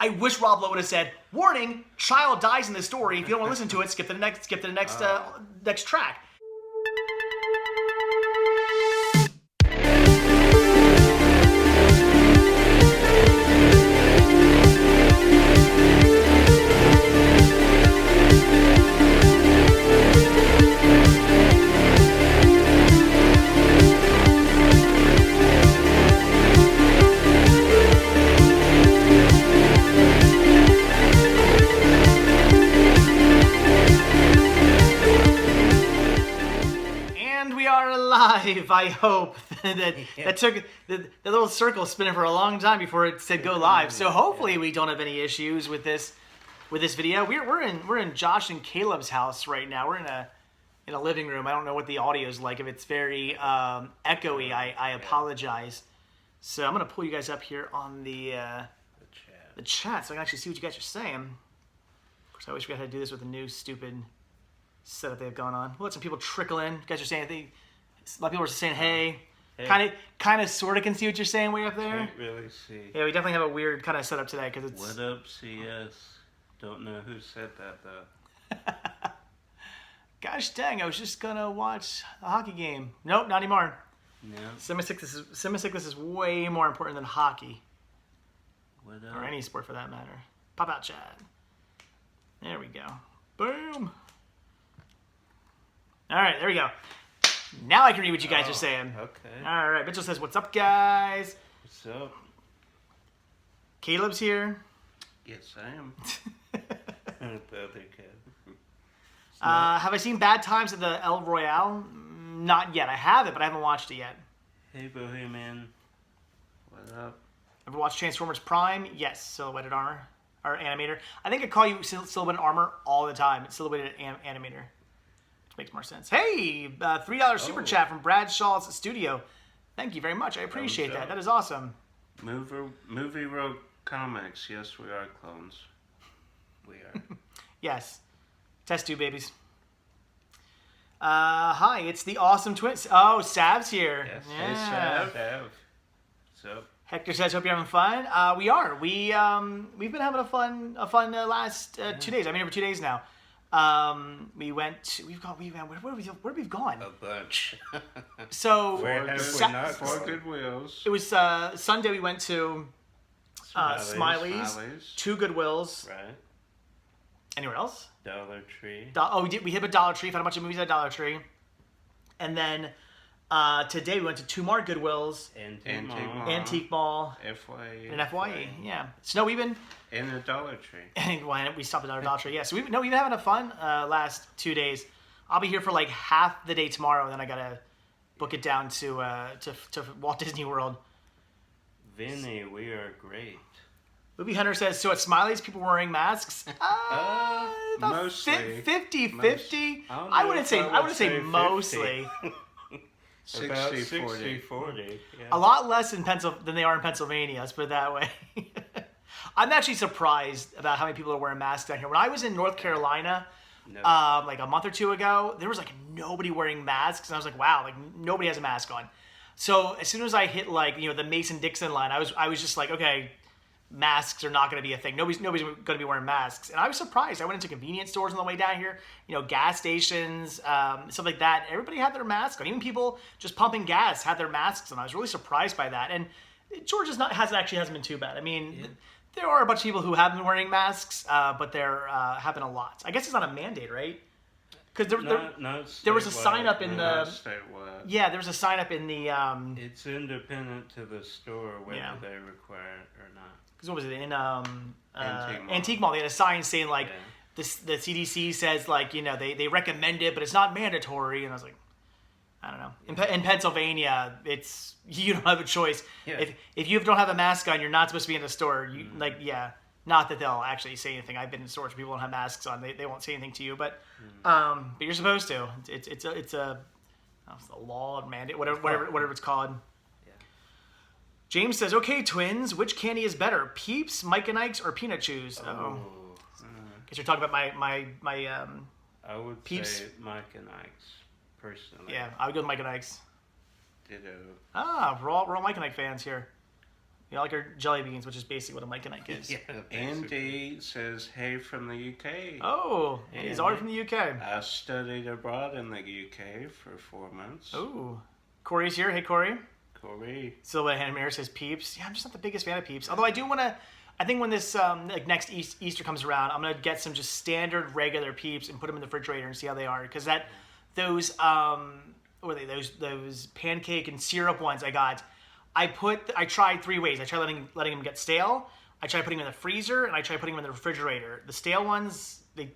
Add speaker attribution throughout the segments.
Speaker 1: I wish Rob Lowe would have said, "Warning: child dies in this story. If you don't want to listen to it, skip to the next track." I hope that took the little circle spinning for a long time before it said go live. So hopefully we don't have any issues with this video. We're in Josh and Caleb's house right now. We're in a living room. I don't know what the audio is like. If it's very echoey, I apologize. So I'm gonna pull you guys up here on the chat so I can actually see what you guys are saying. Of course, I wish we had to do this with a new stupid setup they have going on. We'll let some people trickle in. You guys are saying a lot of people are saying hey. Kind of, sort of can see what you're saying way up there.
Speaker 2: Can't really see.
Speaker 1: Yeah, we definitely have a weird kind of setup today because it's.
Speaker 2: What up, CS? Don't know who said that though.
Speaker 1: Gosh dang! I was just gonna watch a hockey game. Nope, not anymore.
Speaker 2: No.
Speaker 1: Sim-sickness is way more important than hockey.
Speaker 2: What up?
Speaker 1: Or any sport for that matter. Pop out chat. There we go. Boom. All right, there we go. Now I can read what you guys are saying.
Speaker 2: Okay.
Speaker 1: All right. Mitchell says, "What's up, guys?"
Speaker 2: What's up?
Speaker 1: Caleb's here.
Speaker 2: Yes, I am. The other kid.
Speaker 1: Have I seen Bad Times at the El Royale? Not yet. I have it, but I haven't watched it yet.
Speaker 2: Hey, Bohemian. What up?
Speaker 1: Ever watched Transformers Prime? Yes. Silhouetted armor. Or animator. I think I call you silhouetted armor all the time. It's silhouetted animator. Makes more sense. Hey, $3 super chat from Brad Shaw's studio. Thank you very much. I appreciate that. That is awesome.
Speaker 2: Movie Road Comics. Yes, we are clones. We are.
Speaker 1: Yes. Test tube babies. Hi, it's the awesome twins. Oh, Sav's here.
Speaker 2: Yes.
Speaker 1: Yeah.
Speaker 2: Hey, Sav. What's up?
Speaker 1: Hector says, "Hope you're having fun." We are. We've been having a fun last 2 days. I've been here for 2 days now. Where have we gone?
Speaker 2: A bunch.
Speaker 1: So
Speaker 2: Where have we not? 4 Goodwills.
Speaker 1: It was Sunday. We went to Smiley's, 2 Goodwills.
Speaker 2: Right.
Speaker 1: Anywhere else?
Speaker 2: Dollar Tree.
Speaker 1: We hit a Dollar Tree. Found a bunch of movies at Dollar Tree, and then today we went to 2 more Goodwills. Antique Mall.
Speaker 2: FYE.
Speaker 1: And FYE. Yeah. So no, we've been.
Speaker 2: In the Dollar Tree.
Speaker 1: And we stopped at our Dollar Tree. Yeah. So we've been having a fun last 2 days. I'll be here for like half the day tomorrow, and then I gotta book it down to Walt Disney World.
Speaker 2: Vinny, we are great.
Speaker 1: Movie Hunter says, "So at Smiley's, people were wearing masks."
Speaker 2: Mostly.
Speaker 1: 50-50. I wouldn't say mostly.
Speaker 2: 60-40. Yeah.
Speaker 1: A lot less in than they are in Pennsylvania. Let's put it that way. I'm actually surprised about how many people are wearing masks down here. When I was in North Carolina, like a month or 2 ago, there was like nobody wearing masks, and I was like, wow, like nobody has a mask on. So as soon as I hit like the Mason-Dixon line, I was just like, okay, masks are not going to be a thing. Nobody's going to be wearing masks, and I was surprised. I went into convenience stores on the way down here, gas stations, stuff like that. Everybody had their masks on. Even people just pumping gas had their masks on. I was really surprised by that. And Georgia's hasn't been too bad. I mean, there are a bunch of people who have been wearing masks, but there have been a lot. I guess it's not a mandate, right? Because there was a sign up in the
Speaker 2: statewide.
Speaker 1: Yeah, there was a sign up in the.
Speaker 2: It's independent to the store whether they require it or not.
Speaker 1: Because what was it in Antique Mall? They had a sign saying like the CDC says like they recommend it, but it's not mandatory. And I was like, I don't know. In Pennsylvania, you don't have a choice. Yeah. If you don't have a mask on, you're not supposed to be in the store. Not that they'll actually say anything. I've been in stores where people don't have masks on. They won't say anything to you, but you're supposed to. It's a law and mandate, whatever it's called. Yeah. James says, "Okay, twins, which candy is better, Peeps, Mike and Ike's, or Peanut Chews?" Guess you're talking about my
Speaker 2: I would
Speaker 1: Peeps.
Speaker 2: say Mike and Ike's personally.
Speaker 1: Yeah, I would go with Mike and Ike's.
Speaker 2: Ditto.
Speaker 1: We're all Mike and Ike fans here. You like our jelly beans, which is basically what a Mike and Ike is.
Speaker 2: Yeah, Andy says, hey from the UK.
Speaker 1: Oh, he's already from the UK.
Speaker 2: I studied abroad in the UK for 4 months.
Speaker 1: Oh, Corey's here. Hey, Corey.
Speaker 2: Corey.
Speaker 1: Silva Hanamir says Peeps. Yeah, I'm just not the biggest fan of Peeps. Although I do want to, I think when this like next Easter comes around, I'm going to get some just standard regular Peeps and put them in the refrigerator and see how they are. Because those, what are they, those pancake and syrup ones I got, I tried 3 ways. I tried letting them get stale. I tried putting them in the freezer, and I tried putting them in the refrigerator. The stale ones, they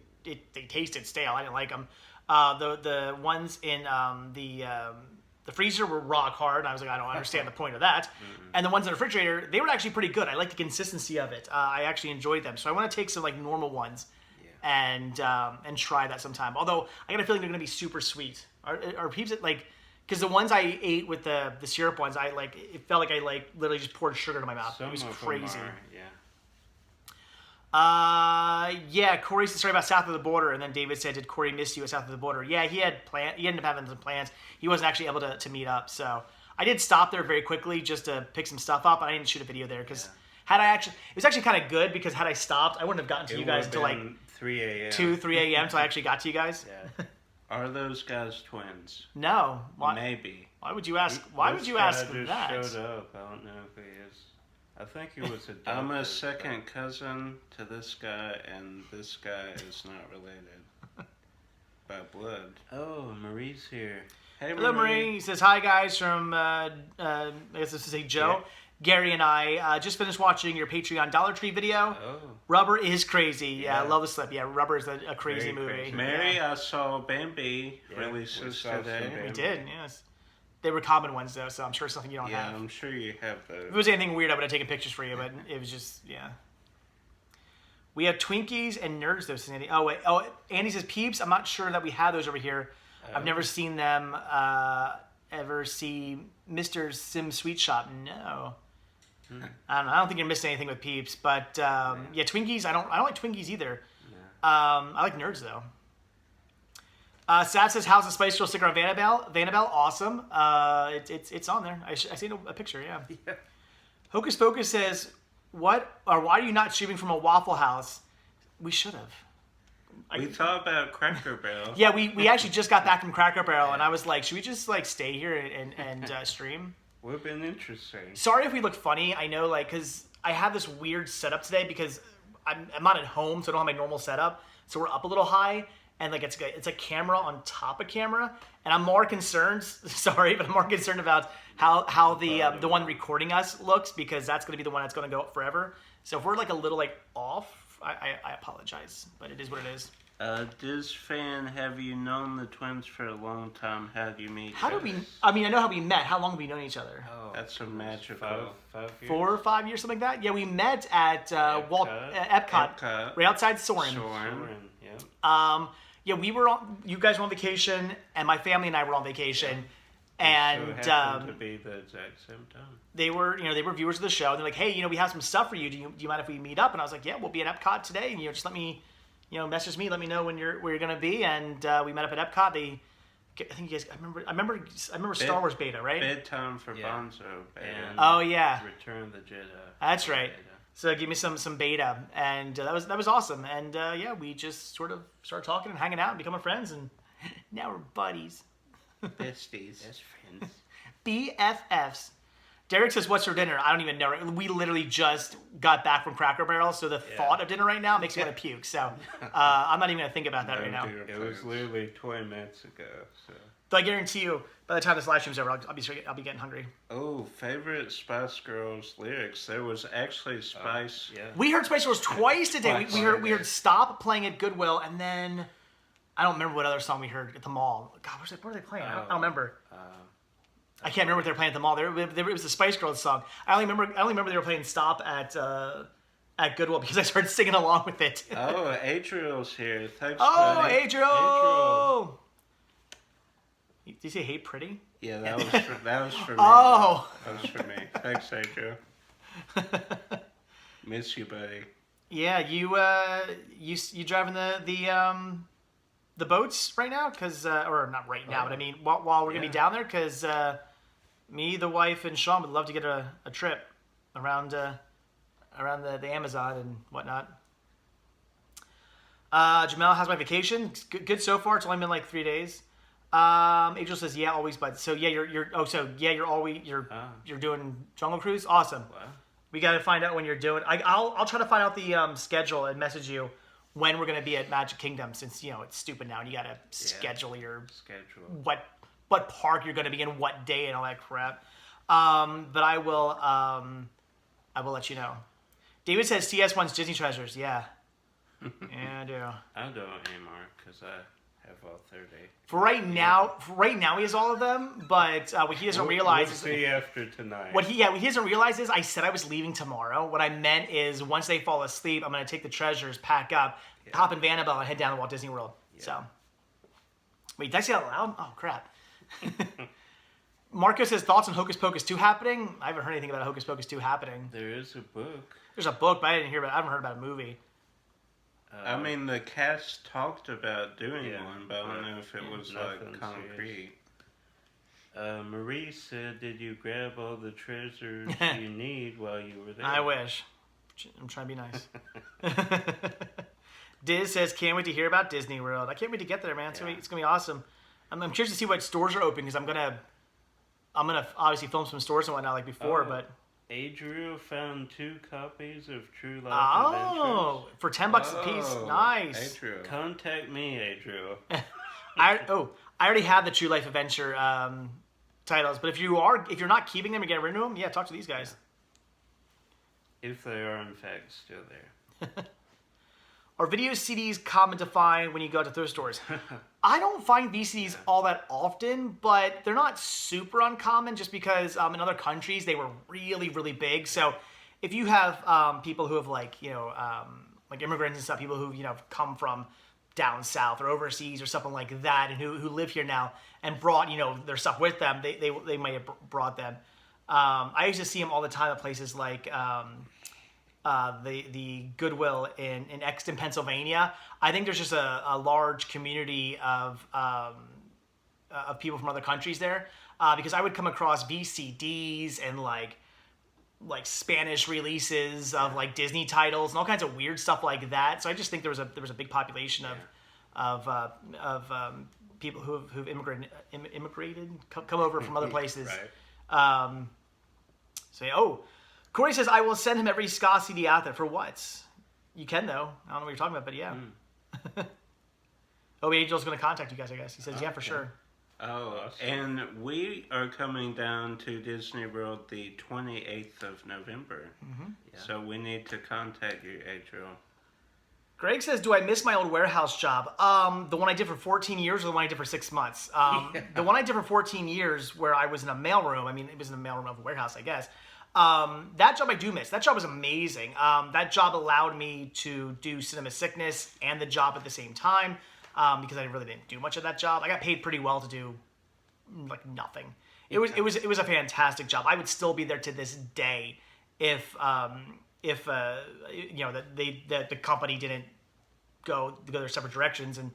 Speaker 1: tasted stale. I didn't like them. The ones in the freezer were rock hard, and I was like, I don't understand the point of that. Mm-hmm. And the ones in the refrigerator, they were actually pretty good. I like the consistency of it. I actually enjoyed them. So I want to take some like normal ones and try that sometime. Although I got a feeling they're going to be super sweet. Are Peeps like, because the ones I ate with the syrup ones, I like, it felt like I like literally just poured sugar into my mouth. It was crazy. Yeah, Corey said sorry about South of the Border, and then David said, did Corey miss you at South of the Border? Yeah, he ended up having some plans. He wasn't actually able to meet up, so I did stop there very quickly just to pick some stuff up, and I didn't shoot a video there because it was actually kind of good because had I stopped, I wouldn't have gotten to you guys until like
Speaker 2: 3 a.m.
Speaker 1: 3 a.m. until I actually got to you guys.
Speaker 2: Yeah. Are those guys twins?
Speaker 1: No.
Speaker 2: Maybe.
Speaker 1: Why would you ask? Why would you ask
Speaker 2: just
Speaker 1: that?
Speaker 2: Showed up. I don't know if he is. I think he was a I'm a second cousin to this guy, and this guy is not related by blood. Oh, Marie's here. Hey,
Speaker 1: hello, Marie. He says, hi, guys, from, I guess this is a Joe. Yeah. Gary and I just finished watching your Patreon Dollar Tree video. Oh. Rubber is crazy. Yeah, I love the slip. Yeah, Rubber is a crazy movie. Crazy.
Speaker 2: Mary, I saw Bambi releases today.
Speaker 1: We did, yes. They were common ones, though, so I'm sure it's something you don't have.
Speaker 2: Yeah, I'm sure you have those.
Speaker 1: If it was anything weird, I would have taken pictures for you, but it was just, yeah. We have Twinkies and Nerds, though, says Andy. Oh, wait. Oh, Andy says Peeps. I'm not sure that we have those over here. I've never seen them ever see Mr. Sim Sweet Shop. No. I don't know. I don't think you're missing anything with Peeps, but yeah, Twinkies. I don't like Twinkies either. I like Nerds though. Sad says, "How's the Spice Girl sticker on Annabelle? Awesome. It's on there. I seen a picture. Yeah. Hocus Pocus says, why are you not streaming from a Waffle House? We should have.
Speaker 2: We thought about Cracker Barrel.
Speaker 1: Yeah, we actually just got back from Cracker Barrel, and I was like, should we just like stay here and stream?
Speaker 2: Would have been interesting.
Speaker 1: Sorry if we look funny. I know, like, because I have this weird setup today because I'm not at home, so I don't have my normal setup. So we're up a little high, and like it's a camera on top of camera, and I'm more concerned. Sorry, but I'm more concerned about how the one recording us looks because that's going to be the one that's going to go up forever. So if we're like a little like off, I apologize, but it is what it is.
Speaker 2: Diz fan, have you known the twins for a long time? How do you meet?
Speaker 1: How did we? I mean, I know how we met. How long have we known each other?
Speaker 2: Oh, that's a magical 5 years.
Speaker 1: 4 or 5 years, something like that. Yeah, we met at Epcot, right outside Soarin'.
Speaker 2: Yeah.
Speaker 1: Yeah, we were on. You guys were on vacation, and my family and I were on vacation, and
Speaker 2: so happened to be the exact same time.
Speaker 1: They were viewers of the show. They're like, hey, we have some stuff for you. Do you mind if we meet up? And I was like, yeah, we'll be at Epcot today, and just let me. Message me, let me know where you're gonna be, and we met up at Epcot. I think you guys. I remember Star Wars beta, right?
Speaker 2: Bedtime for Bonzo and Return of the Jedi.
Speaker 1: That's right. Beta. So give me some beta, and that was awesome. And we just sort of started talking and hanging out and becoming friends, and now we're buddies,
Speaker 2: besties, best friends,
Speaker 1: BFFs. Derek says, what's for dinner? I don't even know. We literally just got back from Cracker Barrel, so the thought of dinner right now makes me want to puke. So I'm not even going to think about that right now.
Speaker 2: It was literally 20 minutes ago.
Speaker 1: So I guarantee you, by the time this live stream's over, I'll be getting hungry.
Speaker 2: Oh, favorite Spice Girls lyrics. There was actually Spice.
Speaker 1: We heard Spice Girls twice today. We heard Stop playing at Goodwill, and then I don't remember what other song we heard at the mall. God, what were they playing? I don't remember. I can't remember what they were playing at the mall. It was the Spice Girls song. I only remember they were playing "Stop" at Goodwill because I started singing along with it.
Speaker 2: Oh, Adriel's here. Thanks.
Speaker 1: Oh, Adriel! Did you say "Hey, pretty"?
Speaker 2: Yeah, that was for me.
Speaker 1: Oh,
Speaker 2: that was for me. Thanks, Adriel. Miss you, buddy.
Speaker 1: Yeah, you driving the boats right now? Or not right now, but I mean while we're gonna be down there, because me, the wife, and Shawn would love to get a trip around the Amazon and whatnot. Jamel, how's my vacation? It's good so far. It's only been like 3 days. Angel says, yeah, always, but so yeah, you're doing Jungle Cruise. Awesome.
Speaker 2: Wow.
Speaker 1: We got to find out when you're doing. I'll try to find out the schedule and message you when we're gonna be at Magic Kingdom, since it's stupid now and you gotta schedule what park you're gonna be in, what day, and all that crap. But I will let you know. David says CS1's Disney Treasures. Yeah. Yeah, I do.
Speaker 2: I don't anymore because I have all 30.
Speaker 1: For right now, he has all of them. But what he doesn't realize is,
Speaker 2: we'll see after tonight.
Speaker 1: What he doesn't realize is I said I was leaving tomorrow. What I meant is once they fall asleep, I'm gonna take the treasures, pack up, hop in Annabelle, and head down to Walt Disney World. Yeah. So, wait, did I say that out loud? Oh crap. Marco says thoughts on Hocus Pocus 2 happening. I haven't heard anything about Hocus Pocus 2 happening.
Speaker 2: There is a book.
Speaker 1: There's a book, but I haven't heard about a movie.
Speaker 2: I mean, the cast talked about doing one, but I don't know if it was like concrete. Marie said, "Did you grab all the treasures you need while you were there?"
Speaker 1: I wish. I'm trying to be nice. Diz says, "Can't wait to hear about Disney World. I can't wait to get there, man. It's gonna be awesome. I'm curious to see what stores are open because I'm gonna obviously film some stores and whatnot like before, but."
Speaker 2: Adriel found 2 copies of True Life
Speaker 1: Adventures. For $10 a piece. Nice.
Speaker 2: Adriel. Contact me, Adriel.
Speaker 1: I already have the True Life Adventure titles, but if you're not keeping them and getting rid of them, talk to these guys.
Speaker 2: If they are in fact still there.
Speaker 1: Are video CDs common to find when you go to thrift stores? I don't find VCDs all that often, but they're not super uncommon just because in other countries they were really, really big. So if you have people who have like immigrants and stuff, people who come from down south or overseas or something like that, and who live here now and brought their stuff with them, they might have brought them. I used to see them all the time at places like the Goodwill in Exton, Pennsylvania. I think there's just a large community of people from other countries there because I would come across VCDs and like Spanish releases of like Disney titles and all kinds of weird stuff like that. So I just think there was a big population of people who've immigrated, come over from other places. Right. Corey says, I will send him every ska CD out there. For what? You can, though. I don't know what you're talking about, but yeah. Angel's going to contact you guys, I guess. He says, yeah, for sure.
Speaker 2: Oh, and we are coming down to Disney World the 28th of November. Mm-hmm. Yeah. So we need to contact you, Adriel.
Speaker 1: Greg says, do I miss my old warehouse job? The one I did for 14 years or the one I did for 6 months? The one I did for 14 years where I was in a mailroom. I mean, it was in the mailroom of a warehouse, I guess. That job I do miss. That job was amazing. That job allowed me to do Cinema Sickness and the job at the same time because I really didn't do much of that job. I got paid pretty well to do like nothing. It was a fantastic job. I would still be there to this day if the company didn't go their separate directions. And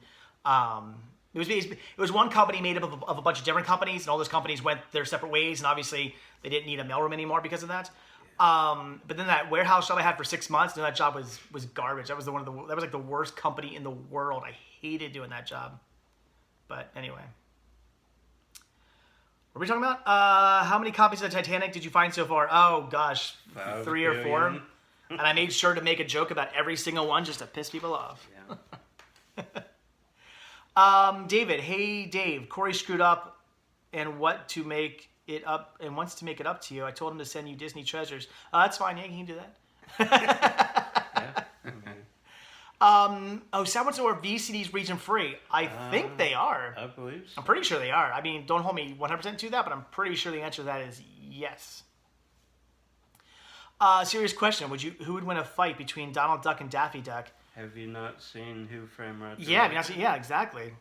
Speaker 1: it was one company made up of a bunch of different companies, and all those companies went their separate ways, and obviously they didn't need a mailroom anymore because of that. But then that warehouse job I had for 6 months, that job was garbage. That was like the worst company in the world. I hated doing that job. But anyway. What are we talking about? How many copies of the Titanic did you find so far? Oh gosh, 3 or 4. And I made sure to make a joke about every single one just to piss people off. Yeah. David, hey Dave, Corey screwed up and wants to make it up to you. I told him to send you Disney treasures. That's fine. Yeah, he can do that. Someone said, are VCDs region free? I think they are.
Speaker 2: I believe so.
Speaker 1: I'm pretty sure they are. I mean, don't hold me 100% to that, but I'm pretty sure the answer to that is yes. Serious question. Who would win a fight between Donald Duck and Daffy Duck?
Speaker 2: Have you not seen Who Framed Roger Rabbit?
Speaker 1: Yeah, exactly.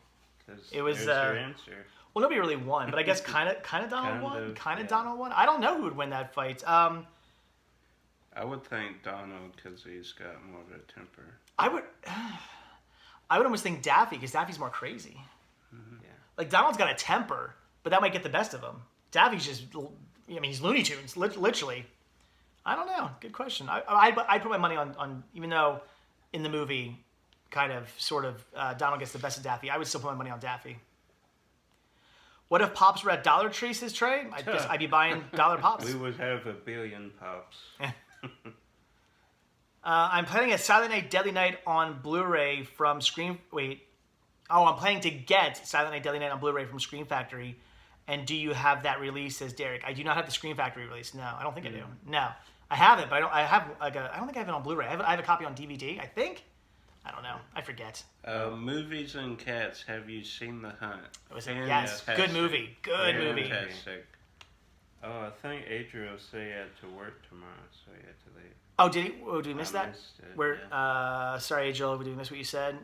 Speaker 2: It was your answer.
Speaker 1: Well, nobody really won, but I guess kind of Donald won. Donald won. I don't know who would win that fight.
Speaker 2: I would think Donald because he's got more of a temper.
Speaker 1: I would almost think Daffy because Daffy's more crazy. Mm-hmm. Yeah. Like Donald's got a temper, but that might get the best of him. Daffy's just, he's Looney Tunes, literally. I don't know. Good question. I put my money on even though in the movie, kind of, sort of, Donald gets the best of Daffy. I would still put my money on Daffy. What if Pops were at Dollar Tree, says Trey? I guess I'd be buying Dollar Pops.
Speaker 2: We would have 1 billion Pops.
Speaker 1: I'm planning a Silent Night Deadly Night on Blu-ray from Scream... Wait. Oh, I'm planning to get Silent Night Deadly Night on Blu-ray from Scream Factory. And do you have that release, says Derek. I do not have the Scream Factory release. No, I don't think I do. No. I have it, but I don't think I have it on Blu-ray. I have a copy on DVD, I think. I don't know. I forget.
Speaker 2: Movies and Cats. Have you seen The Hunt?
Speaker 1: Yes. Good movie. Good movie.
Speaker 2: Fantastic. Oh, I think Adriel said he had to work tomorrow, so he had to leave.
Speaker 1: Oh, did he? Oh, did we miss that?
Speaker 2: Missed it,
Speaker 1: Where?
Speaker 2: yeah.
Speaker 1: Sorry, Adriel. Did we miss what you said?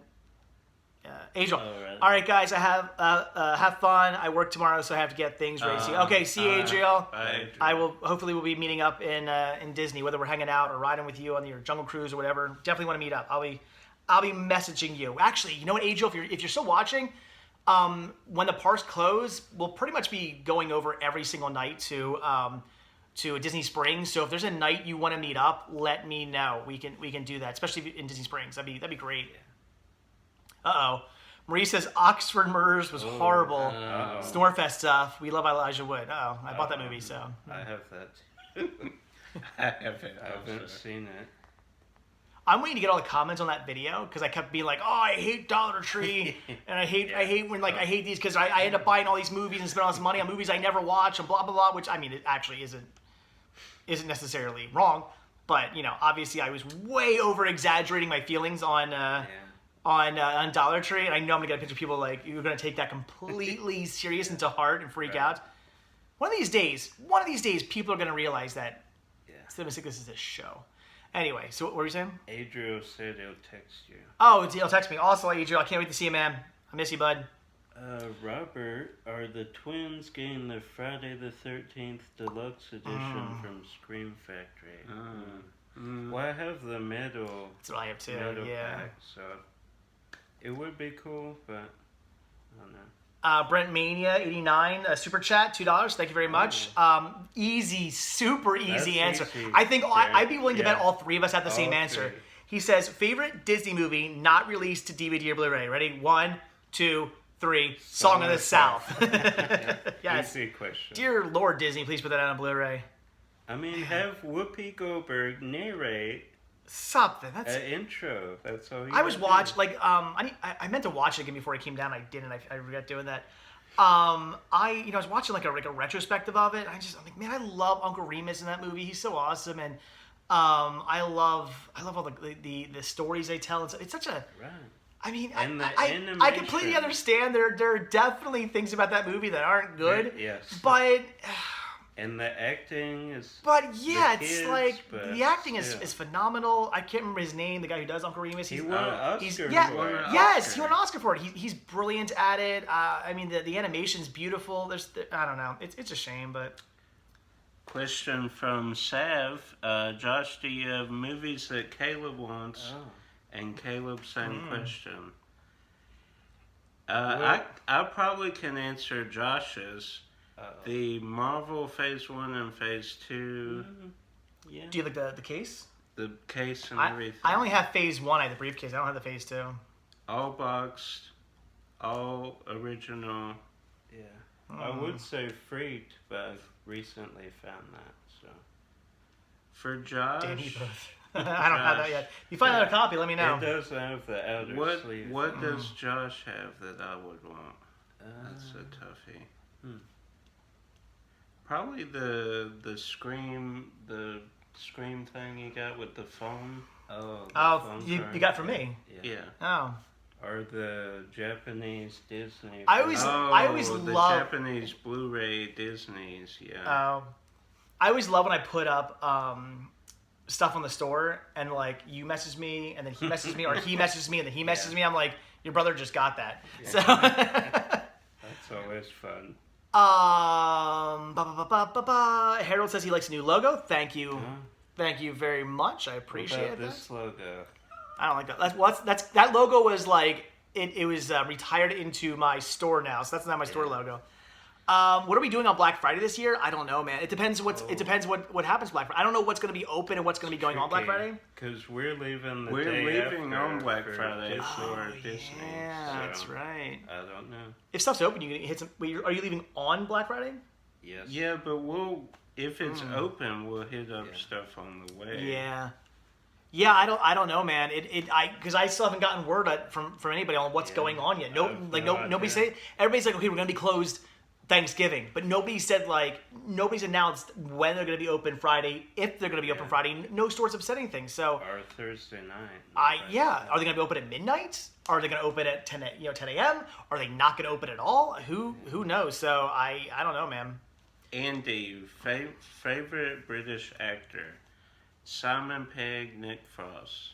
Speaker 1: Adriel.
Speaker 2: Oh, right.
Speaker 1: All right, guys. I have fun. I work tomorrow, so I have to get things ready. Okay, see you, Adriel.
Speaker 2: Bye, Adriel.
Speaker 1: I will. Hopefully, we'll be meeting up in Disney, whether we're hanging out or riding with you on your Jungle Cruise or whatever. Definitely want to meet up. I'll be messaging you. Actually, you know what, Adriel? If you're still watching, when the parks close, we'll pretty much be going over every single night to Disney Springs. So if there's a night you want to meet up, let me know. We can do that, especially in Disney Springs. That'd be great. Marie says Oxford Murders was horrible. Snorefest stuff. We love Elijah Wood. I bought that movie, so
Speaker 2: I have that. I haven't seen it.
Speaker 1: I'm waiting to get all the comments on that video because I kept being like, "Oh, I hate Dollar Tree, and I hate when I hate these because I end up buying all these movies and spending all this money on movies I never watch and blah blah blah." Which I mean, it actually isn't necessarily wrong, but obviously I was way over exaggerating my feelings on Dollar Tree, and I know I'm gonna get a picture of people like you're gonna take that completely serious and to heart and freak out. One of these days, people are gonna realize that this is a show. Anyway, so what were you saying?
Speaker 2: Adriel said he'll text you.
Speaker 1: Oh, he'll text me. Also, Adriel, I can't wait to see you, man. I miss you, bud.
Speaker 2: Robert, are the twins getting the Friday the 13th Deluxe Edition from Scream Factory? Well, I have the metal.
Speaker 1: That's what I have too.
Speaker 2: Metal
Speaker 1: Yeah.
Speaker 2: pack, so it would be cool, but I don't know.
Speaker 1: Brent Mania 89 super chat $2. Thank you very much. Easy, super easy answer.
Speaker 2: Easy.
Speaker 1: I think I'd be willing to bet all three of us have the same answer. He says favorite Disney movie not released to DVD or Blu-ray. Ready? 1, 2, 3. Song of the South. Yes.
Speaker 2: Easy question.
Speaker 1: Dear Lord Disney, please put that on a Blu-ray.
Speaker 2: I mean, have Whoopi Goldberg narrate
Speaker 1: something. That's
Speaker 2: an intro. That's all.
Speaker 1: I was watching I meant to watch it again before it came down. I didn't. I regret doing that. I was watching like a retrospective of it. I'm like, man, I love Uncle Remus in that movie. He's so awesome, and I love all the stories they tell. It's such a I mean, I completely understand. There are definitely things about that movie that aren't good.
Speaker 2: Yes.
Speaker 1: But.
Speaker 2: And the acting is.
Speaker 1: But yeah, it's like the acting is phenomenal. I can't remember his name. The guy who does Uncle Remus.
Speaker 2: He won an Oscar.
Speaker 1: Yes, he won an Oscar for it. He's brilliant at it. I mean, the animation's beautiful. I don't know. It's a shame, but.
Speaker 2: Question from Sav. Josh, do you have movies that Caleb wants? And Caleb, same question. I probably can answer Josh's. The Marvel Phase 1 and Phase 2.
Speaker 1: Yeah. Do you like the case?
Speaker 2: The case and everything.
Speaker 1: I only have Phase 1. I have the briefcase. I don't have the Phase 2.
Speaker 2: All boxed. All original. Yeah. I would say Freaked, but I've recently found that. So. For Josh.
Speaker 1: Danny both. I don't have that yet. If you find out a copy, let me know.
Speaker 2: It does have the outer sleeve. What does Josh have that I would want? That's a toughie. Probably the Scream thing you got with the phone.
Speaker 1: You got from me.
Speaker 2: Yeah.
Speaker 1: Oh.
Speaker 2: Or the Japanese Disney.
Speaker 1: I always
Speaker 2: the
Speaker 1: love
Speaker 2: Japanese Blu-ray Disney's. Yeah.
Speaker 1: I always love when I put up stuff on the store and like you message me and then he messages me or he messages me and then he messages me. I'm like, your brother just got that. Yeah. So
Speaker 2: that's always fun.
Speaker 1: Harold says he likes a new logo. Thank you. Thank you very much. I appreciate that.
Speaker 2: This logo.
Speaker 1: I don't like that. That logo was like it was retired into my store now, so that's not my store logo. What are we doing on Black Friday this year? I don't know, man. It depends what happens Black Friday. I don't know what's going to be open and what's going to be going on Black Friday.
Speaker 2: Because we're leaving on Black Friday for Disney.
Speaker 1: Yeah, that's right.
Speaker 2: I don't know.
Speaker 1: If stuff's open, you can hit some. Wait, are you leaving on Black Friday?
Speaker 2: Yes. Yeah, but if it's open, we'll hit up stuff on the way.
Speaker 1: Yeah. Yeah, I don't know, man. Because I still haven't gotten word from anybody on what's going on yet. Nobody say. Everybody's like, okay, we're gonna be closed Thanksgiving, but nobody's announced when they're gonna be open Friday, if they're gonna be open Friday. No stores have said anything. So
Speaker 2: or Thursday night.
Speaker 1: Are they gonna be open at midnight? Are they gonna open at 10 a.m.? Are they not gonna open at all? Who knows? So I don't know, man.
Speaker 2: Andy, favorite British actor. Simon Pegg, Nick Frost.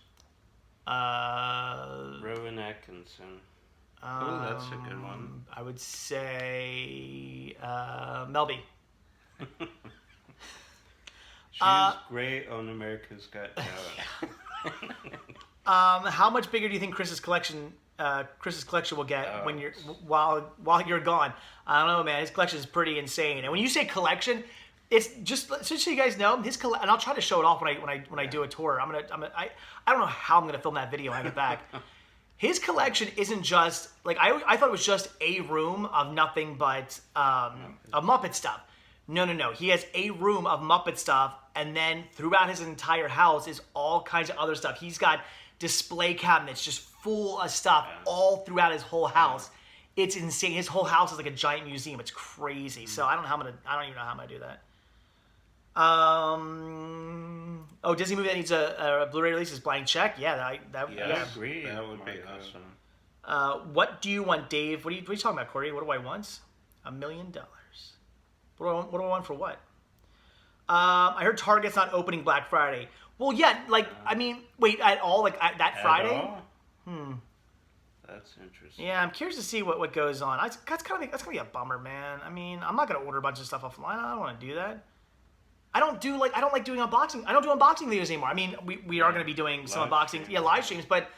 Speaker 2: Rowan Atkinson. Oh, that's a good one.
Speaker 1: I would say Melby.
Speaker 2: She's great on America's Got Talent.
Speaker 1: How much bigger do you think Chris's collection will get while you're gone? I don't know, man. His collection is pretty insane. And when you say collection, it's just so you guys know his and I'll try to show it off when I do a tour. I don't know how I'm gonna film that video when I get back. His collection isn't just like I thought it was just a room of nothing but of Muppet stuff. No. He has a room of Muppet stuff, and then throughout his entire house is all kinds of other stuff. He's got display cabinets just full of stuff all throughout his whole house. It's insane. His whole house is like a giant museum. It's crazy. So I don't even know how I'm gonna do that. Disney movie that needs a Blu-ray release is Blank Check. Yeah, I
Speaker 2: agree. That would be awesome.
Speaker 1: What do you want, Dave? What are you talking about, Corey? What do I want? $1 million. What do I want for what? I heard Target's not opening Black Friday. Well, yeah, wait, at all? Like that Friday?
Speaker 2: All? That's interesting.
Speaker 1: Yeah, I'm curious to see what goes on. That's gonna be a bummer, man. I mean, I'm not gonna order a bunch of stuff offline. I don't want to do that. I don't like doing unboxing. I don't do unboxing videos anymore. I mean, we are going to be doing some unboxing, live streams, but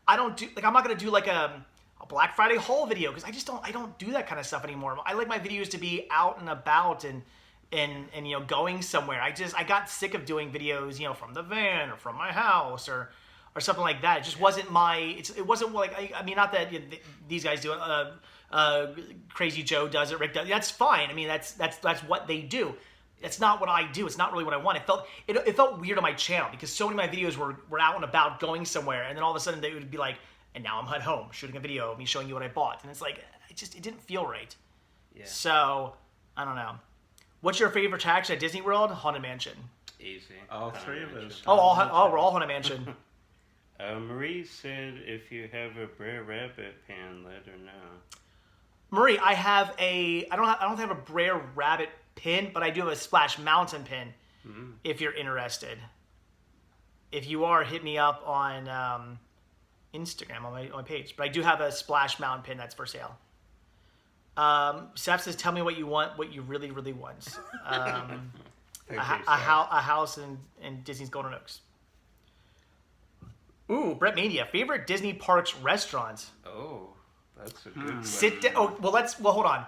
Speaker 1: I don't do I'm not going to do like a Black Friday haul video because I don't do that kind of stuff anymore. I like my videos to be out and about and going somewhere. I got sick of doing videos, from the van or from my house or something like that. It just wasn't it wasn't like I mean, not that these guys do it. Crazy Joe does it. Rick does it. That's fine. I mean, that's what they do. It's not what I do. It's not really what I want. It felt weird on my channel because so many of my videos were out and about going somewhere, and then all of a sudden they would be like, and now I'm at home shooting a video of me showing you what I bought, and it's like it didn't feel right. Yeah. So I don't know. What's your favorite attraction at Disney World? Haunted Mansion.
Speaker 2: Easy. All three of us.
Speaker 1: We're all Haunted Mansion.
Speaker 2: Marie said if you have a Brer Rabbit pin, let her know.
Speaker 1: Marie, I don't have a Brer Rabbit pin, but I do have a Splash Mountain pin. If you're interested. If you are, hit me up on Instagram on my page. But I do have a Splash Mountain pin that's for sale. Seth says, "Tell me what you want, what you really, really want." A house in Disney's Golden Oaks. Ooh, Brett Mania, favorite Disney parks restaurants.
Speaker 2: Oh, that's a good one.
Speaker 1: Sit down. Oh, well, hold on.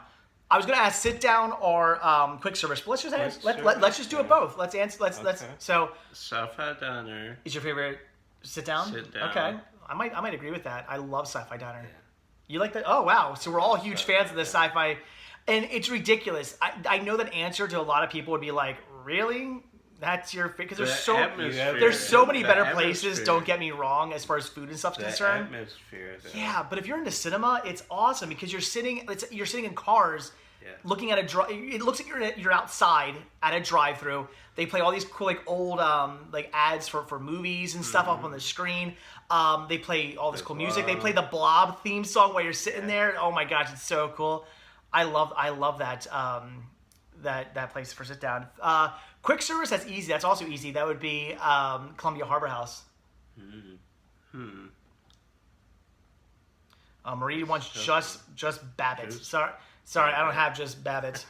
Speaker 1: I was gonna ask sit down or quick service, but let's just do it both. Let's answer. Let's. So.
Speaker 2: Sci-Fi Diner
Speaker 1: is your favorite sit down?
Speaker 2: Sit down.
Speaker 1: Okay, I might agree with that. I love Sci-Fi Diner. Yeah. You like that? Oh wow! So we're all huge fans of the sci-fi, and it's ridiculous. I know that answer to a lot of people would be like, really? That's your because there's so many better places. Don't get me wrong, as far as food and stuff's concerned.
Speaker 2: Atmosphere. Though.
Speaker 1: Yeah, but if you're into cinema, it's awesome because you're sitting in cars, looking at it looks like you're outside at a drive-through. They play all these cool old ads for movies and stuff up on the screen. They play all this cool music. They play the Blob theme song while you're sitting there. Oh my gosh, it's so cool. I love that that place for sit down. Quick service, that's easy. That's also easy. That would be Columbia Harbor House. Marie wants just Babbitt. Sorry, I don't have just Babbitt.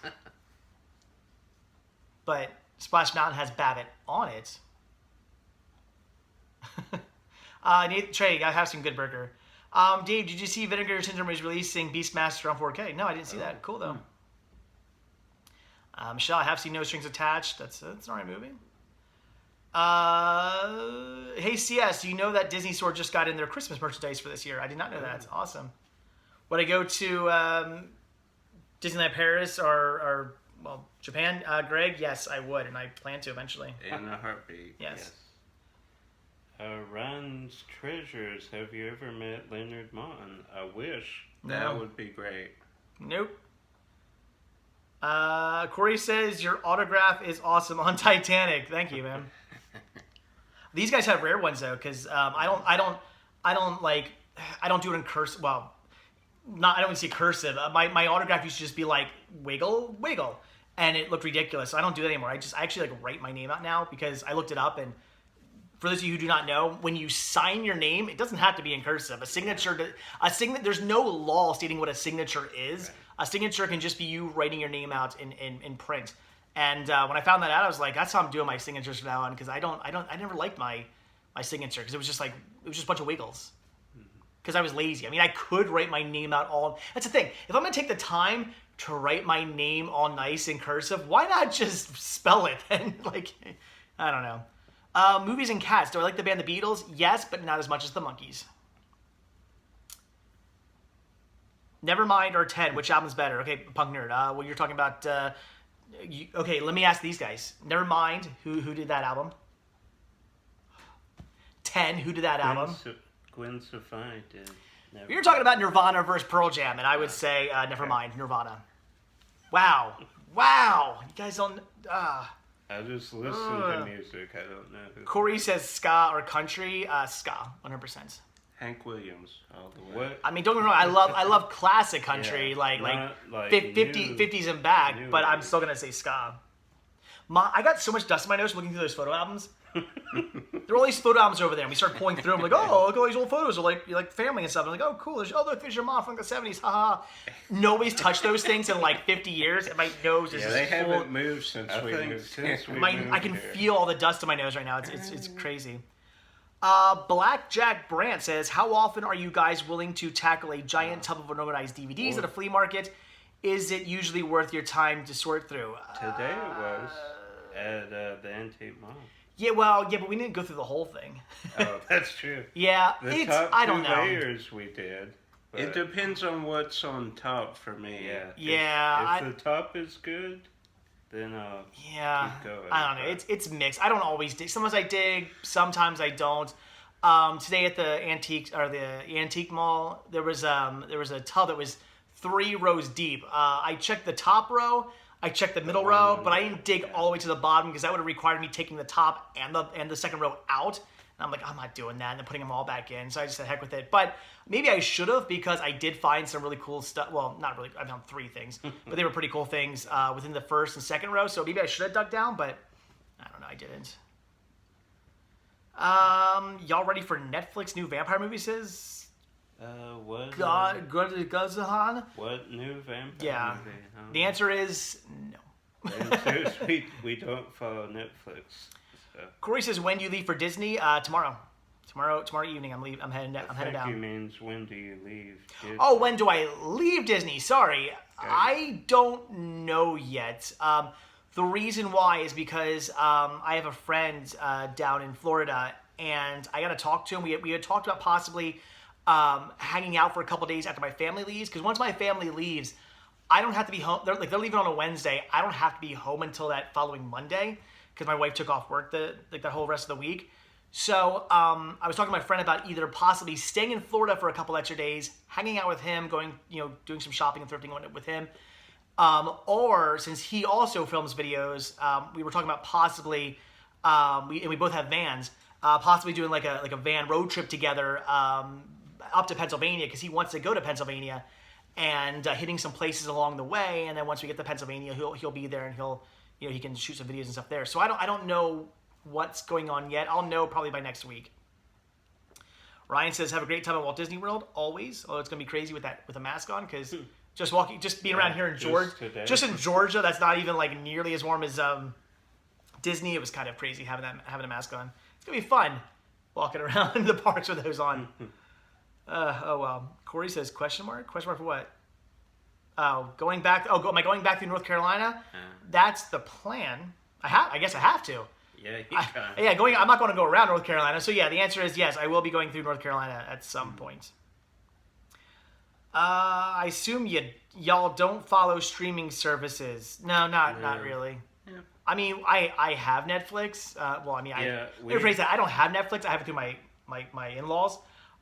Speaker 1: But Splash Mountain has Babbitt on it. Trey, I have some good burger. Dave, did you see Vinegar Syndrome is releasing Beastmaster on 4K? No, I didn't see that. Cool though. Michelle, I have seen No Strings Attached. That's an alright movie. Hey CS, do you know that Disney Store just got in their Christmas merchandise for this year? I did not know that. It's awesome. Would I go to Disneyland Paris or Japan, Greg? Yes, I would, and I plan to eventually.
Speaker 2: In a heartbeat.
Speaker 1: Yes.
Speaker 2: Ron's Treasures. Have you ever met Leonard Martin? I wish.
Speaker 1: No.
Speaker 2: That would be great.
Speaker 1: Nope. Corey says your autograph is awesome on Titanic. Thank you, man. These guys have rare ones though, because I don't do it in cursive. Well, I don't even see cursive. My autograph used to just be like wiggle, wiggle, and it looked ridiculous. So I don't do that anymore. I actually like write my name out now because I looked it up, and for those of you who do not know, when you sign your name, it doesn't have to be in cursive. There's no law stating what a signature is. Right. A signature can just be you writing your name out in print. And when I found that out, I was like, that's how I'm doing my signatures from now on, because I never liked my signature because it was just a bunch of wiggles. Because I was lazy. I mean, I could write my name out all. That's the thing. If I'm gonna take the time to write my name all nice in cursive, why not just spell it? And I don't know. Movies and cats. Do I like the band The Beatles? Yes, but not as much as the Monkees. Nevermind or Ted, which album's better? Okay, Punk Nerd. Well, you're talking about. Okay, let me ask these guys. Nevermind. Who did that album? 10. Who did that album?
Speaker 2: Gwen Stefani did.
Speaker 1: You're talking about Nirvana versus Pearl Jam, and I would say Nevermind, Nirvana. Wow. You guys don't.
Speaker 2: I just listen to music. I don't know who.
Speaker 1: Corey says ska or country. Ska, 100%.
Speaker 2: Hank Williams, all the way.
Speaker 1: What? I mean, don't get me wrong. I love classic country, like 50s and back. But I'm still gonna say ska. I got so much dust in my nose looking through those photo albums. There are all these photo albums over there, and we start pulling through them. Like, oh, look at all these old photos of like family and stuff. And I'm like, oh, cool. Look, there's your mom from the 70s. Haha. Nobody's touched those things in like 50 years, and my nose is just
Speaker 2: they
Speaker 1: full.
Speaker 2: Haven't moved since we moved.
Speaker 1: I can feel all the dust in my nose right now. It's crazy. Blackjack Brandt says, how often are you guys willing to tackle a giant tub of unorganized DVDs at a flea market? Is it usually worth your time to sort through?
Speaker 2: Today it was at the Antique Mall.
Speaker 1: Yeah, but we didn't go through the whole thing.
Speaker 2: Oh, that's true.
Speaker 1: Yeah, I don't know.
Speaker 2: Layers we did. It depends on what's on top for me.
Speaker 1: Yeah.
Speaker 2: If the top is good, then I'll keep going.
Speaker 1: I don't know. It's mixed. I don't always dig. Sometimes I dig. Sometimes I don't. Today at the Antique Mall, there was a tub that was 3 rows deep. I checked the top row. I checked the middle row, but I didn't dig all the way to the bottom because that would have required me taking the top and the second row out. And I'm like, I'm not doing that, and then putting them all back in. So I just said heck with it. But maybe I should have, because I did find some really cool stuff. Well, not really. I found 3 things, but they were pretty cool things within the first and second row. So maybe I should have dug down, but I don't know. I didn't. Y'all ready for Netflix new vampire movie? Says
Speaker 2: what?
Speaker 1: Gazahan?
Speaker 2: What new vampire movie?
Speaker 1: The answer is no.
Speaker 2: we don't follow Netflix. So.
Speaker 1: Corey says, when do you leave for Disney? Tomorrow. Tomorrow evening. I'm heading down.
Speaker 2: I think he means, when do you leave Disney?
Speaker 1: Oh, when do I leave Disney? Sorry. Okay. I don't know yet. The reason why is because I have a friend down in Florida, and I got to talk to him. We had talked about possibly hanging out for a couple days after my family leaves, because once my family leaves, I don't have to be home. They're leaving on a Wednesday. I don't have to be home until that following Monday, because my wife took off work that whole rest of the week. So I was talking to my friend about either possibly staying in Florida for a couple extra days, hanging out with him, going, doing some shopping and thrifting with him, or since he also films videos, we were talking about possibly, we both have vans, possibly doing like a van road trip together up to Pennsylvania, because he wants to go to Pennsylvania, and hitting some places along the way. And then once we get to Pennsylvania, he'll be there, and he can shoot some videos and stuff there. So I don't know what's going on yet. I'll know probably by next week. Ryan says, have a great time at Walt Disney World, always. Oh, it's gonna be crazy with a mask on, because just being around here in Georgia, that's not even like nearly as warm as Disney. It was kind of crazy having a mask on. It's gonna be fun walking around in the parks with those on. Oh well. Corey says, question mark for what? Going back. Am I going back to North Carolina? That's the plan. I guess I have to.
Speaker 2: Yeah,
Speaker 1: I'm not going to go around North Carolina. So yeah, the answer is yes. I will be going through North Carolina at some point. I assume y'all don't follow streaming services. No, not really. Yeah. I mean, I have Netflix. I rephrase that. I don't have Netflix. I have it through my in-laws.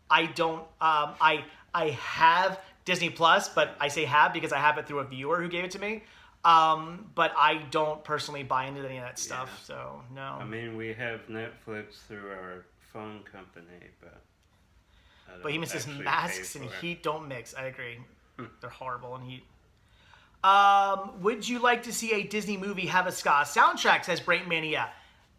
Speaker 1: I don't. I have Disney Plus, but I say have because I have it through a viewer who gave it to me. But I don't personally buy into any of that stuff, so no.
Speaker 2: I mean, we have Netflix through our phone company, but
Speaker 1: he misses masks and heat don't mix. I agree. They're horrible in heat. Would you like to see a Disney movie have a ska soundtrack, says Brain Mania.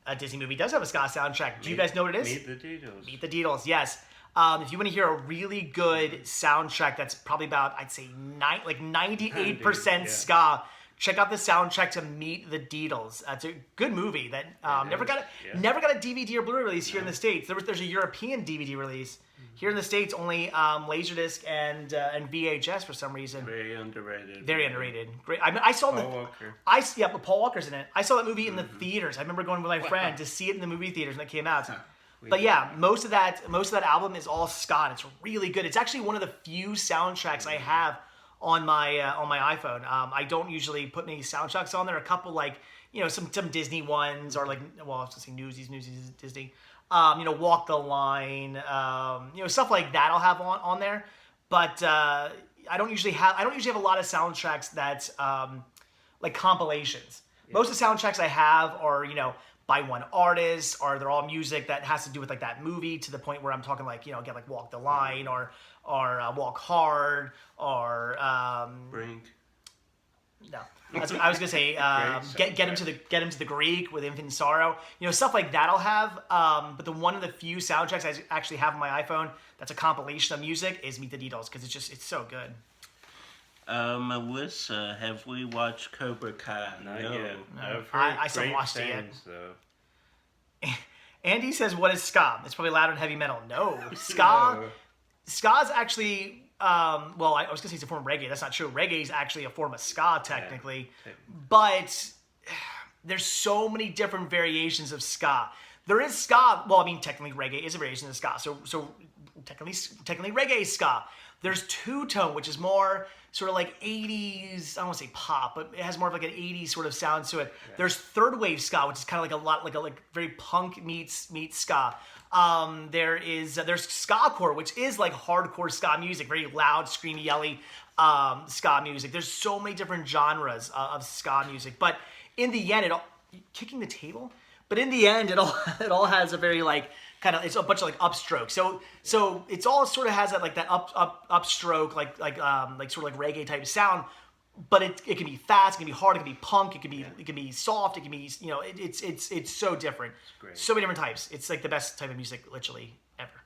Speaker 1: A Disney movie does have a ska soundtrack. Do you guys know what it is?
Speaker 2: Meet the Deedles.
Speaker 1: Meet the Deedles, yes. If you want to hear a really good soundtrack that's probably about, I'd say, 98% ska, check out the soundtrack to Meet the Deedles. It's a good movie that never got a DVD or Blu-ray release here in the States. There's a European DVD release. Here in the States, only Laserdisc and VHS for some reason.
Speaker 2: Very underrated.
Speaker 1: Very underrated. Great. I mean, I saw
Speaker 2: Paul Walker.
Speaker 1: But Paul Walker's in it. I saw that movie in the theaters. I remember going with my friend to see it in the movie theaters when it came out. But yeah, most of that album is all ska. And it's really good. It's actually one of the few soundtracks I have on my iPhone. I don't usually put many soundtracks on there. A couple some Disney ones or I was gonna say Newsies is Disney. Walk the Line, stuff like that I'll have on there. But I don't usually have a lot of soundtracks that's like compilations. Yeah. Most of the soundtracks I have are, by one artist, or they're all music that has to do with like that movie, to the point where I'm talking get like Walk the Line or Walk Hard or
Speaker 2: Brink.
Speaker 1: No, I was gonna say get him to the Greek with Infinite Sorrow, stuff like that I'll have. But one of the few soundtracks I actually have on my iPhone that's a compilation of music is Meet the Deedles, because it's so good.
Speaker 2: Melissa, have we watched Cobra Kai?
Speaker 1: Not yet. No. I still watched it yet. Though. Andy says, "What is ska?" It's probably louder than heavy metal. No, ska. No. Ska's actually. I was gonna say it's a form of reggae. That's not true. Reggae is actually a form of ska, technically, but there's so many different variations of ska. There is ska. Well, I mean, technically, reggae is a variation of ska. So technically, reggae is ska. There's two-tone, which is more sort of like 80s. I don't want to say pop, but it has more of like an 80s sort of sound to it. Yeah. There's third wave ska, which is kind of like a lot like very punk meets ska. There's skacore, which is like hardcore ska music, very loud, screamy, yelly ska music. There's so many different genres of ska music, but in the end, kicking the table. But in the end, it all has a very it's a bunch of upstrokes. So it's all sort of has that upstroke like sort of like reggae type of sound. But it can be fast, it can be hard, it can be punk, it can be soft, it can be it's so different. It's so many different types. It's like the best type of music literally ever.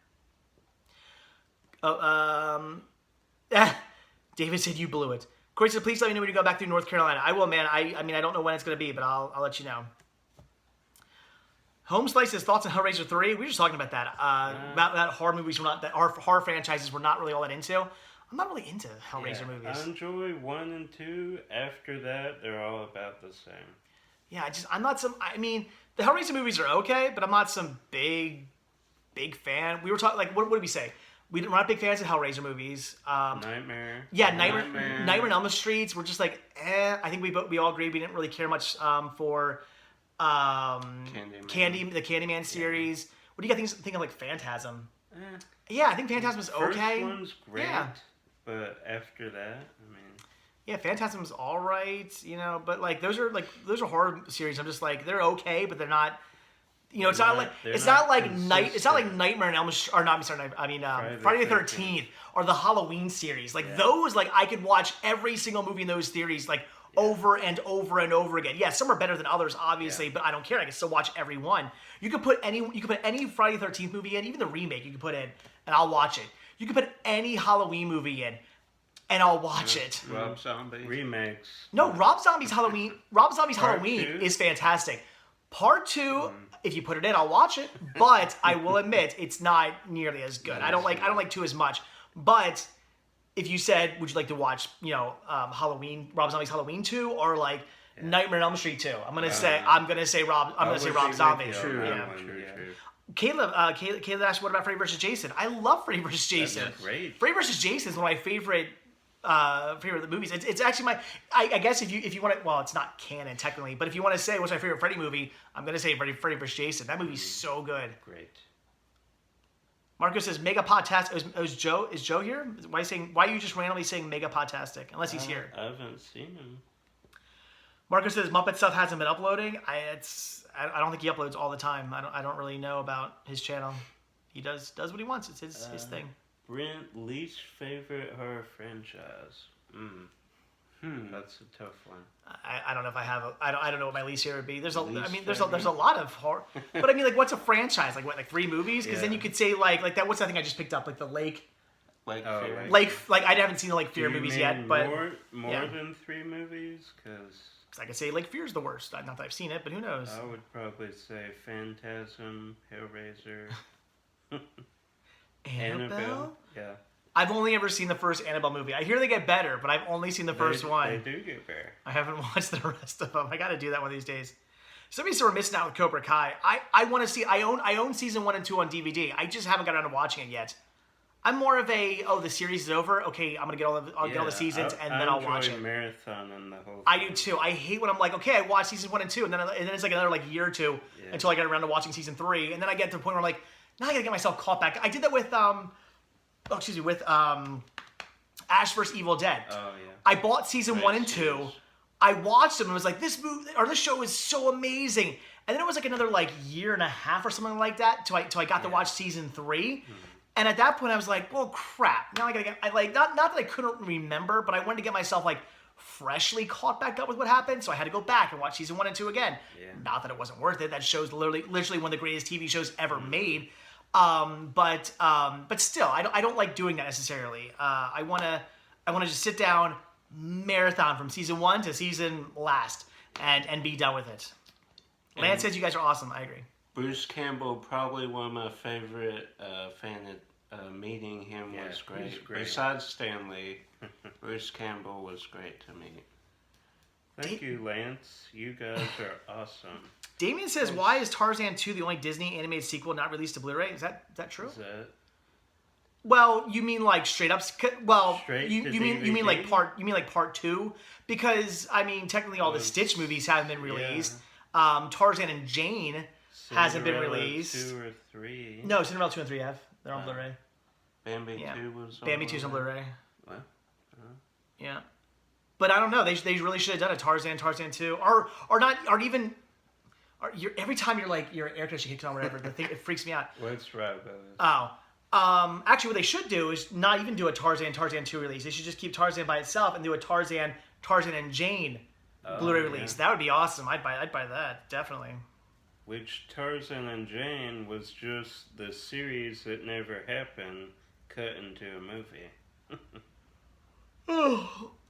Speaker 1: David said you blew it. Corey said, please let me know when you go back through North Carolina. I will, man. I mean I don't know when it's gonna be, but I'll let you know. Home Slice's thoughts on Hellraiser 3. We were just talking about that. About horror movies horror franchises we're not really all that into. I'm not really into Hellraiser movies.
Speaker 2: I enjoy 1 and 2. After that, they're all about the same.
Speaker 1: Yeah, I mean, the Hellraiser movies are okay, but I'm not some big fan. We were talking, what did we say? We're not big fans of Hellraiser movies.
Speaker 2: Nightmare.
Speaker 1: Yeah, Nightmare on Elm Street. We're just like, I think we all agreed we didn't really care much for the Candyman series. Yeah. What do you guys think of Phantasm? Yeah, I think Phantasm's okay.
Speaker 2: First one's great. Yeah. But after that, I mean,
Speaker 1: yeah, Phantasm's all right, but those are horror series. I'm just they're okay, but they're not. It's not like Nightmare on Elm Street, or not. I'm sorry, I mean Friday the 13th or the Halloween series. Those, I could watch every single movie in those series over and over and over again. Yeah, some are better than others, obviously, but I don't care. I can still watch every one. You could put any Friday the 13th movie in, even the remake you could put in, and I'll watch it. You could put any Halloween movie in, and I'll watch it.
Speaker 2: Rob Zombie remakes.
Speaker 1: No, Rob Zombie's Halloween is fantastic. Part 2, if you put it in, I'll watch it. But I will admit it's not nearly as good. I don't like 2 as much. But if you said, would you like to watch, Halloween, Rob Zombie's Halloween 2 or like Nightmare on Elm Street 2? I'm gonna say Rob Zombie.
Speaker 2: True.
Speaker 1: Caleb asked, what about Freddy vs. Jason? I love Freddy vs. Jason.
Speaker 2: That's great.
Speaker 1: Freddy vs. Jason is one of my favorite movies. It's actually I guess if you want to, well, it's not canon technically, but if you want to say what's my favorite Freddy movie, I'm gonna say Freddy vs. Jason. That movie's so good.
Speaker 2: Great.
Speaker 1: Marco says Megapodtastic. Is Joe here? Why are you just randomly saying Megapodtastic? Unless he's here.
Speaker 2: I haven't seen him.
Speaker 1: Marco says Muppet stuff hasn't been uploading. I don't think he uploads all the time. I don't really know about his channel. He does what he wants. It's his thing.
Speaker 2: Brent, least favorite horror franchise. That's a tough one.
Speaker 1: I don't know if I have. I don't know what my least favorite would be. There's a lot of horror. But I mean, like, what's a franchise? Like 3 movies? Because then you could say like that. What's that thing I just picked up? Like the Lake.
Speaker 2: Like
Speaker 1: I haven't seen the Lake Fear movies yet, but
Speaker 2: more than 3 movies, because
Speaker 1: I could say Lake Fear is the worst. Not that I've seen it, but who knows?
Speaker 2: I would probably say Phantasm, Hellraiser,
Speaker 1: Annabelle.
Speaker 2: Yeah.
Speaker 1: I've only ever seen the first Annabelle movie. I hear they get better, but I've only seen the first one.
Speaker 2: They do get better.
Speaker 1: I haven't watched the rest of them. I got to do that one of these days. Somebody said we're missing out with Cobra Kai. I want to see. I own season 1 and 2 on DVD. I just haven't got around to watching it yet. I'm more of the series is over. Okay, I'm gonna get all the seasons and then I'll watch it.
Speaker 2: Marathon and the whole thing.
Speaker 1: I do too. I hate when I'm like, okay, I watched season 1 and 2, and then it's like another year or two until I get around to watching season 3, and then I get to the point where I'm like, now I gotta get myself caught back. I did that with Ash vs. Evil Dead. Oh yeah. I bought season 1 and 2. I watched them and was like, this show is so amazing. And then it was like another year and a half or something like that till I got to watch season 3. And at that point, I was like, well, crap. Now I gotta get, not that I couldn't remember, but I wanted to get myself freshly caught back up with what happened. So I had to go back and watch season 1 and 2 again. Yeah. Not that it wasn't worth it. That show's literally one of the greatest TV shows ever made. But still, I don't like doing that necessarily. I wanna just sit down, marathon from season 1 to season last, and be done with it. Lance says you guys are awesome. I agree.
Speaker 2: Bruce Campbell, probably one of my favorite meeting him was great. Besides Stanley, Bruce Campbell was great to me. Thank you, Lance. You guys are awesome.
Speaker 1: Damien says, why is Tarzan 2 the only Disney animated sequel not released to Blu-ray? Is that true?
Speaker 2: Is that...
Speaker 1: Well, you mean straight up? Well,
Speaker 2: straight
Speaker 1: you mean part 2? Because I mean, technically, all the Stitch movies haven't been released. Yeah. Tarzan and Jane hasn't been released.
Speaker 2: 2 or 3.
Speaker 1: No, Cinderella 2 and 3 have. They're on Blu-ray.
Speaker 2: Bambi 2 was.
Speaker 1: Bambi 2's on Blu-ray.
Speaker 2: What?
Speaker 1: Yeah, but I don't know. They really should have done a Tarzan 2, or not, or even. Every time your air conditioner kicks on, whatever, the thing, it freaks me out.
Speaker 2: What's right about it?
Speaker 1: Oh. Actually, what they should do is not even do a Tarzan 2 release. They should just keep Tarzan by itself and do a Tarzan and Jane Blu-ray release. That would be awesome. I'd buy that, definitely.
Speaker 2: Which Tarzan and Jane was just the series that never happened cut into a movie.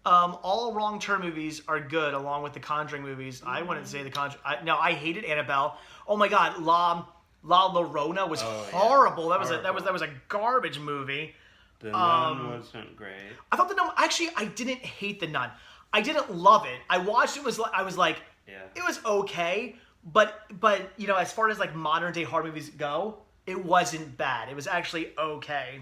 Speaker 1: All Wrong Turn movies are good, along with the Conjuring movies. I wouldn't say the Conjuring. I hated Annabelle. Oh my God, La Llorona was horrible.
Speaker 2: Yeah.
Speaker 1: That was a garbage movie.
Speaker 2: The Nun wasn't great.
Speaker 1: I thought the Nun. Actually, I didn't hate the Nun. I didn't love it. I watched it. I was like, it was okay. But as far as modern day horror movies go, it wasn't bad. It was actually okay.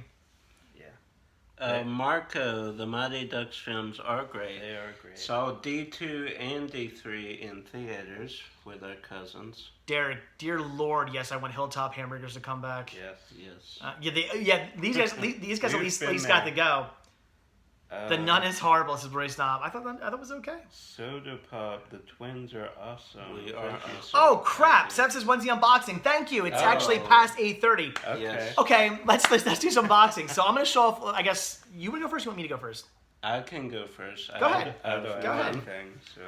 Speaker 2: Marco, the Mighty Ducks films are great.
Speaker 3: They are great.
Speaker 2: Saw D2 and D3 in theaters with our cousins.
Speaker 1: Derek, dear Lord, yes, I want Hilltop Hamburgers to come back.
Speaker 2: Yes.
Speaker 1: These guys at least got to go. The Nun is horrible, says BluRaySnop. I thought it was okay.
Speaker 2: Sodapop, the twins are awesome.
Speaker 3: We are awesome.
Speaker 1: Oh crap! Seth says, when's the unboxing? Thank you. It's actually past 8:30.
Speaker 2: Okay.
Speaker 3: Yes.
Speaker 1: Okay, let's do some unboxing. So I'm gonna show off. I guess you want to go first. Or you want me to go first?
Speaker 2: I can go first.
Speaker 1: Go ahead.
Speaker 2: Go
Speaker 1: ahead.
Speaker 2: So.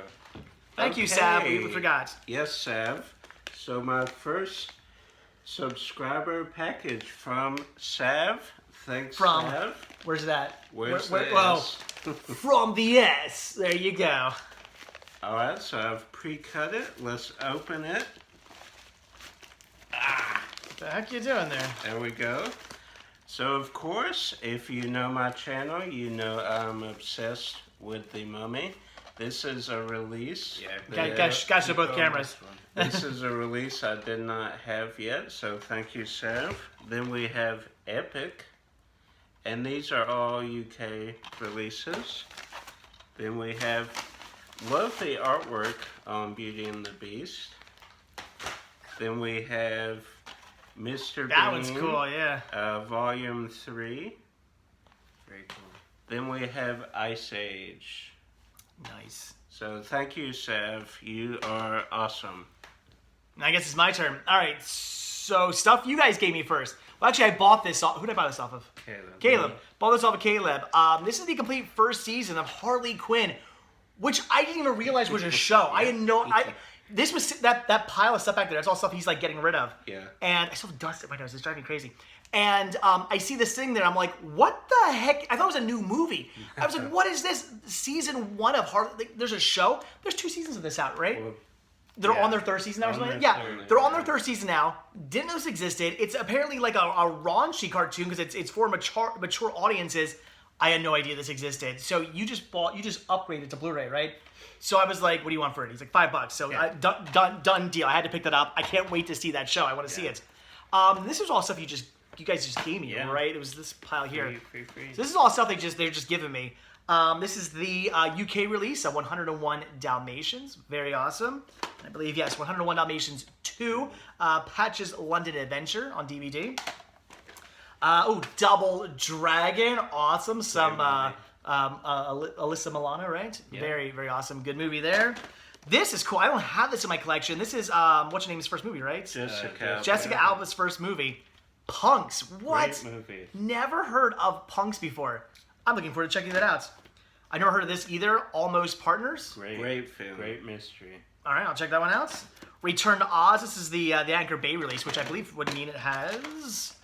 Speaker 1: Thank you, Sav. We forgot.
Speaker 2: Yes, Sav. So my first subscriber package from Sav. Thanks, Sav.
Speaker 1: Where's that?
Speaker 2: Where's
Speaker 1: the
Speaker 2: S?
Speaker 1: From the S. There you go.
Speaker 2: All right, so I've pre-cut it. Let's open it.
Speaker 1: What the heck you doing there?
Speaker 2: There we go. So, of course, if you know my channel, you know I'm obsessed with the Mummy. This is a release.
Speaker 1: Yeah, guys, show both cameras.
Speaker 2: This is a release I did not have yet, so thank you, Sav. Then we have Epic, and these are all UK releases. Then we have lovely artwork on Beauty and the Beast. Then we have Mr. Bean.
Speaker 1: That one's cool, yeah.
Speaker 2: Volume 3. Very cool. Then we have Ice Age.
Speaker 1: Nice.
Speaker 2: So thank you, Sav. You are awesome.
Speaker 1: I guess it's my turn. All right, so stuff you guys gave me first. Well, actually, I bought this off. Who did I buy this off of? Caleb. Bought this off of Caleb. This is the complete first season of Harley Quinn, which I didn't even realize was a show. I didn't know. This was that pile of stuff back there. That's all stuff he's like getting rid of.
Speaker 2: Yeah.
Speaker 1: And I still have dust in my nose. It's driving me crazy. And I see this thing there. I'm like, what the heck? I thought it was a new movie. I was like, what is this? Season 1 of Harley. Like, there's a show. There's 2 seasons of this out, right? Well, they're on their 3rd season now or something? Yeah, they're on their 3rd season now. Didn't know this existed. It's apparently like a raunchy cartoon because it's for mature audiences. I had no idea this existed. So you just upgraded to Blu-ray, right? So I was like, what do you want for it? He's like, $5. So yeah. Done deal. I had to pick that up. I can't wait to see that show. I want to see it. This was all stuff you guys just gave me, right? It was this pile here.
Speaker 2: Free.
Speaker 1: So this is all stuff they're just giving me. This is the UK release of 101 Dalmatians. Very awesome. I believe, yes, 101 Dalmatians 2, Patch's London Adventure on DVD. Double Dragon. Awesome. Some Alyssa Milano, right? Yeah. Very, very awesome. Good movie there. This is cool. I don't have this in my collection. This is, what's your name's first movie, right? Jessica Alba's first movie. Punks. What?
Speaker 2: Great movie.
Speaker 1: Never heard of Punks before. I'm looking forward to checking that out. I never heard of this either. Almost Partners.
Speaker 2: Great film. Great mystery.
Speaker 1: All right, I'll check that one out. Return to Oz. This is the Anchor Bay release, which I believe would mean it has...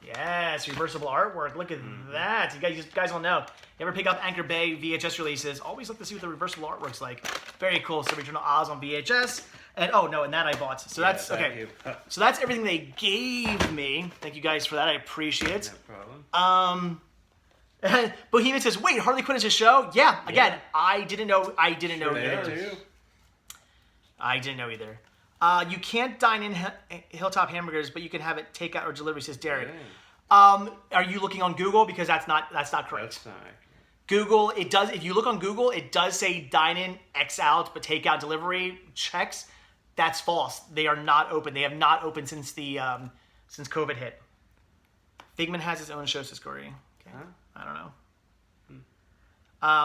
Speaker 1: Yes, reversible artwork. Look at that. You guys will know. You ever pick up Anchor Bay VHS releases, always look to see what the reversible artwork's like. Very cool. So Return to Oz on VHS. And and that I bought. So that's okay. So that's everything they gave me. Thank you guys for that. I appreciate it.
Speaker 2: No problem.
Speaker 1: Bohemian says, "Wait, Harley Quinn is a show?" Yeah. Again, I didn't know. I didn't know either. I didn't know either. You can't dine in Hilltop Hamburgers, but you can have it takeout or delivery, says Derek. Yeah. Are you looking on Google? Because that's not correct.
Speaker 2: That's not accurate.
Speaker 1: Google, it does. If you look on Google, it does say dine in, X out, but takeout, delivery checks. That's false. They are not open. They have not opened since since COVID hit. Figment has its own show, says Corey. Okay. Huh? I don't know.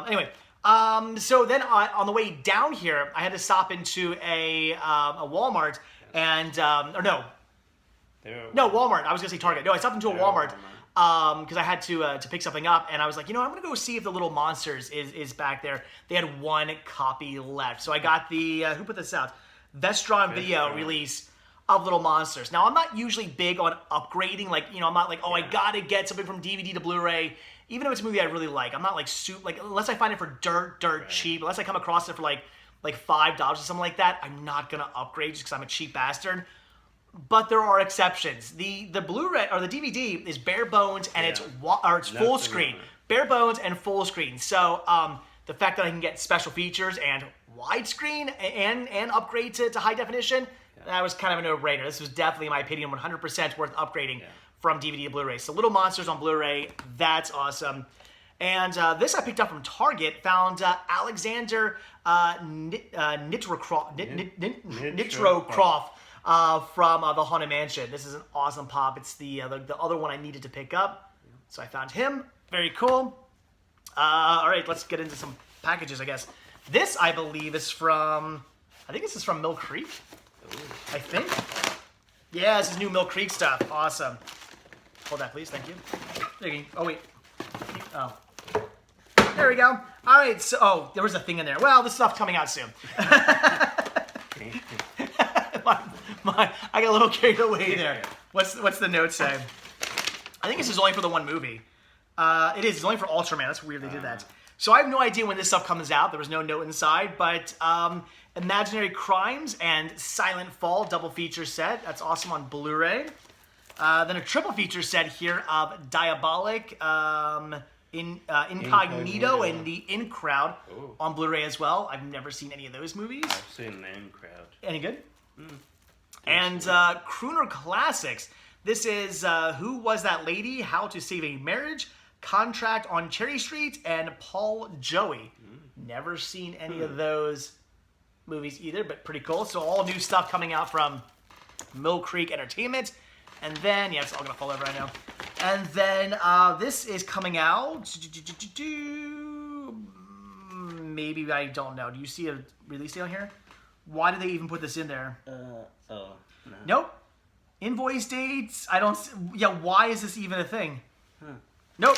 Speaker 1: Anyway. So then on the way down here, I had to stop into a Walmart and, Walmart. I was going to say Target. No, I stopped into a Walmart because I had to pick something up. And I was like, I'm going to go see if the Little Monsters is back there. They had 1 copy left. So I got the, who put this out? Vestron Video release of Little Monsters. Now, I'm not usually big on upgrading. Like, I'm not like, I got to get something from DVD to Blu-ray. Even if it's a movie I really like, I'm not like unless I find it for dirt cheap, unless I come across it for like $5 or something like that, I'm not gonna upgrade just because I'm a cheap bastard. But there are exceptions. The Blu-ray or the DVD is bare bones and it's full screen, bare bones and full screen. So the fact that I can get special features and widescreen and upgrade to high definition, that was kind of a no-brainer. This was definitely, in my opinion, 100% worth upgrading. From DVD to Blu-ray. So Little Monsters on Blu-ray, that's awesome. And this I picked up from Target, found Alexander Nitrocroft from The Haunted Mansion. This is an awesome pop. It's the other one I needed to pick up. So I found him. Very cool. All right, let's get into some packages, I guess. This, I believe, is from, this is from Mill Creek. I think. Yeah, this is new Mill Creek stuff. Awesome. Hold that, please. Thank you. There you go. Oh, wait. Oh. There we go. All right. So, there was a thing in there. Well, this stuff's coming out soon. I got a little carried away there. What's the note say? I think this is only for the one movie. It is. It's only for Ultraman. That's weird they did that. So, I have no idea when this stuff comes out. There was no note inside, but Imaginary Crimes and Silent Fall double feature set. That's awesome on Blu-ray. Then a triple feature set here of Diabolic, Incognito, and the In Crowd on Blu-ray as well. I've never seen any of those movies.
Speaker 2: I've seen the In Crowd.
Speaker 1: Any good? And Crooner Classics. This is Who Was That Lady? How to Save a Marriage, Contract on Cherry Street, and Paul Joey. Never seen any of those movies either, but pretty cool. So all new stuff coming out from Mill Creek Entertainment. And then, yeah, it's all going to fall over, I know. And then this is coming out. Maybe, I don't know. Do you see a release date on here? Why did they even put this in there?
Speaker 2: No.
Speaker 1: Nope. Invoice dates. I don't. Yeah, why is this even a thing? Nope.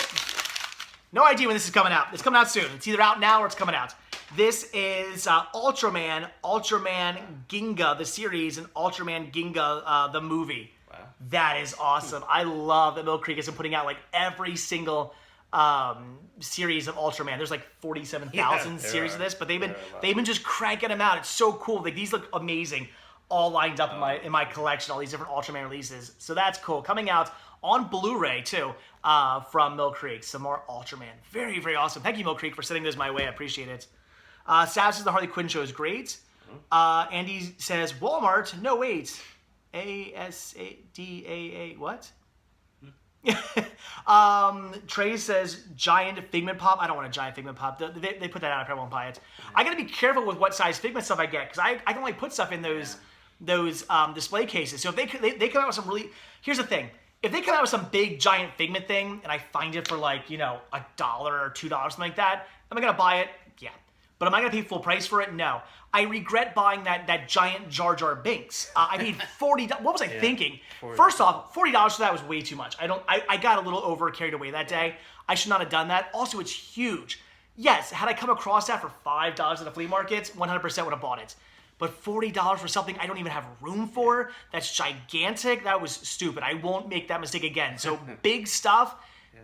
Speaker 1: No idea when this is coming out. It's coming out soon. It's either out now or it's coming out. This is Ultraman Ginga, the series, and Ultraman Ginga, the movie.
Speaker 2: Wow.
Speaker 1: That is awesome. I love that Mill Creek has been putting out like every single series of Ultraman. There's like 47,000 series of this, but they've been just cranking them out. It's so cool. Like these look amazing, all lined up in my collection. All these different Ultraman releases. So that's cool. Coming out on Blu-ray too from Mill Creek. Some more Ultraman. Very, very awesome. Thank you, Mill Creek, for sending those my way. I appreciate it. Sav says the Harley Quinn show is great. Andy says Walmart. No, wait. ASADAA. What? Trey says giant Figment Pop. I don't want a giant Figment Pop. They put that out. I probably won't buy it. I gotta be careful with what size Figment stuff I get because I can only put stuff in those display cases. So if they come out with some really, here's the thing. If they come out with some big giant Figment thing and I find it for like $1 or $2 something like that, am I gonna buy it? Yeah. But am I gonna pay full price for it? No. I regret buying that giant Jar Jar Binks. I paid $40. What was I thinking?
Speaker 2: 40. First
Speaker 1: off, $40 for that was way too much. I got a little over carried away that day. I should not have done that. Also, it's huge. Yes, had I come across that for $5 at the flea market, 100% would have bought it. But $40 for something I don't even have room for, that's gigantic, that was stupid. I won't make that mistake again. So big stuff.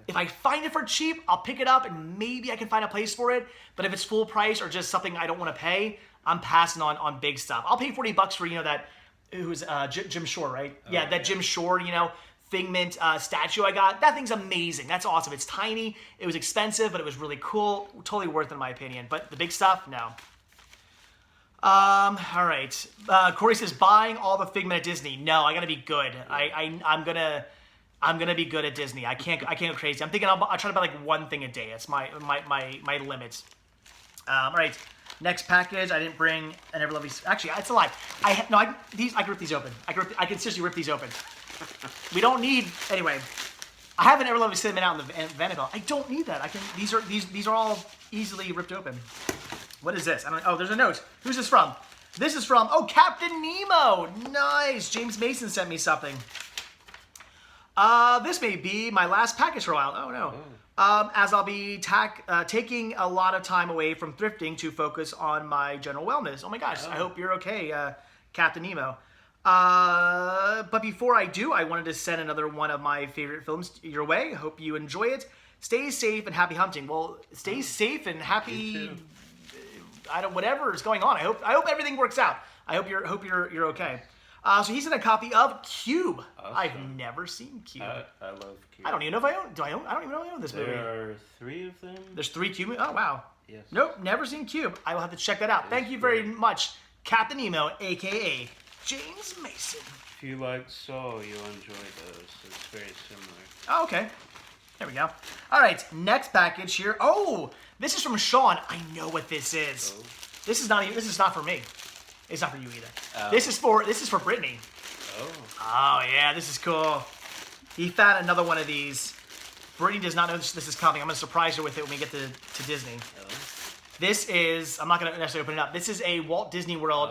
Speaker 1: If I find it for cheap, I'll pick it up and maybe I can find a place for it. But if it's full price or just something I don't want to pay, I'm passing on big stuff. I'll pay $40 for, that, who's Jim Shore, right? That Jim Shore, Figment statue I got. That thing's amazing. That's awesome. It's tiny. It was expensive, but it was really cool. Totally worth it in my opinion. But the big stuff, no. All right. Corey says, buying all the Figment at Disney. No, I gotta be good. I'm gonna be good at Disney. I can't go crazy. I'm thinking I'll try to buy like one thing a day. That's my limits. All right. Next package. I didn't bring an Ever Lovely. Actually, it's a lie. I can rip these open. I can seriously rip these open. We don't need anyway. I have an Ever Lovely Cinnamon out in the Annabelle. I don't need that. These are all easily ripped open. What is this? There's a note. Who's this from? This is from Captain Nemo. Nice. James Mason sent me something. This may be my last package for a while. Oh no. As I'll be taking a lot of time away from thrifting to focus on my general wellness. Oh my gosh, I hope you're okay, Captain Nemo. But before I do, I wanted to send another one of my favorite films your way. Hope you enjoy it. Stay safe and happy hunting. Well, stay safe and happy. Whatever is going on. I hope everything works out. I hope you're okay. So he sent a copy of Cube. Awesome. I've never seen Cube.
Speaker 2: I love Cube.
Speaker 1: I don't even know if I own. Do I own? I don't even know if I own this movie.
Speaker 2: There are 3 of them.
Speaker 1: There's 3 Cube. Oh wow.
Speaker 2: Yes.
Speaker 1: Nope, never seen Cube. I will have to check that out. Thank you very much, Captain Nemo, aka James Mason.
Speaker 2: If you like Saw, you'll enjoy those. It's very similar.
Speaker 1: Oh, okay. There we go. All right, next package here. Oh, this is from Shawn. I know what this is. Oh. This is not for me. It's not for you either. Oh. This is for Brittany.
Speaker 2: Oh.
Speaker 1: Oh yeah, this is cool. He found another one of these. Brittany does not know this is coming. I'm gonna surprise her with it when we get to Disney. Oh. This is, I'm not gonna necessarily open it up. This is a Walt Disney World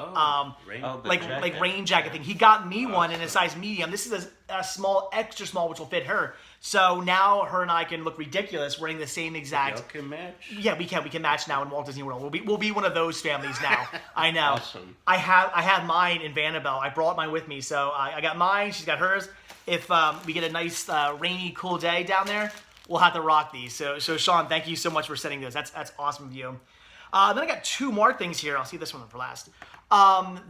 Speaker 1: rain jacket thing. He got me one in a size medium. This is a small, extra small, which will fit her. So now her and I can look ridiculous wearing the same exact.
Speaker 2: Y'all can match.
Speaker 1: Yeah, we can. We can match now in Walt Disney World. We'll be one of those families now. I know.
Speaker 2: Awesome.
Speaker 1: I have mine in Annabelle. I brought mine with me, so I got mine. She's got hers. If we get a nice rainy, cool day down there, we'll have to rock these. So Shawn, thank you so much for sending those. That's awesome of you. Then I got two more things here. I'll see this one for last.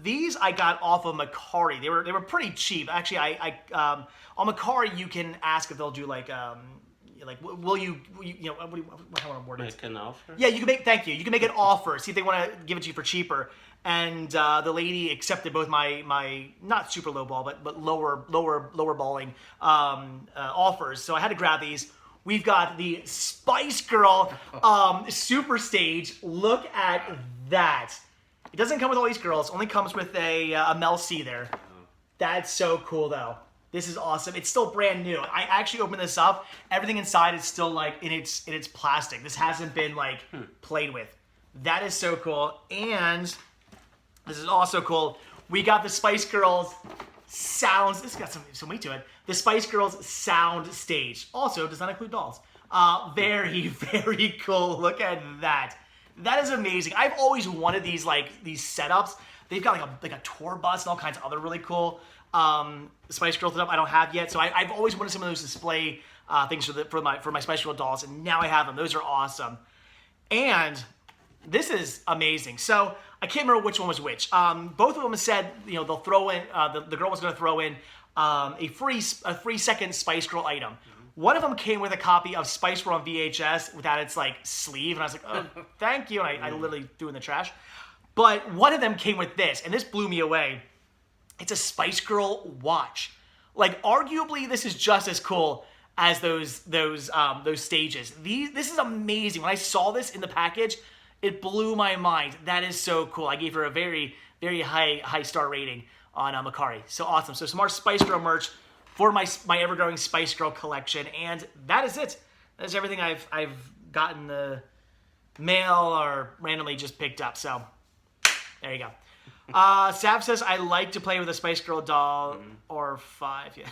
Speaker 1: These I got off of Macari. They were pretty cheap. Actually, on Macari you can ask if they'll do like will you how do I want to word it?
Speaker 2: Make an offer?
Speaker 1: Yeah, you can make. Thank you. You can make an offer. See if they want to give it to you for cheaper. And the lady accepted both my not super low ball but lower balling offers. So I had to grab these. We've got the Spice Girl Super Stage. Look at that. It doesn't come with all these girls. It only comes with a Mel C there. That's so cool, though. This is awesome. It's still brand new. I actually opened this up. Everything inside is still like in its plastic. This hasn't been like played with. That is so cool. And this is also cool. We got the Spice Girls sounds. This got some weight to it. The Spice Girls sound stage. Also does not include dolls. Very, very cool. Look at that. That is amazing. I've always wanted these setups. They've got like a tour bus and all kinds of other really cool Spice Girl setup I don't have yet. So I've always wanted some of those display things for my Spice Girl dolls, and now I have them. Those are awesome. And this is amazing. So I can't remember which one was which. Both of them said they'll throw in the girl was going to throw in a free second Spice Girl item. One of them came with a copy of Spice Girl on VHS without its sleeve, and I was like, oh, thank you, and I literally threw in the trash. But one of them came with this, and this blew me away. It's a Spice Girl watch. Like, arguably, this is just as cool as those stages. This is amazing. When I saw this in the package, it blew my mind. That is so cool. I gave her a very, very high star rating on Macari. So awesome. So some more Spice Girl merch for my ever-growing Spice Girl collection, and that is it. That is everything I've gotten the mail or randomly just picked up. So there you go. Sav says, I like to play with a Spice Girl doll or 5. Yeah.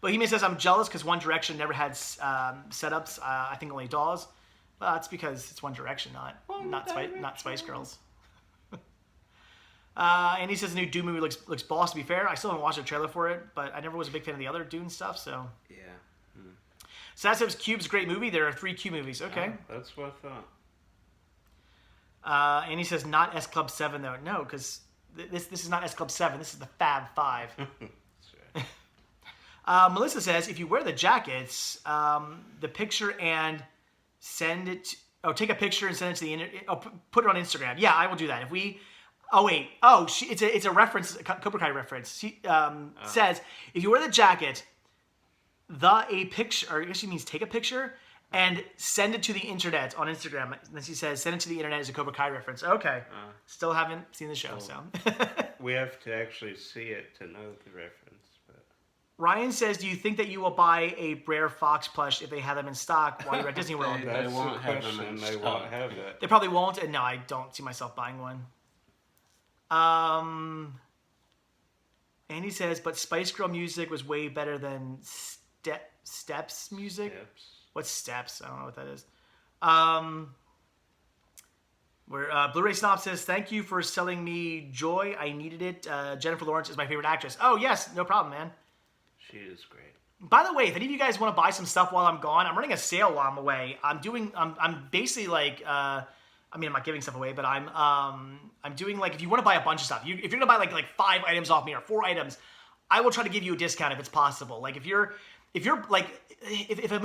Speaker 1: Bohemian says, I'm jealous because One Direction never had setups. I think only dolls. Well, it's because it's One Direction, not Spice Girls. And he says the new Dune movie looks boss. To be fair, I still haven't watched a trailer for it, but I never was a big fan of the other Dune stuff. So
Speaker 2: yeah.
Speaker 1: So that says Cube's a great movie. There are 3 Cube movies. Okay.
Speaker 2: That's what I thought.
Speaker 1: And he says not S Club 7 though. No, because this is not S Club 7. This is the Fab 5. Melissa says if you wear the jackets, the picture and send it. Take a picture and send it to the internet. Put it on Instagram. Yeah, I will do that. If we. Oh wait. Oh, it's a reference. Cobra Kai reference. She says if you wear the jacket, a picture. Or I guess she means take a picture. And send it to the internet on Instagram. And then she says, send it to the internet as a Cobra Kai reference. Okay. Still haven't seen the show, so.
Speaker 2: We have to actually see it to know the reference. But.
Speaker 1: Ryan says, do you think that you will buy a Brer Fox plush if they have them in stock while you're at Disney World?
Speaker 2: They won't have them in stock. They won't have that.
Speaker 1: They probably won't. And no, I don't see myself buying one. And he says, but Spice Girl music was way better than Steps music.
Speaker 2: Steps.
Speaker 1: What's Steps? I don't know what that is. BluRaySnop says, thank you for selling me joy. I needed it. Jennifer Lawrence is my favorite actress. Oh, yes. No problem, man.
Speaker 2: She is great.
Speaker 1: By the way, if any of you guys want to buy some stuff while I'm gone, I'm running a sale while I'm away. I'm basically like, I'm not giving stuff away, but I'm doing like, if you want to buy a bunch of stuff, if you're going to buy like 5 items off me or 4 items, I will try to give you a discount if it's possible. Like if you're like, if I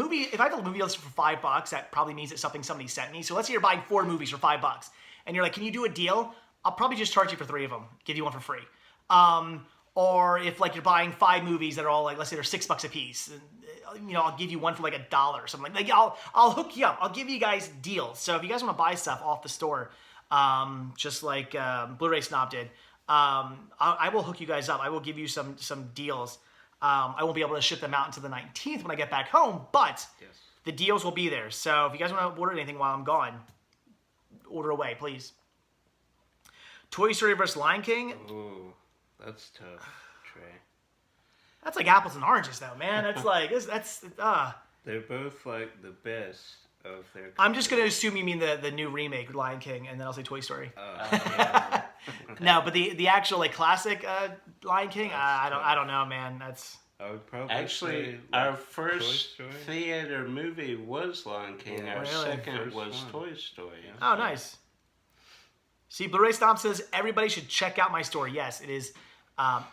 Speaker 1: have a movie list for $5, that probably means it's something somebody sent me. So let's say you're buying 4 movies for $5, and you're like, can you do a deal? I'll probably just charge you for 3 of them, give you one for free. Or if like you're buying 5 movies that are all like, let's say they're $6 a piece, and, I'll give you one for like $1 or something. Like I'll hook you up. I'll give you guys deals. So if you guys want to buy stuff off the store, just like BluRaySnop did, I will hook you guys up. I will give you some deals. I won't be able to ship them out until the 19th when I get back home, but the deals will be there. So if you guys want to order anything while I'm gone, order away, please. Toy Story vs. Lion King.
Speaker 2: Ooh, that's tough, Trey.
Speaker 1: That's like apples and oranges, though, man. That's like that's.
Speaker 2: They're both like the best of their.
Speaker 1: I'm just gonna assume you mean the new remake, Lion King, and then I'll say Toy Story.
Speaker 2: Yeah.
Speaker 1: No, but the actual like classic Lion King, I don't know, man. That's
Speaker 2: I would probably actually our first theater movie was Lion King. Our second was Toy Story.
Speaker 1: Oh, nice. See, BluRaySnop says everybody should check out my store. Yes, it is.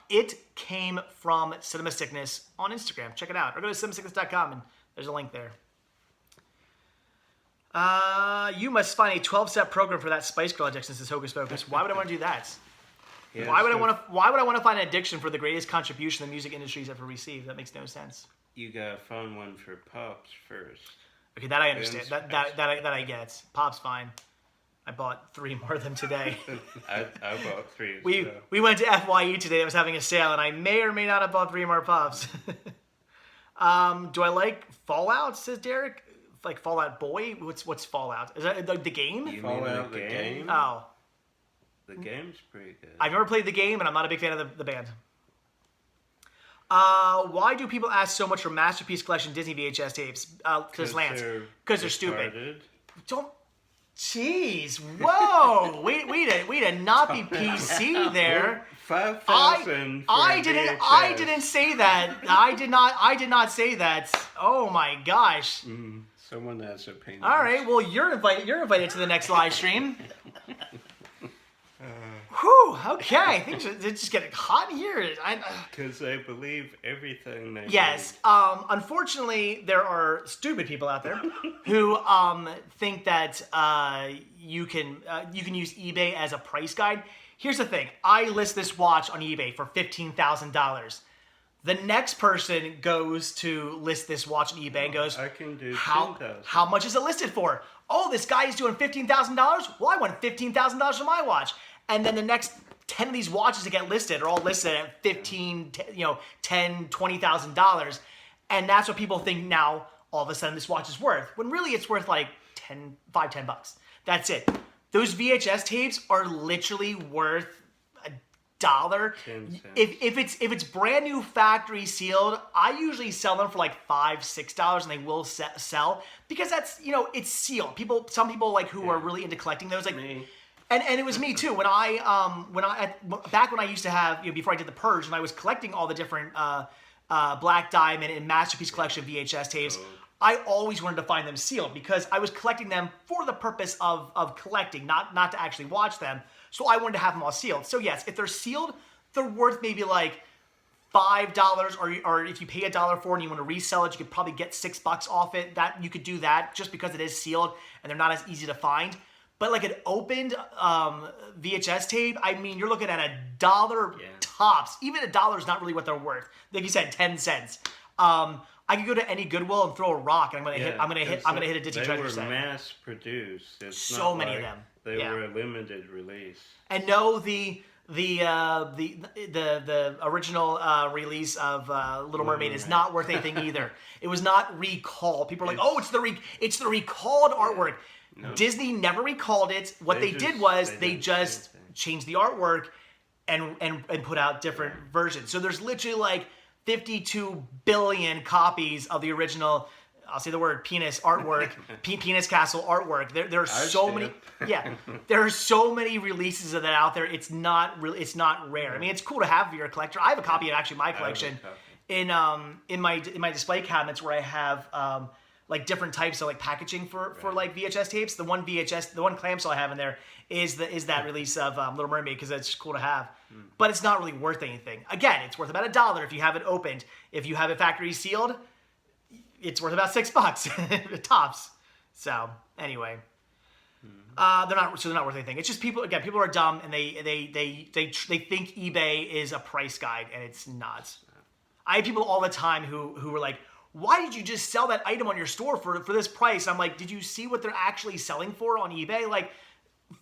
Speaker 1: It came from Cinema Sickness on Instagram. Check it out. Or go to cinemasickness.com and there's a link there. You must find a 12-step program for that Spice Girl addiction, says Hocus Pocus. Why would I want to do that? Yeah, why would I want to find an addiction for the greatest contribution the music industry's ever received? That makes no sense.
Speaker 2: You gotta find one for Pops first.
Speaker 1: Okay, that I understand. That I get. Pop's fine. I bought 3 more of them today.
Speaker 2: I bought 3 as
Speaker 1: well. We went to FYE today. That was having a sale, and I may or may not have bought 3 more Pops. Do I like Fallout? Says Derek. Like Fallout Boy. What's Fallout? Is that the game?
Speaker 2: You Fallout the game?
Speaker 1: Oh.
Speaker 2: The game's pretty good.
Speaker 1: I've never played the game, and I'm not a big fan of the band. Why do people ask so much for Masterpiece Collection Disney VHS tapes? Because Lance. Because they're stupid. Don't. Jeez. Whoa. Way to not be PC there.
Speaker 2: 5,000.
Speaker 1: I didn't say that. I did not say that. Oh my gosh.
Speaker 2: Someone has opinions.
Speaker 1: All right. Well, you're invited to the next live stream. Whew, okay. Things are just getting hot here.
Speaker 2: Because they believe everything they
Speaker 1: Yes. Unfortunately, there are stupid people out there who think that you can use eBay as a price guide. Here's the thing. I list this watch on eBay for $15,000. The next person goes to list this watch on eBay and goes,
Speaker 2: I can do
Speaker 1: how much is it listed for? Oh, this guy is doing $15,000? Well, I want $15,000 for my watch. And then the next 10 of these watches that get listed are all listed at $10,000, $20,000. And that's what people think now all of a sudden this watch is worth. When really it's worth like $10. That's it. Those VHS tapes are literally worth $1. If it's brand new factory sealed, I usually sell them for like $5, $6, and they will sell because that's it's sealed. Some people like who are really into collecting those like me. And it was me too. Back when I used to have before I did the purge, and I was collecting all the different Black Diamond and Masterpiece Collection VHS tapes. I always wanted to find them sealed because I was collecting them for the purpose of collecting, not to actually watch them. So I wanted to have them all sealed. So yes, if they're sealed, they're worth maybe like $5, or if you pay $1 for it and you want to resell it, you could probably get $6 off it. That you could do that just because it is sealed and they're not as easy to find. But like an opened VHS tape, I mean, you're looking at $1 tops. Even $1 is not really what they're worth. Like you said, 10 cents. I could go to any Goodwill and throw a rock, and I'm gonna hit a Disney treasure set.
Speaker 2: They were mass produced. It's
Speaker 1: so many of them.
Speaker 2: They were a limited release.
Speaker 1: And no, the original release of Little Mermaid is not worth anything either. It was not recalled. People are like, oh, it's the recalled artwork. No. Disney never recalled it. What they did was they just changed the artwork and put out different versions. So there's literally like 52 billion copies of the original, I'll say the word penis artwork, Penis Castle artwork. There are so many. Yeah, there are so many releases of that out there. It's not rare. I mean, it's cool to have for your collector. I have a copy of actually my collection in my display cabinets where I have like different types of like packaging for like VHS tapes. The one clamshell I have in there is that release of Little Mermaid because it's cool to have. But it's not really worth anything. Again, it's worth about $1 if you have it opened. If you have it factory sealed, it's worth about $6 tops. So anyway, they're not worth anything. It's just people are dumb and they think eBay is a price guide and it's not. I have people all the time who were like, why did you just sell that item on your store for this price? I'm like, did you see what they're actually selling for on eBay?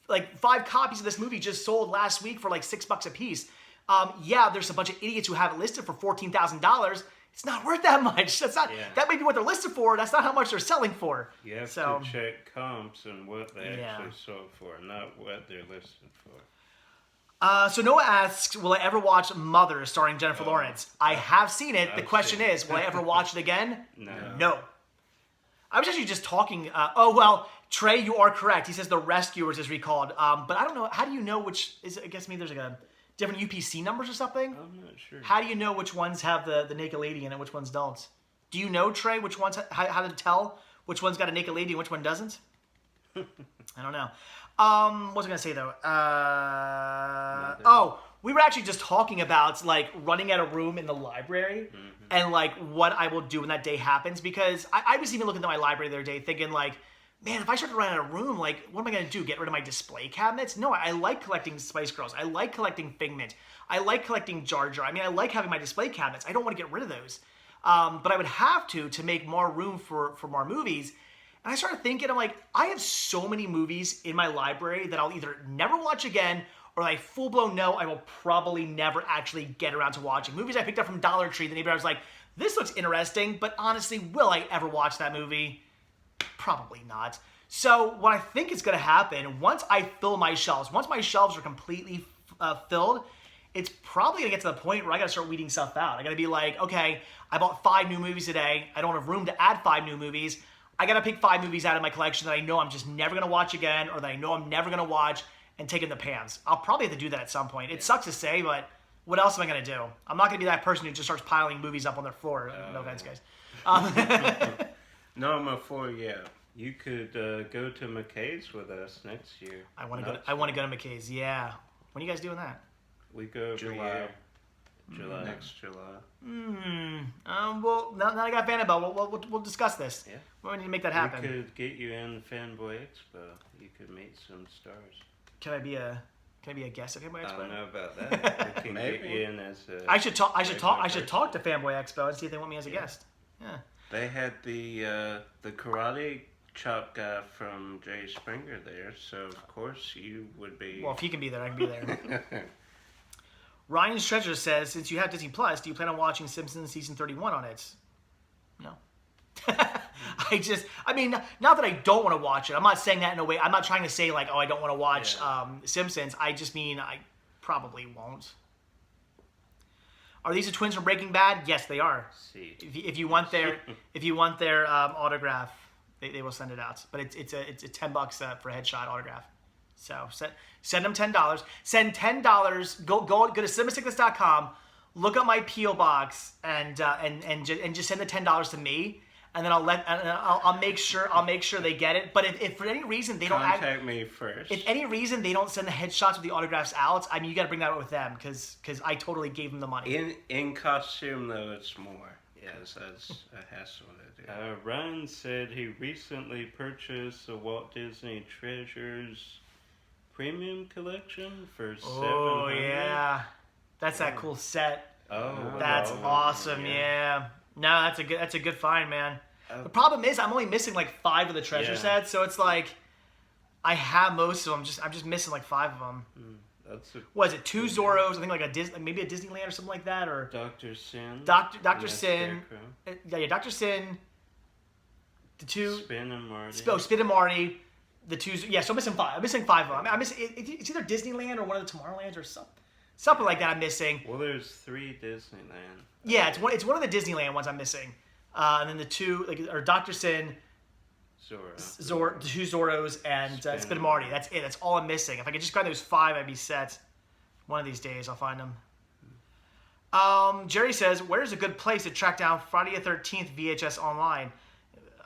Speaker 1: Like 5 copies of this movie just sold last week for like $6 a piece. Yeah, there's a bunch of idiots who have it listed for $14,000. It's not worth that much. That's not. Yeah. That may be what they're listed for. That's not how much they're selling for.
Speaker 2: You have to check comps and what they actually sold for, not what they're listed for.
Speaker 1: So Noah asks, will I ever watch Mother starring Jennifer Lawrence? I have seen it. The question is, will I ever watch it again? No. I was actually just talking. Trey, you are correct. He says The Rescuers is recalled. But I don't know. How do you know which is? I guess maybe there's like a different UPC numbers or something?
Speaker 2: I'm not sure.
Speaker 1: How do you know which ones have the naked lady in it and which ones don't? Do you know, Trey, which ones, how to tell which one's got a naked lady and which one doesn't? I don't know. What was I going to say, though? We were actually just talking about, like, running out of room in the library and, like, what I will do when that day happens. Because I was even looking at my library the other day thinking, like, man, if I start to run out of room, like, what am I going to do? Get rid of my display cabinets? No, I like collecting Spice Girls. I like collecting Figment. I like collecting Jar Jar. I mean, I like having my display cabinets. I don't want to get rid of those. But I would have to make more room for more movies. And I started thinking, I'm like, I have so many movies in my library that I'll either never watch again or I full-blown know I will probably never actually get around to watching. Movies I picked up from Dollar Tree, the neighbor I was like, this looks interesting, but honestly, will I ever watch that movie? Probably not. So what I think is going to happen, once I fill my shelves, once my shelves are completely filled, it's probably going to get to the point where I got to start weeding stuff out. I got to be like, okay, I bought 5 new movies today. I don't have room to add 5 new movies. I got to pick 5 movies out of my collection that I know I'm just never going to watch again or that I know I'm never going to watch and take in the pans. I'll probably have to do that at some point. It sucks to say, but what else am I going to do? I'm not going to be that person who just starts piling movies up on their floor. No offense, guys.
Speaker 2: No, I'm a 4, yeah. You could go to McKay's with us next year.
Speaker 1: I want to go to McKay's, yeah. When are you guys doing that?
Speaker 2: We go every year. Next July.
Speaker 1: Well, now I got Annabelle. We'll discuss this.
Speaker 2: Yeah.
Speaker 1: We need to make that happen.
Speaker 2: We could get you in Fanboy Expo. You could meet some stars.
Speaker 1: Can I be a guest at Fanboy Expo?
Speaker 2: I don't know about that. We can get you in as a.
Speaker 1: I should talk to Fanboy Expo and see if they want me as a guest. Yeah.
Speaker 2: They had the karate chop guy from Jerry Springer there, so of course you would be.
Speaker 1: Well, if he can be there, I can be there. Ryan's Treasure says, since you have Disney Plus, do you plan on watching Simpsons season 31 on it? No. Not that I don't want to watch it. I'm not saying that in a way. I'm not trying to say like, oh, I don't want to watch Simpsons. I just mean I probably won't. Are these the twins from Breaking Bad? Yes, they are.
Speaker 2: See.
Speaker 1: If you want their autograph, they will send it out. But it's $10 for a headshot autograph. So send them $10. Send $10. Go to cinemasickness.com. Look up my PO box and just send the $10 to me. And then I'll make sure they get it. But if for any reason they don't
Speaker 2: contact me first.
Speaker 1: If any reason they don't send the headshots with the autographs out, I mean you got to bring that up with them because I totally gave them the money.
Speaker 2: In costume though, it's more. Yes, that's a hassle to do. Ryan said he recently purchased the Walt Disney Treasures Premium Collection for $700.
Speaker 1: Oh yeah, that's that cool set.
Speaker 2: Oh,
Speaker 1: that's awesome. Yeah. No, that's a good find, man. The problem is I'm only missing like 5 of the treasure sets, so it's like I have most of them. I'm just missing like 5 of them. What is it? 2 Zorros? I think like maybe a Disneyland or something like that, or
Speaker 2: Dr. Sin.
Speaker 1: Dr. Sin. Yeah, Dr. Sin. The 2
Speaker 2: Spin and Marty.
Speaker 1: Spin and Marty. The 2. Yeah, so I'm missing 5. I'm missing 5 of them. I'm missing. It's either Disneyland or one of the Tomorrowlands or something like that. I'm missing.
Speaker 2: Well, there's 3 Disneyland.
Speaker 1: Yeah, it's one of the Disneyland ones I'm missing, and then the 2 are Dr. Sin, the 2 Zorros, and Spin and Marty. That's it. That's all I'm missing. If I could just grab those 5, I'd be set. One of these days, I'll find them. Jerry says, "Where's a good place to track down Friday the 13th VHS online?"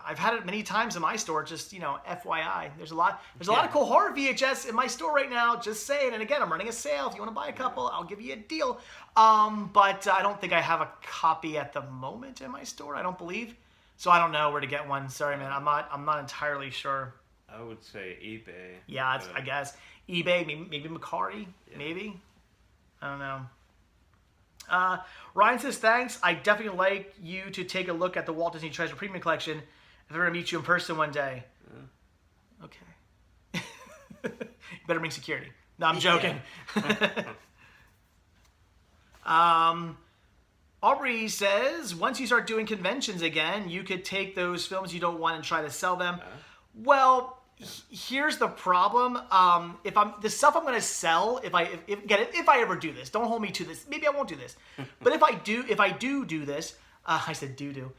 Speaker 1: I've had it many times in my store. Just FYI, there's a lot of cool horror VHS in my store right now. Just saying. And again, I'm running a sale. If you want to buy a couple, I'll give you a deal. But I don't think I have a copy at the moment in my store. I don't believe. So I don't know where to get one. Sorry, man. I'm not entirely sure.
Speaker 2: I would say eBay.
Speaker 1: Yeah, I guess eBay. Maybe Macari. Yeah. Maybe. I don't know. Ryan says, thanks. I definitely like you to take a look at the Walt Disney Treasure Premium Collection if I'm going to meet you in person one day. Okay. You better bring security. No, I'm joking. Aubrey says, once you start doing conventions again, you could take those films you don't want and try to sell them. Well, here's the problem. If the stuff I'm going to sell, if I ever do this, don't hold me to this. Maybe I won't do this, but if I do this, I said do.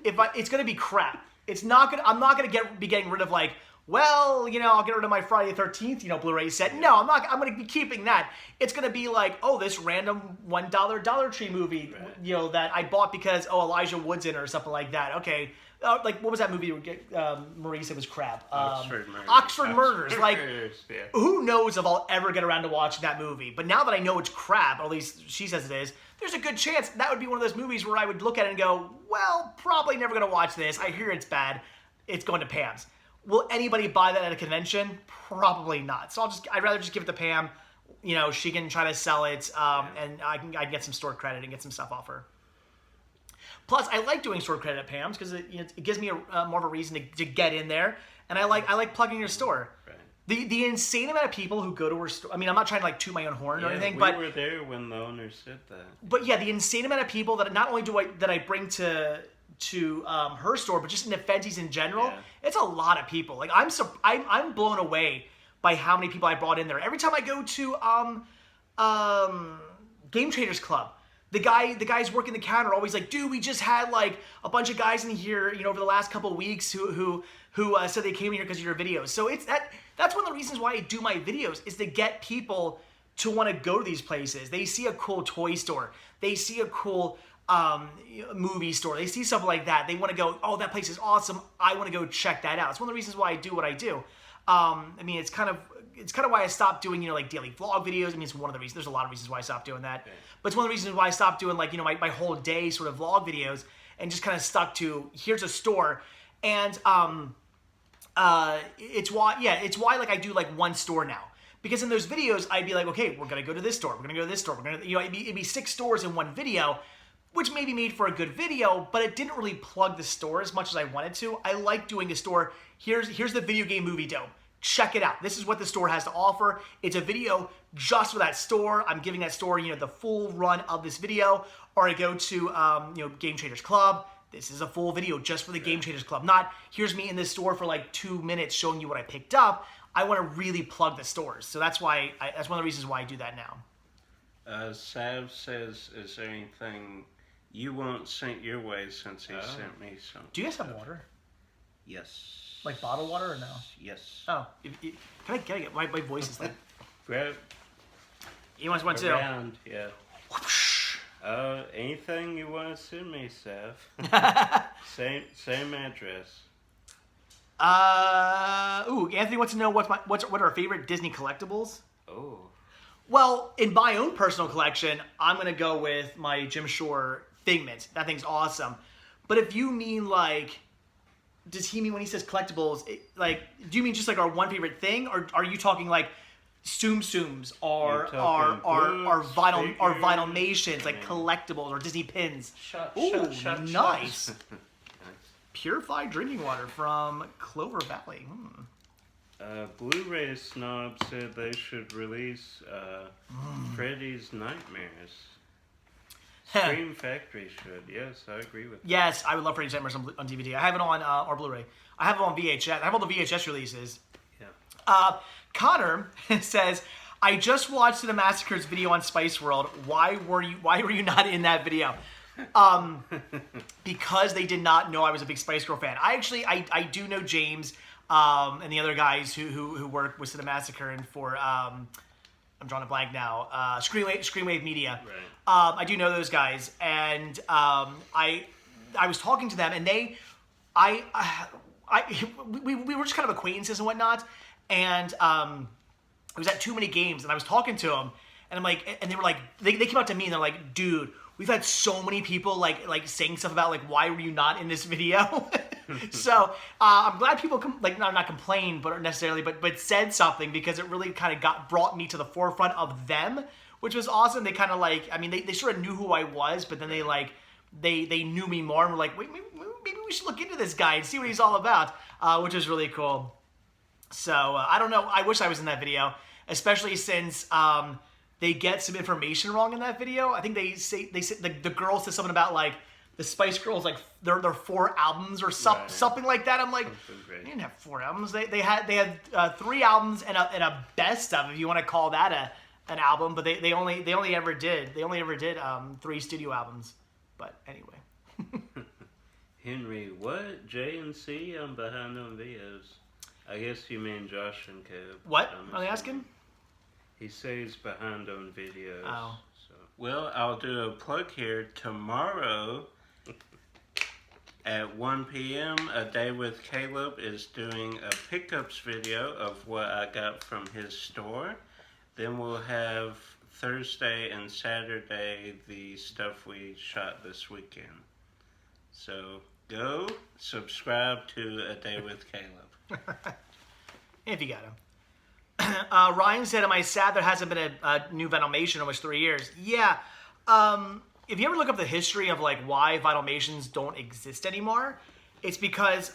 Speaker 1: It's going to be crap. I'm not going to be getting rid of like well, I'll get rid of my Friday the 13th, Blu-ray set. No, I'm not. I'm going to be keeping that. It's going to be like, oh, this random $1 Dollar Tree movie, that I bought because, Elijah Wood's in it or something like that. Okay. Like, what was that movie Marie said was crap?
Speaker 2: Oxford Murders.
Speaker 1: Oxford Murders. Like,
Speaker 2: yeah.
Speaker 1: Who knows if I'll ever get around to watching that movie. But now that I know it's crap, or at least she says it is, there's a good chance that would be one of those movies where I would look at it and go, well, probably never going to watch this. I hear it's bad. It's going to Pam's. Will anybody buy that at a convention? Probably not. So I'd rather just give it to Pam. She can try to sell it, and I can get some store credit and get some stuff off her. Plus, I like doing store credit at Pam's because it gives me more of a reason to get in there, and I like plugging your store.
Speaker 2: Right.
Speaker 1: The insane amount of people who go to her store. I mean, I'm not trying to toot my own horn or anything, but
Speaker 2: we were there when the owner said that.
Speaker 1: But yeah, the insane amount of people that not only that I bring to her store, but just in the Fenties in general, it's a lot of people. Like I'm blown away by how many people I brought in there. Every time I go to Game Traders Club. The guys working the counter are always like, dude, we just had like a bunch of guys in here, over the last couple of weeks who said they came in here because of your videos. So that's one of the reasons why I do my videos is to get people to want to go to these places. They see a cool toy store, they see a cool movie store, they see something like that. They want to go, oh, that place is awesome. I want to go check that out. It's one of the reasons why I do what I do. I mean, it's kind of why I stopped doing, like daily vlog videos. I mean, it's one of the reasons. There's a lot of reasons why I stopped doing that. Okay. But it's one of the reasons why I stopped doing my whole day sort of vlog videos and just kind of stuck to here's a store. And it's why I do one store now. Because in those videos, I'd be like, okay, we're going to go to this store. We're going to go to this store. We're going to, it'd be 6 stores in one video, which maybe made for a good video, but it didn't really plug the store as much as I wanted to. I like doing a store. Here's the video game movie dome. Check it out. This is what the store has to offer. It's a video just for that store. I'm giving that store, the full run of this video. Or I go to, Game Traders Club. This is a full video just for the Game Traders Club. Not, here's me in this store for 2 minutes showing you what I picked up. I want to really plug the stores. So that's why, that's one of the reasons why I do that now.
Speaker 2: Sav says, is there anything you won't sent your way since he sent me some?
Speaker 1: Do you guys have water?
Speaker 2: Yes.
Speaker 1: Like bottled water or no?
Speaker 2: Yes.
Speaker 1: Oh, can I get my voice is like.
Speaker 2: Grab.
Speaker 1: You want one too?
Speaker 2: Around, yeah. Anything you want to send me, Seth? same address.
Speaker 1: Anthony wants to know what are our favorite Disney collectibles?
Speaker 2: Oh.
Speaker 1: Well, in my own personal collection, I'm gonna go with my Jim Shore Figment. That thing's awesome. But if you mean does he mean when he says collectibles, do you mean just our one favorite thing, or are you talking Tsum Tsums or Vinylmations, collectibles or Disney pins? Shut, nice. Purified drinking water from Clover Valley.
Speaker 2: BluRaySnop said they should release Freddy's Nightmares. Scream Factory should. Yes, I agree with that.
Speaker 1: Yes, I would love Freddy's Nightmares on DVD. I have it on, or Blu-ray. I have it on VHS. I have all the VHS releases. Yeah. Connor says, I just watched the Massacre's video on Spice World. Why were you not in that video? Because they did not know I was a big Spice Girl fan. I do know James and the other guys who work with the Massacre and for I'm drawing a blank now. Screenwave Media.
Speaker 2: Right.
Speaker 1: I do know those guys, and I was talking to them, and we were just kind of acquaintances and whatnot, and I was at Too Many Games, and I was talking to them, and I'm like, and they were like, they came up to me and they're like, dude, we've had so many people like saying stuff about why were you not in this video? So I'm glad people not complained, but necessarily, but said something, because it really kind of brought me to the forefront of them, which was awesome. They kind of they sort of knew who I was, but then they knew me more and were like, wait, maybe we should look into this guy and see what he's all about, which is really cool. So I don't know. I wish I was in that video, especially since they get some information wrong in that video. I think they say the girl says something about the Spice Girls, their 4 albums or something like that. I'm like, they didn't have 4 albums. They had 3 albums and a best of, if you want to call that an album. But they only ever did 3 studio albums. But anyway.
Speaker 2: Henry, what? J and C? I'm behind on videos. I guess you mean Josh and Kev.
Speaker 1: What are they asking?
Speaker 2: He says behind on videos.
Speaker 1: Oh.
Speaker 2: So. Well, I'll do a plug here. Tomorrow at 1 p.m., A Day with Caleb is doing a pickups video of what I got from his store. Then we'll have Thursday and Saturday the stuff we shot this weekend. So go subscribe to A Day with Caleb.
Speaker 1: If you got him. Ryan said, am I sad there hasn't been a new Vinylmation in almost 3 years? Yeah. If you ever look up the history of like why Vinylmations don't exist anymore, it's because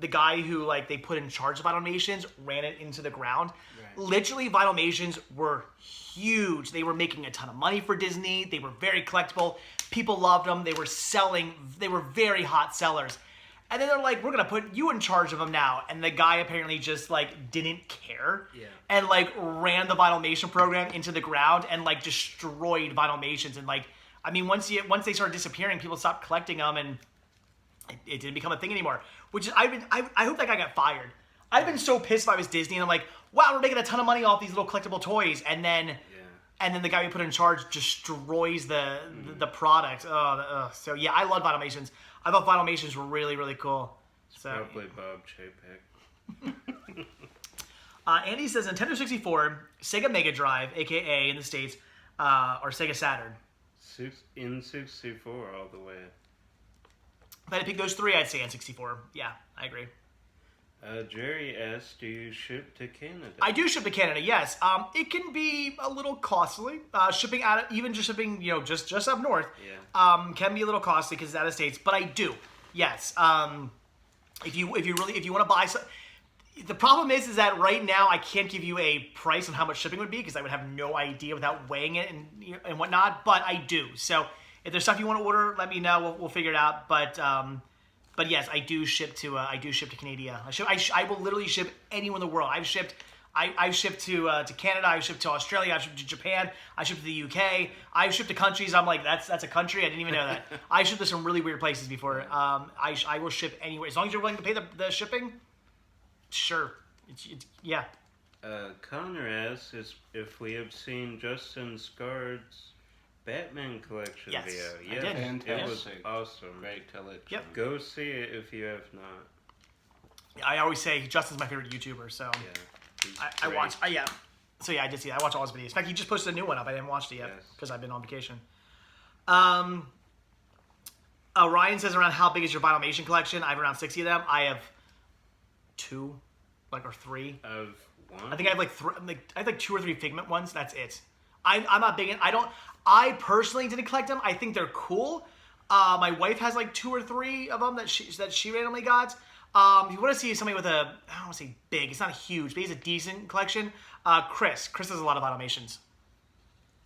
Speaker 1: the guy who like they put in charge of Vinylmations ran it into the ground. Right. Literally, Vinylmations were huge. They were making a ton of money for Disney. They were very collectible. People loved them. They were selling. They were very hot sellers. And then they're like, we're going to put you in charge of them now. And the guy apparently just, like, didn't care. Yeah. And, like, ran the Vinylmation program into the ground and, like, destroyed Vinylmations. And, like, I mean, once they started disappearing, people stopped collecting them, and it didn't become a thing anymore. Which is, I hope that guy got fired. I've been so pissed if I was Disney, and I'm like, wow, we're making a ton of money off these little collectible toys. And then the guy we put in charge destroys the product. So, yeah, I love Vinylmations. I thought Vinylmations were really, really cool. So,
Speaker 2: probably Bob Chapek.
Speaker 1: Andy says Nintendo 64, Sega Mega Drive, a.k.a. in the States, or Sega Saturn.
Speaker 2: In 64 all the way.
Speaker 1: If I had to pick those three, I'd say N64. Yeah, I agree.
Speaker 2: Jerry asks, do you ship to Canada?
Speaker 1: I do ship to Canada, yes. It can be a little costly. Shipping out, even just shipping, just up north, can be a little costly because it's out of states. But I do, yes. If you want to buy some, the problem is that right now I can't give you a price on how much shipping would be because I would have no idea without weighing it and whatnot. But I do. So if there's stuff you want to order, let me know. We'll figure it out. But yes, I do ship to Canada. I will literally ship anywhere in the world. I've shipped to Canada. I've shipped to Australia. I've shipped to Japan. I shipped to the UK. I've shipped to countries. I'm like, that's a country. I didn't even know that. I shipped to some really weird places before. I will ship anywhere as long as you're willing to pay the shipping. Sure. Yeah.
Speaker 2: Connor asks if we have seen Justin Scard's Batman collection video.
Speaker 1: I did.
Speaker 2: Fantastic. It was awesome. Great collection. Yep. Go see it if you have not.
Speaker 1: Yeah, I always say Justin's my favorite YouTuber, so I watch. So yeah, I did see that. I watch all his videos. In fact, he just posted a new one up. I didn't watch it yet because I've been on vacation. Ryan says around how big is your Vinylmation collection? I have around 60 of them. I have 2, or 3.
Speaker 2: Of one?
Speaker 1: I think I have like 2 or 3 Figment ones. That's it. I'm not big in. I personally didn't collect them. I think they're cool. My wife has like 2 or 3 of them that she randomly got. If you want to see somebody with I don't want to say big. It's not huge, but he's a decent collection. Chris has a lot of Vinylmations.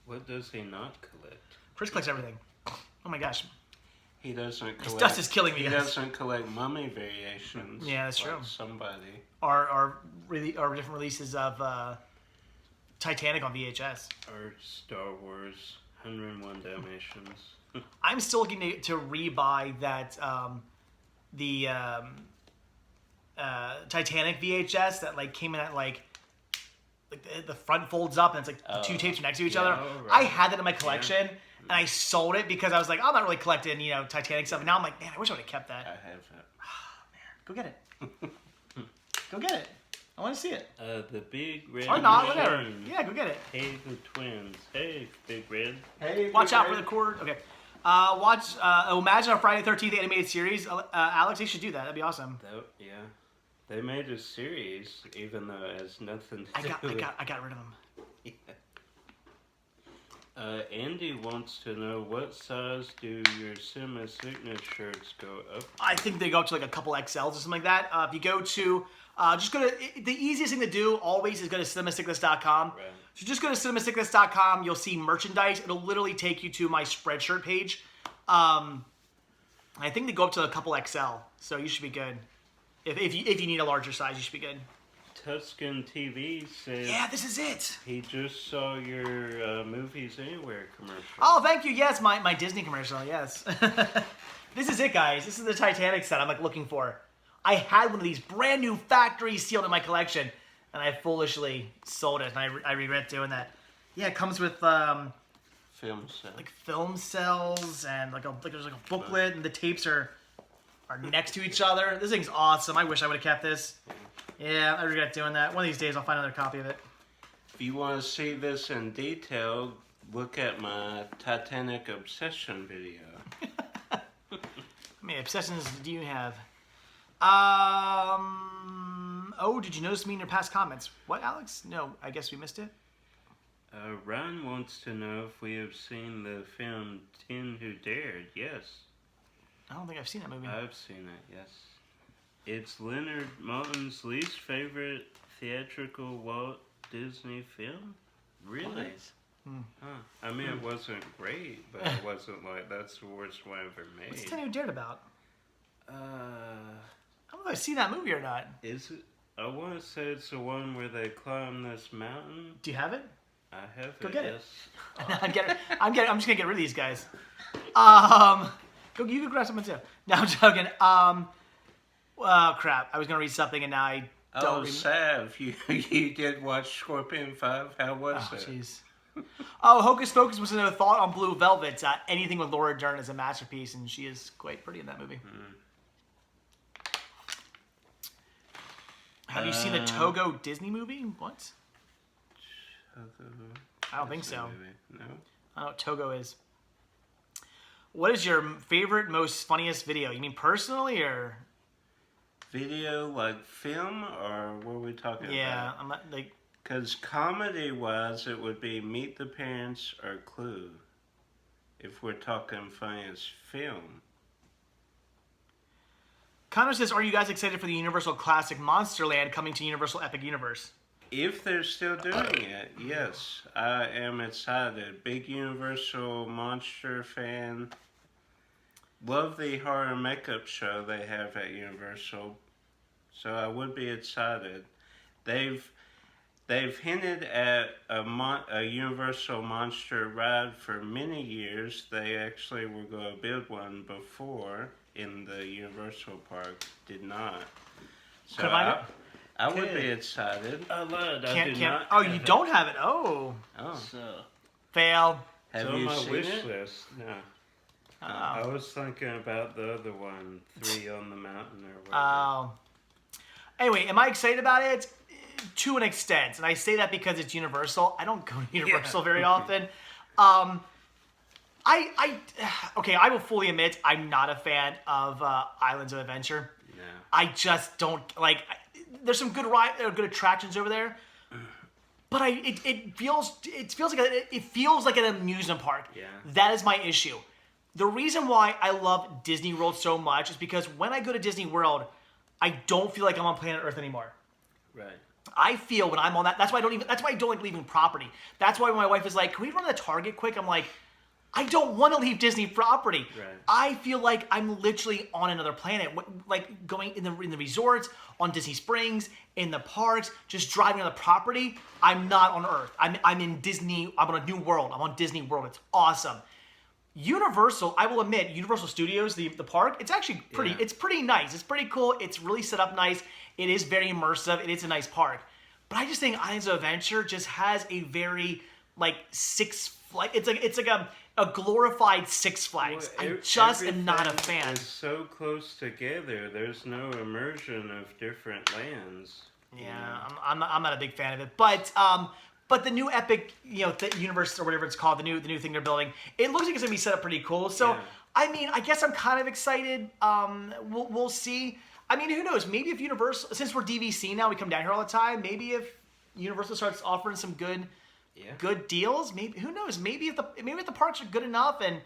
Speaker 2: What does he not collect?
Speaker 1: Chris collects everything. Oh my gosh.
Speaker 2: He doesn't collect.
Speaker 1: His dust is killing me.
Speaker 2: He doesn't collect Mummy variations.
Speaker 1: Yeah, that's true.
Speaker 2: Somebody.
Speaker 1: Or different releases of Titanic on VHS.
Speaker 2: Or Star Wars 101 Dalmatians.
Speaker 1: I'm still looking to rebuy that the Titanic VHS that like came in at like the front folds up and it's like the 2 tapes are next to each other. Right. I had that in my collection and I sold it because I was like, I'm not really collecting Titanic stuff. And now I'm like, man, I wish I would have kept that.
Speaker 2: I have it.
Speaker 1: Oh, man, go get it. Go get it. I want to see it.
Speaker 2: The Big Red.
Speaker 1: Or not, whatever. Yeah, go get it.
Speaker 2: Hey, the twins. Hey, Big Red.
Speaker 1: Hey, watch out for the cord. Okay. Imagine a Friday the 13th animated series. Alex, they should do that. That'd be awesome.
Speaker 2: Yeah. They made a series, even though it has nothing to do with it.
Speaker 1: I got rid of them.
Speaker 2: Yeah. Andy wants to know, what size do your Cinema Sickness shirts go up to?
Speaker 1: I think they go up to like a couple XLs or something like that. If you go to, the easiest thing to do always is go to cinemasickness.com. Right. So just go to cinemasickness.com. You'll see merchandise. It'll literally take you to my Spreadshirt page. I think they go up to a couple XL, so you should be good. If you need a larger size, you should be good.
Speaker 2: Tuscan TV says...
Speaker 1: Yeah, this is it.
Speaker 2: He just saw your Movies Anywhere commercial.
Speaker 1: Oh, thank you. Yes, my Disney commercial, yes. This is it, guys. This is the Titanic set I'm like looking for. I had one of these brand new factory sealed in my collection, and I foolishly sold it, and I regret doing that. Yeah, it comes with
Speaker 2: film cell.
Speaker 1: like film cells and there's like a booklet, and the tapes are next to each other. This thing's awesome. I wish I would have kept this. Yeah, I regret doing that. One of these days I'll find another copy of it.
Speaker 2: If you want to see this in detail, look at my Titanic Obsession video.
Speaker 1: How many obsessions do you have? Oh, did you notice me in your past comments? What, Alex? No, I guess we missed it.
Speaker 2: Ron wants to know if we have seen the film Tin Who Dared. Yes.
Speaker 1: I don't think I've seen that movie.
Speaker 2: I've seen it, yes. It's Leonard Maltin's least favorite theatrical Walt Disney film? Really? Huh. I mean, it wasn't great, but it wasn't like, that's the worst one ever made.
Speaker 1: What's Tin Who Dared about? I don't know if I've seen that movie or not.
Speaker 2: Is it? I want to say it's the one where they climb this mountain.
Speaker 1: Do you have it?
Speaker 2: I have
Speaker 1: Go
Speaker 2: it,
Speaker 1: get
Speaker 2: yes.
Speaker 1: it. I'm just gonna get rid of these guys. You can grab someone too. No, I'm joking. Oh crap! I was gonna read something and now I don't.
Speaker 2: Sav, you did watch Scorpion 5. How was it?
Speaker 1: Jeez. Oh, Hocus Pocus was another thought on Blue Velvet. Anything with Laura Dern is a masterpiece, and she is quite pretty in that movie. Have you seen the Togo Disney movie? What? I don't think so.
Speaker 2: No.
Speaker 1: I don't know what Togo is. What is your favorite, most funniest video? You mean personally or?
Speaker 2: Video like film, or what are we talking about?
Speaker 1: Yeah, I'm not like.
Speaker 2: Because comedy-wise, it would be Meet the Parents or Clue. If we're talking funniest film.
Speaker 1: Connor says, are you guys excited for the Universal Classic Monsterland coming to Universal Epic Universe?
Speaker 2: If they're still doing it, yes. I am excited. Big Universal Monster fan. Love the horror makeup show they have at Universal. So I would be excited. They've hinted at a Universal Monster ride for many years. They actually were going to build one before in the Universal Park. Did not. So I would be excited.
Speaker 3: I lied. I
Speaker 1: Can't.
Speaker 3: not.
Speaker 1: Oh, you don't have it. Oh.
Speaker 3: So,
Speaker 1: Fail.
Speaker 2: Have you seen it?
Speaker 3: List. No.
Speaker 2: I was thinking about the other one, 3 on the Mountain or whatever.
Speaker 1: Oh. Anyway, am I excited about it? To an extent, and I say that because it's Universal. I don't go to Universal very often. Okay, I will fully admit I'm not a fan of Islands of Adventure.
Speaker 2: No.
Speaker 1: I just don't like. There's some good attractions over there, but it feels like an amusement park.
Speaker 2: Yeah.
Speaker 1: That is my issue. The reason why I love Disney World so much is because when I go to Disney World, I don't feel like I'm on planet Earth anymore.
Speaker 2: Right.
Speaker 1: I feel when I'm on that. That's why I don't like leaving property. That's why when my wife is like, "Can we run to Target quick?" I'm like, I don't want to leave Disney property.
Speaker 2: Right.
Speaker 1: I feel like I'm literally on another planet, like going in the resorts, on Disney Springs, in the parks, just driving on the property. I'm not on Earth. I'm in Disney. I'm on a new world. I'm on Disney World. It's awesome. Universal, I will admit, Universal Studios, the park, it's actually pretty. Yeah. It's pretty nice. It's pretty cool. It's really set up nice. It is very immersive. It is a nice park. But I just think Islands of Adventure just has a very it's like a glorified Six Flags.
Speaker 2: Well,
Speaker 1: I just am not a fan.
Speaker 2: It's so close together. There's no immersion of different lands.
Speaker 1: Yeah, I'm not a big fan of it. But the new Epic, the universe or whatever it's called, the new thing they're building, it looks like it's gonna be set up pretty cool. So yeah. I mean, I guess I'm kind of excited. We'll see. I mean, who knows? Maybe if Universal, since we're DVC now, we come down here all the time. Maybe if Universal starts offering some good deals, maybe who knows? Maybe if the parks are good enough and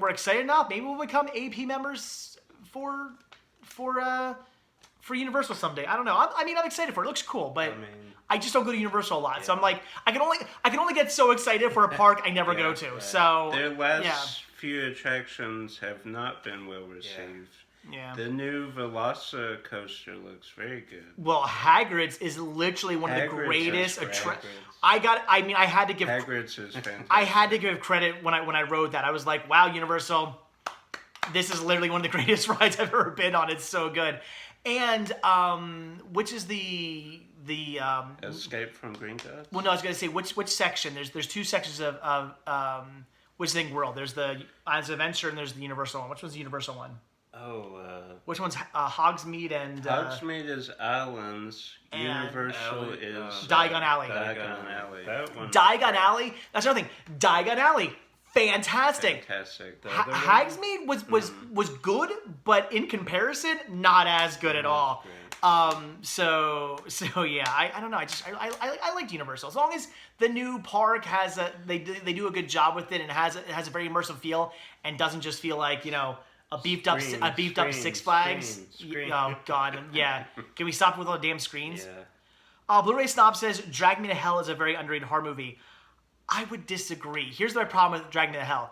Speaker 1: we're excited enough, maybe we'll become AP members for Universal someday. I don't know. I'm excited for it. It looks cool, but I just don't go to Universal a lot. Yeah. So I'm like, I can only get so excited for a park I never go to. Right. So
Speaker 2: their last few attractions have not been well received.
Speaker 1: Yeah.
Speaker 2: The new Velocicoaster coaster looks very good.
Speaker 1: Well, Hagrid's is literally one of the greatest attractions. I had to give
Speaker 2: Hagrid's is fantastic.
Speaker 1: I had to give credit when I wrote that. I was like, wow, Universal, this is literally one of the greatest rides I've ever been on. It's so good. And which is the
Speaker 2: Escape from Gringotts?
Speaker 1: Well, no, I was going to say which section. There's two sections of Wizarding World. There's the Islands of Adventure and there's the Universal one. Which one's the Universal one? Which one's Hogsmeade and...
Speaker 2: Hogsmeade is Islands. Universal is...
Speaker 1: Diagon Alley.
Speaker 2: Diagon Alley. That one.
Speaker 1: Diagon Alley? That's another thing. Diagon Alley. Fantastic. Hogsmeade was good, but in comparison, not as good at all. So yeah, I don't know. I liked Universal as long as the new park has they do a good job with it and it has a very immersive feel and doesn't just feel like a beefed up Six Flags. Oh God, yeah. Can we stop with all the damn screens? Yeah. BluRaySnop says Drag Me to Hell is a very underrated horror movie. I would disagree. Here's my problem with Drag Me to Hell.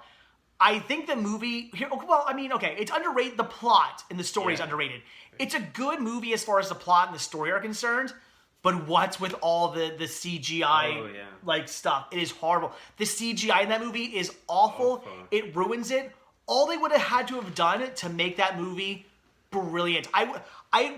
Speaker 1: I think the movie it's underrated. The plot and the story is underrated. It's a good movie as far as the plot and the story are concerned, but what's with all the CGI stuff? It is horrible. The CGI in that movie is awful. It ruins it. All they would have had to have done to make that movie brilliant. I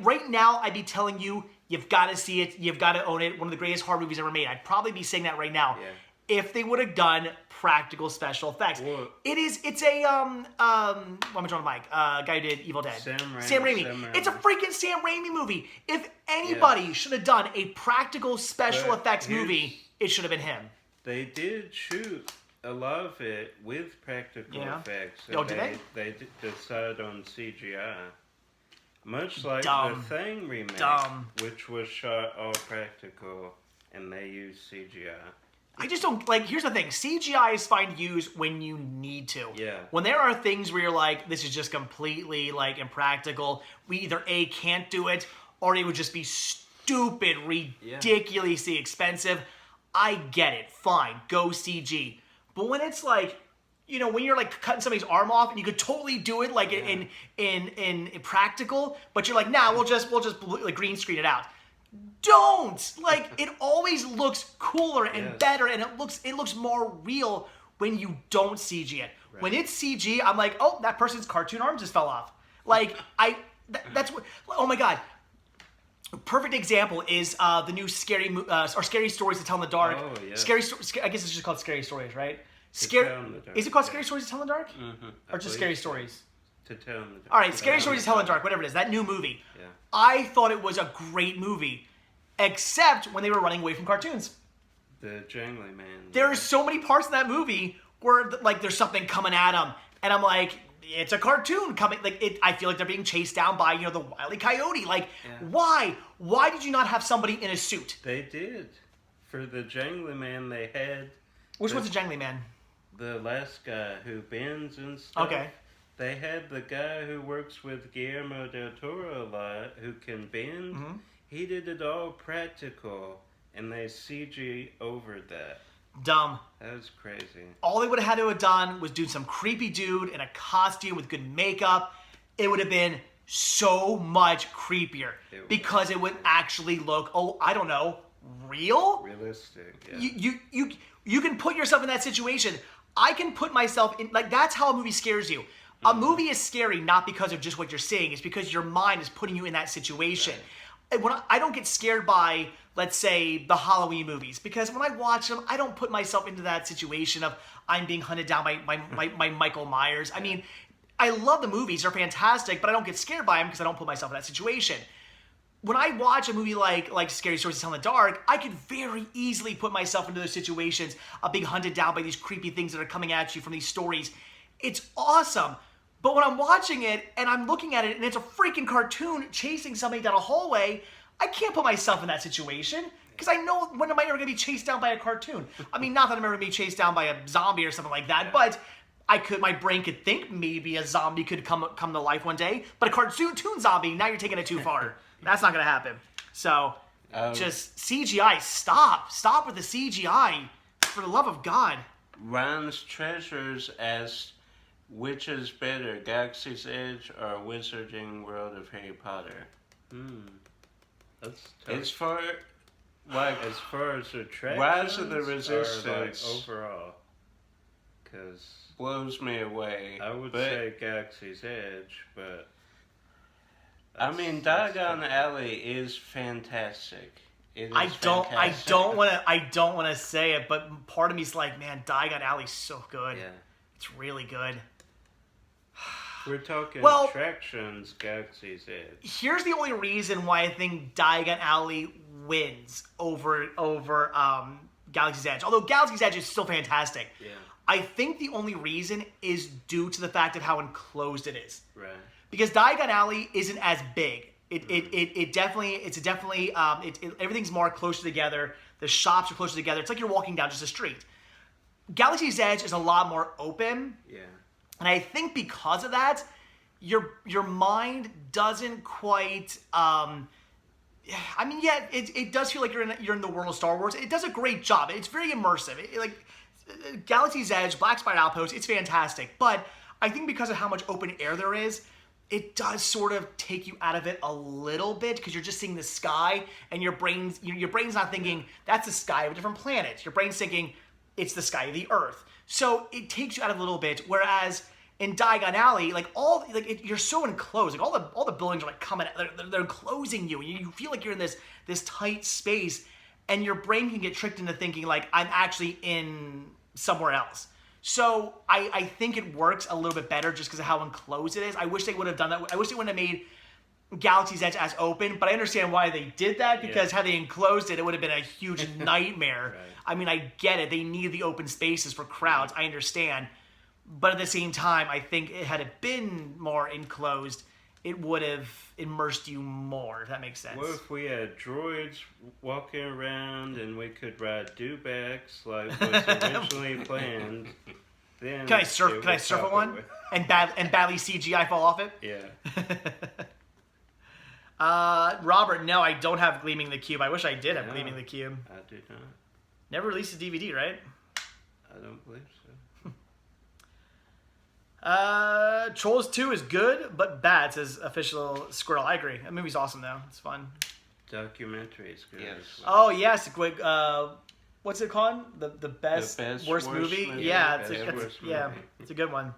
Speaker 1: right now I'd be telling you, you've got to see it. You've got to own it. One of the greatest horror movies ever made. I'd probably be saying that right now. Yeah. If they would have done practical special effects. Whoa. It's a what am I drawing the mic? Guy who did Evil Dead. Sam Raimi. It's a freaking Sam Raimi movie. If anybody should have done a practical special effects movie, it should have been him.
Speaker 2: They did shoot a lot of it with practical effects.
Speaker 1: Oh, did they?
Speaker 2: They decided on CGI. Much like the Thing remake, which was shot all practical, and they used CGI.
Speaker 1: I just don't, here's the thing. CGI is fine to use when you need to. Yeah. When there are things where you're like, this is just completely, impractical, we either A, can't do it, or it would just be stupid, ridiculously expensive, I get it. Fine. Go CG. But when it's when you're cutting somebody's arm off and you could totally do it in practical, but you're like, nah, we'll just green screen it out. Don't! It always looks cooler and better, and it looks more real when you don't CG it. Right. When it's CG, I'm like, oh, that person's cartoon arm just fell off. That's what. Oh my God. Perfect example is the new Scary Stories to Tell in the Dark. Oh yeah. I guess it's just called Scary Stories, right? Is it called Scary Stories to Tell in the Dark? Mm-hmm. Or just Scary Stories?
Speaker 2: To Tell in the Dark.
Speaker 1: All right, Scary Stories to Tell in the Dark, whatever it is. That new movie. Yeah. I thought it was a great movie, except when they were running away from cartoons.
Speaker 2: The Jangly Man.
Speaker 1: There are so many parts in that movie where there's something coming at them, and I'm like, it's a cartoon coming. I feel like they're being chased down by the Wile E. Coyote. Why? Why did you not have somebody in a suit?
Speaker 2: They did. For the Jangly Man, they had.
Speaker 1: Which one's the Jangly Man?
Speaker 2: The last guy who bends and stuff.
Speaker 1: Okay.
Speaker 2: They had the guy who works with Guillermo del Toro a lot, who can bend. Mm-hmm. He did it all practical, and they CG over that.
Speaker 1: Dumb.
Speaker 2: That was crazy.
Speaker 1: All they would have had to have done was do some creepy dude in a costume with good makeup. It would have been so much creepier because it would actually look, I don't know, real?
Speaker 2: Realistic, yeah.
Speaker 1: You can put yourself in that situation. I can put myself in, that's how a movie scares you. A movie is scary not because of just what you're seeing. It's because your mind is putting you in that situation. Right. When I don't get scared by, let's say, the Halloween movies. Because when I watch them, I don't put myself into that situation of I'm being hunted down by Michael Myers. I mean, I love the movies. They're fantastic. But I don't get scared by them because I don't put myself in that situation. When I watch a movie like Scary Stories to Tell in the Dark, I could very easily put myself into those situations of being hunted down by these creepy things that are coming at you from these stories. It's awesome. But when I'm watching it and I'm looking at it and it's a freaking cartoon chasing somebody down a hallway, I can't put myself in that situation because I know when am I ever going to be chased down by a cartoon? I mean, not that I'm ever going to be chased down by a zombie or something like that, but my brain could think maybe a zombie could come to life one day, but a cartoon zombie, now you're taking it too far. That's not going to happen. So, just CGI, stop with the CGI, for the love of God.
Speaker 2: Ron's Treasures asked, which is better, Galaxy's Edge or Wizarding World of Harry Potter?
Speaker 3: That's tough.
Speaker 2: As far
Speaker 3: as attractions,
Speaker 2: Rise of the Resistance
Speaker 3: overall. Because
Speaker 2: blows me away.
Speaker 3: I would say Galaxy's Edge, but
Speaker 2: I mean, Diagon Alley is fantastic. It is
Speaker 1: I
Speaker 2: fantastic.
Speaker 1: don't want to say it, but part of me's like, man, Diagon Alley's so good.
Speaker 3: yeah.
Speaker 1: It's really good.
Speaker 3: We're talking
Speaker 1: Well-
Speaker 3: attractions, Galaxy's Edge.
Speaker 1: Here's the only reason why I think Diagon Alley wins over Galaxy's Edge. Although Galaxy's Edge is still fantastic.
Speaker 3: Yeah.
Speaker 1: I think the only reason is due to the fact of how enclosed it is.
Speaker 3: Right.
Speaker 1: Because Diagon Alley isn't as big. Everything's more closer together. The shops are closer together. It's like you're walking down just a street. Galaxy's Edge is a lot more open.
Speaker 3: Yeah.
Speaker 1: And I think because of that, your mind doesn't quite. It does feel like you're in the world of Star Wars. It does a great job. It's very immersive. Galaxy's Edge, Black Spire Outpost, it's fantastic. But I think because of how much open air there is, it does sort of take you out of it a little bit because you're just seeing the sky and your brain's not thinking that's the sky of a different planet. Your brain's thinking it's the sky of the Earth. So it takes you out of it a little bit. Whereas in Diagon Alley, you're so enclosed. Like all the buildings are like coming. They're enclosing you, and you feel like you're in this tight space, and your brain can get tricked into thinking like I'm actually in somewhere else. So I think it works a little bit better just because of how enclosed it is. I wish they would have done that. I wish they wouldn't have made Galaxy's Edge as open, but I understand why they did that because had they enclosed it, it would have been a huge nightmare.
Speaker 3: Right.
Speaker 1: I mean, I get it. They need the open spaces for crowds. I understand. But at the same time, I think had it been more enclosed, it would have immersed you more, if that makes sense.
Speaker 3: What if we had droids walking around and we could ride dewbacks like was originally planned? Then
Speaker 1: Can I surf on one? And badly CGI fall off it?
Speaker 3: Yeah.
Speaker 1: Robert, no, I don't have Gleaming the Cube. I wish I did have Gleaming the Cube.
Speaker 3: I do not.
Speaker 1: Never released a DVD, right?
Speaker 3: I don't believe so.
Speaker 1: Trolls 2 is good, but bad, says Official Squirrel. I agree. That movie's awesome, though. It's fun.
Speaker 3: Documentary is good.
Speaker 2: Yes.
Speaker 1: Oh, yes. What's it called? The best worst movie? Yeah, it's a good one.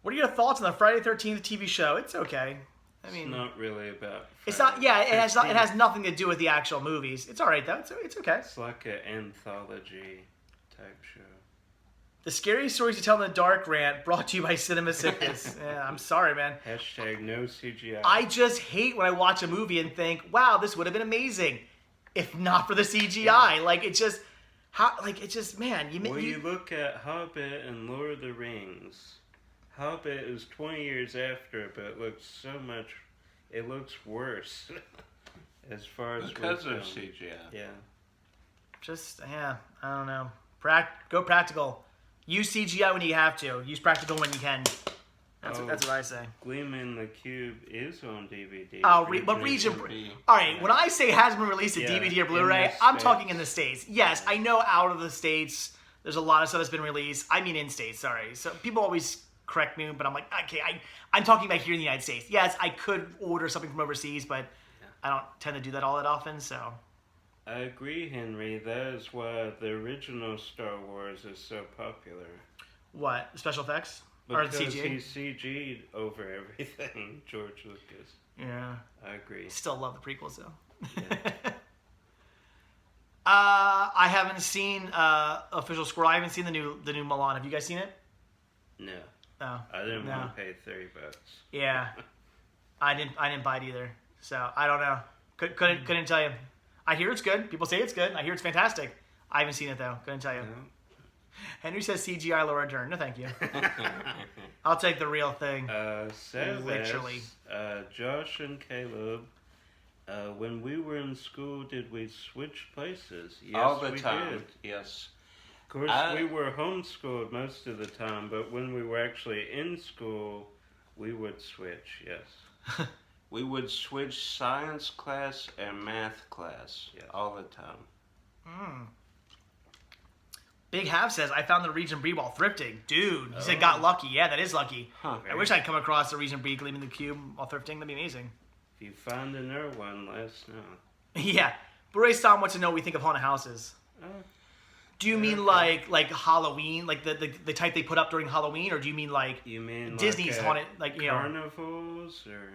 Speaker 1: What are your thoughts on the Friday the 13th TV show? It's okay. I mean,
Speaker 3: it's not really about.
Speaker 1: It's not. Yeah, it has nothing to do with the actual movies. It's all right though. It's okay.
Speaker 3: It's like an anthology type show.
Speaker 1: The scary stories you tell in the dark rant brought to you by Cinema Sickness. Yeah, I'm sorry, man.
Speaker 3: Hashtag no CGI.
Speaker 1: I just hate when I watch a movie and think, wow, this would have been amazing if not for the CGI.
Speaker 3: Yeah.
Speaker 1: Man,
Speaker 3: you look at Hobbit and Lord of the Rings. Hobbit is 20 years after, but it looks it looks worse as far as
Speaker 2: because of CGI.
Speaker 3: Yeah.
Speaker 1: I don't know. Go practical. Use CGI when you have to. Use practical when you can. That's what I say.
Speaker 3: Gleaming the Cube is on DVD.
Speaker 1: But region. All right, when I say hasn't been released to DVD or Blu-ray, I'm talking in the States. Yes, I know out of the States, there's a lot of stuff that's been released. I mean in States, sorry. So people always correct me, but I'm like, okay, I'm talking about here in the United States. Yes, I could order something from overseas, but I don't tend to do that all that often, so.
Speaker 3: I agree, Henry. That is why the original Star Wars is so popular.
Speaker 1: What? Special effects?
Speaker 3: Because
Speaker 1: or the CG?
Speaker 3: he CG'd over everything, George Lucas.
Speaker 1: Yeah.
Speaker 3: I agree.
Speaker 1: Still love the prequels, though.
Speaker 3: Yeah.
Speaker 1: I haven't seen Official Squirrel. I haven't seen the new Milan. Have you guys seen it?
Speaker 3: No.
Speaker 1: No.
Speaker 3: I didn't want to pay $30.
Speaker 1: Yeah. I didn't buy it either. So I don't know. Couldn't tell you. I hear it's good. People say it's good. I hear it's fantastic. I haven't seen it though. Couldn't tell you.
Speaker 3: No.
Speaker 1: Henry says CGI Laura Dern. No, thank you. I'll take the real thing.
Speaker 3: Literally. Josh and Caleb, when we were in school, did we switch places? Yes,
Speaker 2: all the
Speaker 3: we
Speaker 2: time.
Speaker 3: Did.
Speaker 2: Yes.
Speaker 3: Of course, we were homeschooled most of the time, but when we were actually in school, we would switch. Yes.
Speaker 2: We would switch science class and math class all the time.
Speaker 1: Big Half says, I found the Regent Breed while thrifting. Dude, he said got lucky. Yeah, that is lucky.
Speaker 2: Huh.
Speaker 1: I wish I'd come across the Regent Breed Gleaming the Cube while thrifting. That'd be amazing.
Speaker 3: If you find another one, let us know.
Speaker 1: Yeah. BluRaySnop wants to know what we think of haunted houses. Do you mean like Halloween, like the type they put up during Halloween, or do you mean like Disney's haunted, like
Speaker 3: carnivals or?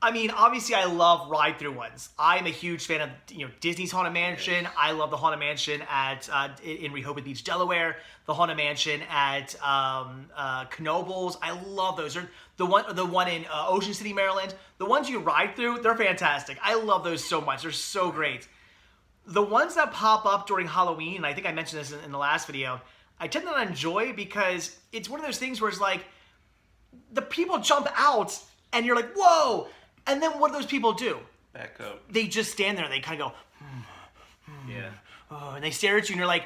Speaker 1: I mean, obviously, I love ride-through ones. I'm a huge fan of Disney's Haunted Mansion. Yes. I love the Haunted Mansion at in Rehoboth Beach, Delaware. The Haunted Mansion at Knoebels. I love those. The one in Ocean City, Maryland. The ones you ride through, they're fantastic. I love those so much. They're so great. The ones that pop up during Halloween, and I think I mentioned this in the last video, I tend to not enjoy because it's one of those things where it's like the people jump out and you're like, whoa. And then what do those people do?
Speaker 2: Back up.
Speaker 1: They just stand there and they kind of go,
Speaker 3: yeah.
Speaker 1: Oh, and they stare at you and you're like,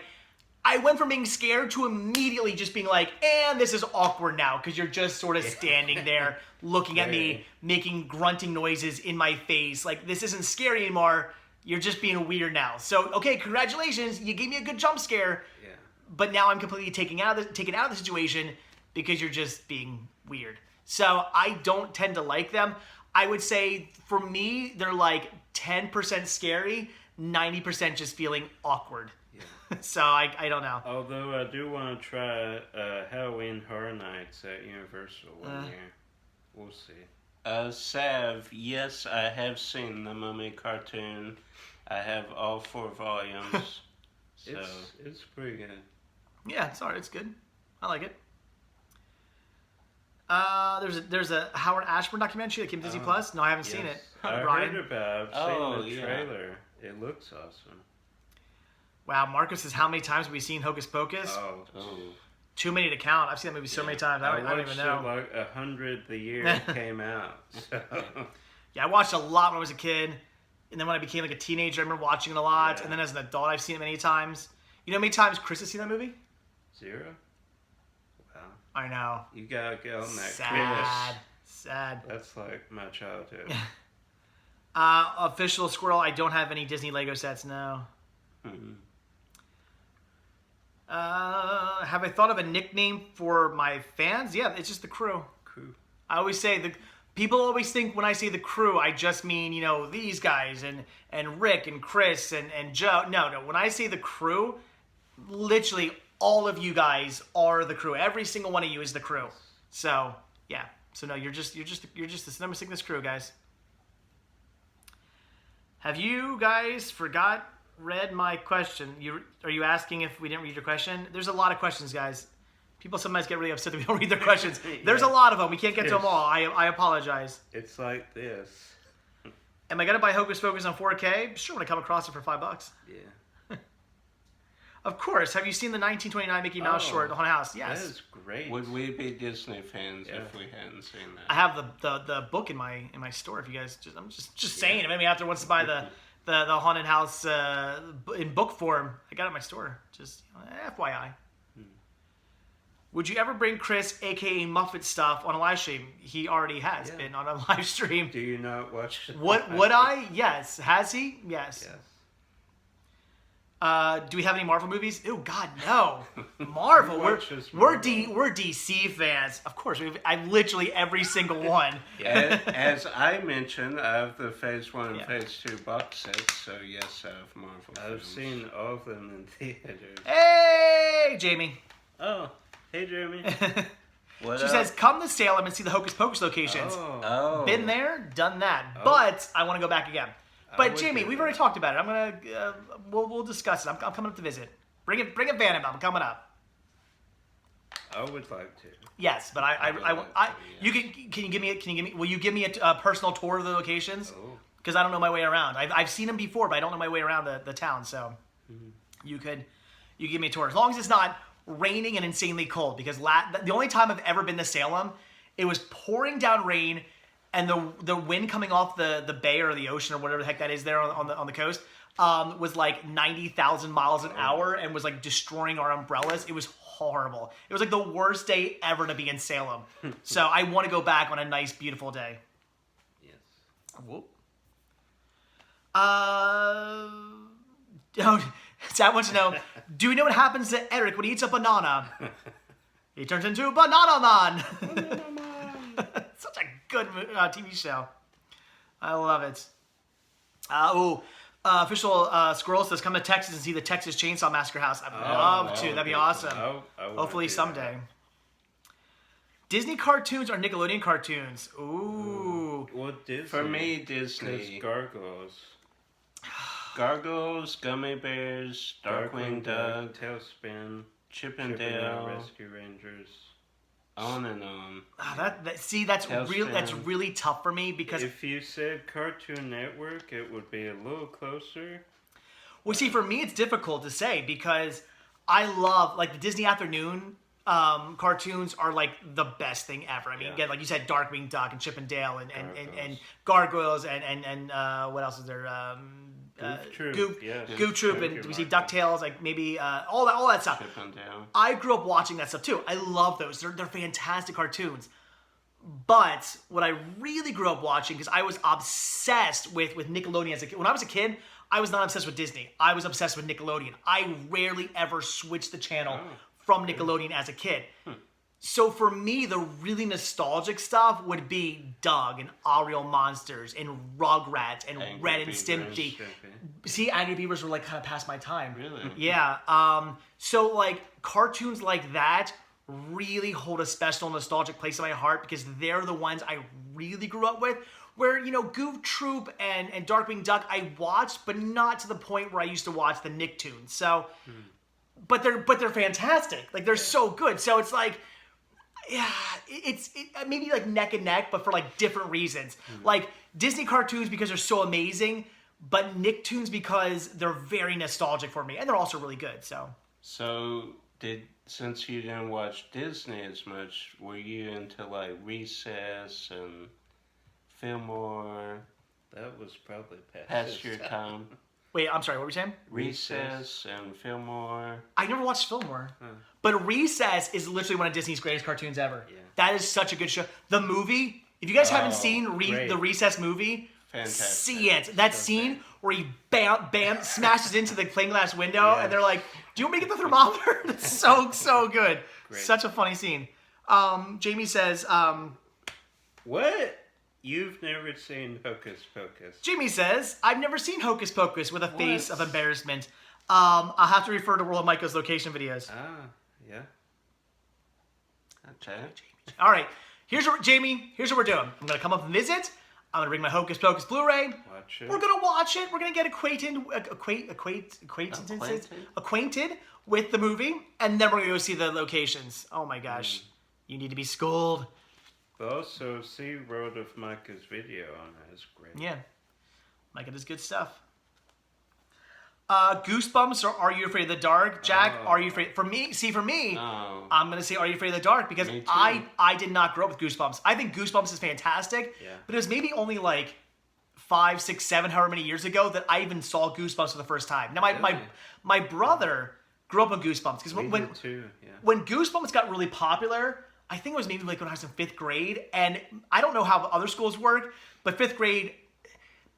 Speaker 1: I went from being scared to immediately just being like, and this is awkward now because you're just sort of standing there looking at me, making grunting noises in my face. Like, this isn't scary anymore. You're just being weird now. So, okay, congratulations. You gave me a good jump scare. Yeah. But now I'm completely taken out of the situation because you're just being weird. So I don't tend to like them. I would say, for me, they're like 10% scary, 90% just feeling awkward. Yeah. So I don't know.
Speaker 3: Although I do want to try Halloween Horror Nights at Universal one year. We'll see.
Speaker 2: Sav, yes, I have seen the Mummy cartoon. I have all 4 volumes. So
Speaker 3: it's pretty good.
Speaker 1: Yeah, it's alright. It's good. I like it. There's a Howard Ashburn documentary that came to Disney Plus. No, I haven't seen it.
Speaker 3: I heard about it. I've seen the trailer. It looks awesome.
Speaker 1: Wow, Marcus says, how many times have we seen Hocus Pocus?
Speaker 3: Oh.
Speaker 1: Too many to count. I've seen that movie so many times. I don't even know.
Speaker 3: I watched it like 100 the year it came out. So.
Speaker 1: Yeah, I watched a lot when I was a kid. And then when I became like a teenager, I remember watching it a lot. Yeah. And then as an adult, I've seen it many times. You know how many times Chris has seen that movie?
Speaker 3: 0. Wow.
Speaker 1: I know.
Speaker 3: You gotta get on that,
Speaker 1: Chris. Sad.
Speaker 3: That's like my childhood.
Speaker 1: Official Squirrel, I don't have any Disney Lego sets, no.
Speaker 3: Mm-hmm.
Speaker 1: Have I thought of a nickname for my fans? Yeah, it's just the crew.
Speaker 3: Crew.
Speaker 1: I always say people always think when I say the crew, I just mean, these guys and Rick and Chris and Joe. No. When I say the crew, literally all of you guys are the crew. Every single one of you is the crew. So yeah. So no, you're just the number sickness crew, guys. Have you guys read my question? Are you asking if we didn't read your question? There's a lot of questions, guys. People sometimes get really upset that we don't read their questions. There's a lot of them. We can't get to them all. I apologize.
Speaker 3: It's like this.
Speaker 1: Am I gonna buy Hocus Pocus on 4K? Sure, when I come across it for $5.
Speaker 3: Yeah.
Speaker 1: Of course. Have you seen the 1929 Mickey Mouse short, The Haunted House? Yes.
Speaker 3: That is great.
Speaker 2: Would we be Disney fans if we hadn't seen that?
Speaker 1: I have the book in my store. If you guys I'm just saying, if anybody out there wants to buy the Haunted House in book form, I got it in my store. Just FYI. Would you ever bring Chris, aka Muffet Stuff, on a live stream? He already has been on a live stream.
Speaker 3: Do you not watch?
Speaker 1: Would I? Yes. Has he? Yes. Do we have any Marvel movies? Oh God, no. Marvel. We're DC fans. Of course, I've literally every single one.
Speaker 2: As I mentioned, I have the Phase 1 and Phase 2 box sets, so yes, I have Marvel
Speaker 3: I've
Speaker 2: films.
Speaker 3: seen all of them in theaters.
Speaker 1: Hey, Jamie.
Speaker 3: Oh, hey, Jeremy.
Speaker 1: She says, come to Salem and see the Hocus Pocus locations.
Speaker 2: Oh.
Speaker 1: Been there, done that. But I want to go back again. But Jamie, we've already talked about it. I'm gonna we'll discuss it. I'm coming up to visit. Bring a van in. I'm coming up.
Speaker 3: I would like to.
Speaker 1: Yes, but you can you give me will you give me a personal tour of the locations? Because I don't know my way around. I've seen them before, but I don't know my way around the town. So you give me a tour as long as it's not raining and insanely cold. Because the only time I've ever been to Salem, it was pouring down rain. And the wind coming off the bay or the ocean or whatever the heck that is there on the coast was like 90,000 miles an hour and was like destroying our umbrellas. It was horrible. It was like the worst day ever to be in Salem. So I want to go back on a nice, beautiful day.
Speaker 3: Yes.
Speaker 1: Whoop. Sad wants to know, do we know what happens to Eric when he eats a banana? He turns into a banana man. Such a good TV show. I love it. Official Squirrel says, come to Texas and see the Texas Chainsaw Massacre house. I'd love to. That'd be awesome. Hopefully someday. Disney cartoons or Nickelodeon cartoons? Ooh.
Speaker 3: What Disney?
Speaker 2: For me, Disney.
Speaker 3: Gargoyles.
Speaker 2: Gargoyles, Gummy Bears, Darkwing Duck,
Speaker 3: Tailspin,
Speaker 2: Chip and Dale,
Speaker 3: Rescue Rangers.
Speaker 2: On and on.
Speaker 1: That's really tough for me because
Speaker 3: if you said Cartoon Network, it would be a little closer.
Speaker 1: Well, see, for me, it's difficult to say because I love like the Disney Afternoon cartoons are like the best thing ever. I mean, again, like you said, Darkwing Duck and Chip and Dale and Gargoyles and what else is there? Goof Troop, and we see DuckTales, like maybe all that stuff.
Speaker 2: Chip and Dale.
Speaker 1: I grew up watching that stuff too. I love those. They're fantastic cartoons. But what I really grew up watching, because I was obsessed with Nickelodeon as a kid. When I was a kid, I was not obsessed with Disney. I was obsessed with Nickelodeon. I rarely ever switched the channel from Nickelodeon as a kid. So for me, the really nostalgic stuff would be Doug and Ariel Monsters and Rugrats and Ren and Stimpy. See, Angry Beavers were like kind of past my time.
Speaker 2: Really?
Speaker 1: Yeah. So like cartoons like that really hold a special nostalgic place in my heart because they're the ones I really grew up with. Where, you know, Goof Troop and Darkwing Duck I watched, but not to the point where I used to watch the Nicktoons. So, but they're fantastic. Like they're so good. So it's like, yeah, it's maybe like neck and neck, but for like different reasons. Like Disney cartoons because they're so amazing, but Nicktoons because they're very nostalgic for me, and they're also really good. So
Speaker 2: since you didn't watch Disney as much, were you into like Recess and Fillmore?
Speaker 3: That was probably
Speaker 2: past your time.
Speaker 1: Wait, I'm sorry, what were you saying?
Speaker 2: Recess and Fillmore.
Speaker 1: I never watched Fillmore. But Recess is literally one of Disney's greatest cartoons ever. Yeah. That is such a good show. The movie, if you guys haven't seen the Recess movie,
Speaker 2: fantastic.
Speaker 1: See it. That scene where he bam smashes into the plane glass window and they're like, do you want me to get the thermometer? It's so good. Great. Such a funny scene. Jamie says,
Speaker 3: what? You've never seen Hocus Pocus.
Speaker 1: Jamie says, I've never seen Hocus Pocus with a face of embarrassment. I'll have to refer to World of Michael's location videos.
Speaker 3: Yeah.
Speaker 2: Okay.
Speaker 1: All right. Here's what we're doing. I'm going to come up and visit. I'm going to bring my Hocus Pocus Blu-ray.
Speaker 3: Watch it.
Speaker 1: We're going to watch it. We're going to get acquainted with the movie. And then we're going to go see the locations. Oh my gosh. You need to be schooled.
Speaker 3: But also, see Road of Micah's video on it. It's great.
Speaker 1: Yeah. Micah does good stuff. Goosebumps or Are You Afraid of the Dark? Jack, Are You Afraid? For me, I'm going to say Are You Afraid of the Dark because I did not grow up with Goosebumps. I think Goosebumps is fantastic, but it was maybe only like 5, 6, 7, however many years ago that I even saw Goosebumps for the first time. Now, my brother grew up on Goosebumps because when Goosebumps got really popular, I think it was maybe like when I was in 5th grade, and I don't know how other schools work, but 5th grade,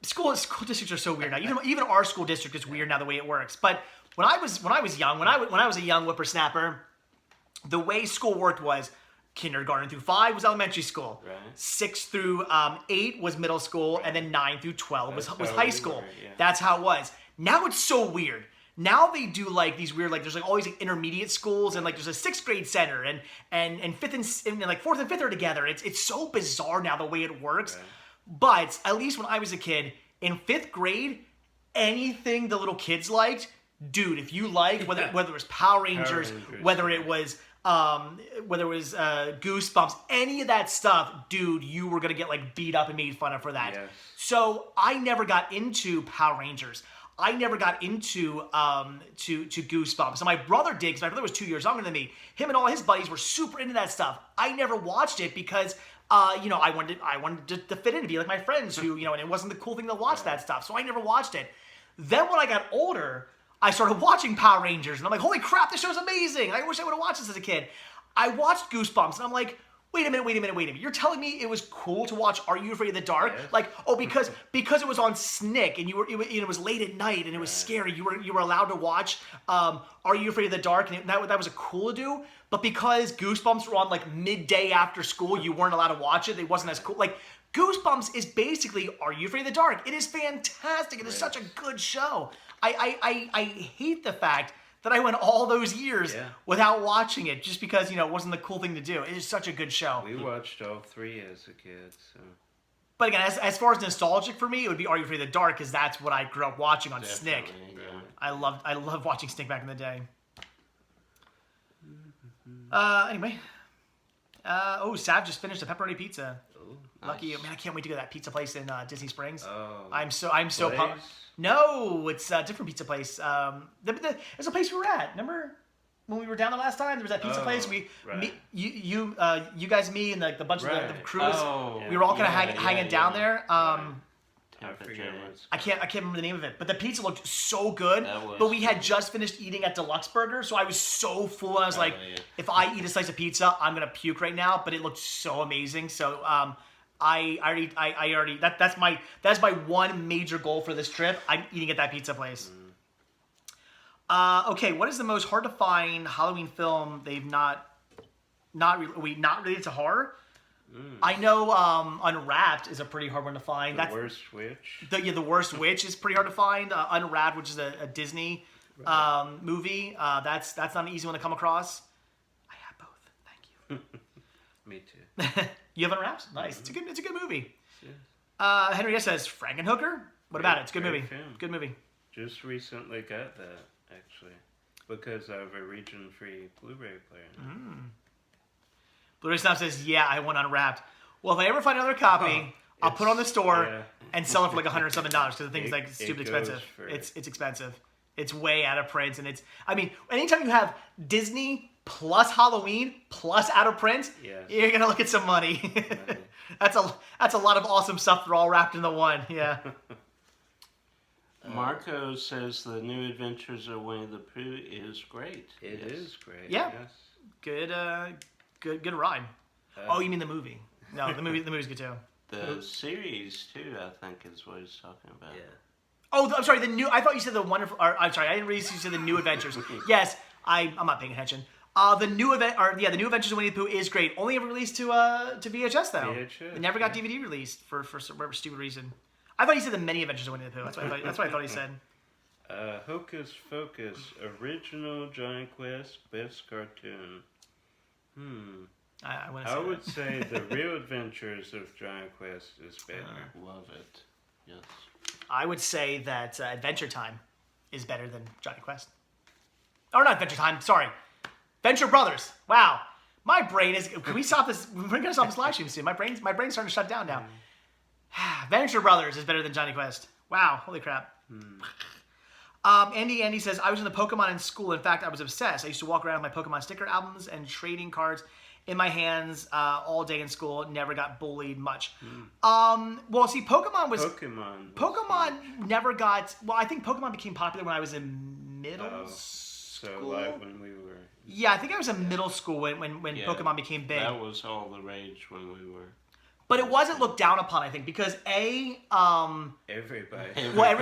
Speaker 1: school districts are so weird now. Even our school district is weird now the way it works. But when I was a young whippersnapper, the way school worked was kindergarten through 5 was elementary school, 6 through 8 was middle school, and then 9 through 12 was high school. That's how it was. Now it's so weird. Now they do like these weird, like there's like always like intermediate schools and like there's a 6th grade center and 5th and like 4th and 5th are together. It's so bizarre now the way it works. Right. But at least when I was a kid in 5th grade, anything the little kids liked, dude, if you liked whether it was Power Rangers, whether it was Goosebumps, any of that stuff, dude, you were gonna get like beat up and made fun of for that. Yes. So I never got into Power Rangers. I never got into to Goosebumps. So my brother did, because my brother was 2 years younger than me. Him and all his buddies were super into that stuff. I never watched it because I wanted to fit in and be like my friends who, and it wasn't the cool thing to watch that stuff. So I never watched it. Then when I got older, I started watching Power Rangers, and I'm like, holy crap, this show's amazing. I wish I would have watched this as a kid. I watched Goosebumps, and I'm like, wait a minute. You're telling me it was cool to watch Are You Afraid of the Dark? Yes. Like, because it was on SNCC and it was late at night and it was scary. You were allowed to watch Are You Afraid of the Dark? And that was cool to do. But because Goosebumps were on like midday after school, you weren't allowed to watch it. It wasn't as cool. Like, Goosebumps is basically Are You Afraid of the Dark? It is fantastic. It is such a good show. I hate the fact that I went all those years without watching it just because, it wasn't the cool thing to do. It is such a good show.
Speaker 3: We watched all 3 as a kid, so...
Speaker 1: But again, as far as nostalgic for me, it would be Are You Afraid of the Dark, because that's what I grew up watching on Snick.
Speaker 2: Yeah.
Speaker 1: I loved watching Snick back in the day. Anyway. Sav just finished a pepperoni pizza.
Speaker 2: Ooh,
Speaker 1: Lucky you.
Speaker 2: nice.
Speaker 1: Man, I can't wait to go to that pizza place in Disney Springs.
Speaker 3: Oh.
Speaker 1: I'm so pumped. No, it's a different pizza place. There's a place we were at. Remember when we were down the last time? There was that pizza place. You guys, me, and the bunch of the crews. We were all kind of hanging down there. I can't remember the name of it, but the pizza looked so good. But we had just finished eating at Deluxe Burger, so I was so full. And I was if I eat a slice of pizza, I'm gonna puke right now. But it looked so amazing. So I already that's my one major goal for this trip. I'm eating at that pizza place. Okay, what is the most hard to find Halloween film they've not related to horror? I know Unwrapped is a pretty hard one to find.
Speaker 3: The Worst Witch.
Speaker 1: The Worst Witch is pretty hard to find. Unwrapped, which is a Disney movie. That's not an easy one to come across. I have both. Thank you.
Speaker 3: Me too.
Speaker 1: You have Unwrapped? Nice. It's a good movie. Henriette says Frankenhooker. What about it? It's a good movie.
Speaker 3: Film.
Speaker 1: Good movie.
Speaker 3: Just recently got that, actually, because I have a region-free Blu-ray player.
Speaker 1: BluRaySnop says, yeah, I want Unwrapped. Well, if I ever find another copy, I'll put it on the store and sell it for like $100 something because the thing's like stupid expensive. It's expensive. It's way out of print, and anytime you have Disney plus Halloween plus out of print, you're gonna look at some money. That's a lot of awesome stuff. They're all wrapped into one. Yeah.
Speaker 2: Marco says the New Adventures of Winnie the Pooh is great.
Speaker 3: It is great.
Speaker 1: Yeah.
Speaker 3: Yes.
Speaker 1: Good ride. You mean the movie? No, the movie's good too.
Speaker 2: The series too, I think, is what he's talking about.
Speaker 3: Yeah.
Speaker 1: Oh, I'm sorry. I thought you said the wonderful. I'm sorry. I didn't realize you said the New Adventures. Yes, I'm not paying attention. The New Adventures of Winnie the Pooh is great. Only ever released to VHS though. VHS. It never got DVD released for whatever stupid reason. I thought he said the Many Adventures of Winnie the Pooh. That's what I thought he said.
Speaker 3: Hocus Pocus, original Johnny Quest, best cartoon.
Speaker 1: I
Speaker 3: would say the Real Adventures of Johnny Quest is better.
Speaker 2: Love it. Yes.
Speaker 1: I would say that Adventure Time is better than Johnny Quest. Or not Adventure Time. Sorry, Venture Brothers. Wow, my brain is. Can we stop this? We're gonna stop this live stream soon. My brain's starting to shut down now. Venture Brothers is better than Johnny Quest. Wow, holy crap. Andy says, I was into Pokemon in school. In fact, I was obsessed. I used to walk around with my Pokemon sticker albums and trading cards in my hands all day in school. Never got bullied much. Well, see, Pokemon never got... Well, I think Pokemon became popular when I was in middle school.
Speaker 3: So like when we were...
Speaker 1: Yeah, I think I was in middle school when Pokemon became big.
Speaker 2: That was all the rage when we were...
Speaker 1: But it wasn't looked down upon, I think, because
Speaker 3: everybody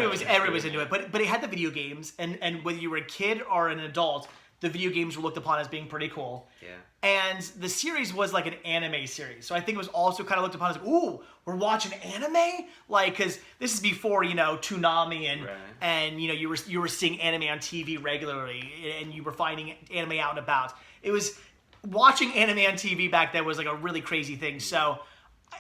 Speaker 1: was into it. But it had the video games, and whether you were a kid or an adult, the video games were looked upon as being pretty cool.
Speaker 3: Yeah. And
Speaker 1: the series was like an anime series, so I think it was also kind of looked upon as, ooh, we're watching anime, like, because this is before Toonami and you were seeing anime on TV regularly, and you were finding anime out and about. It was watching anime on TV back then was like a really crazy thing. So.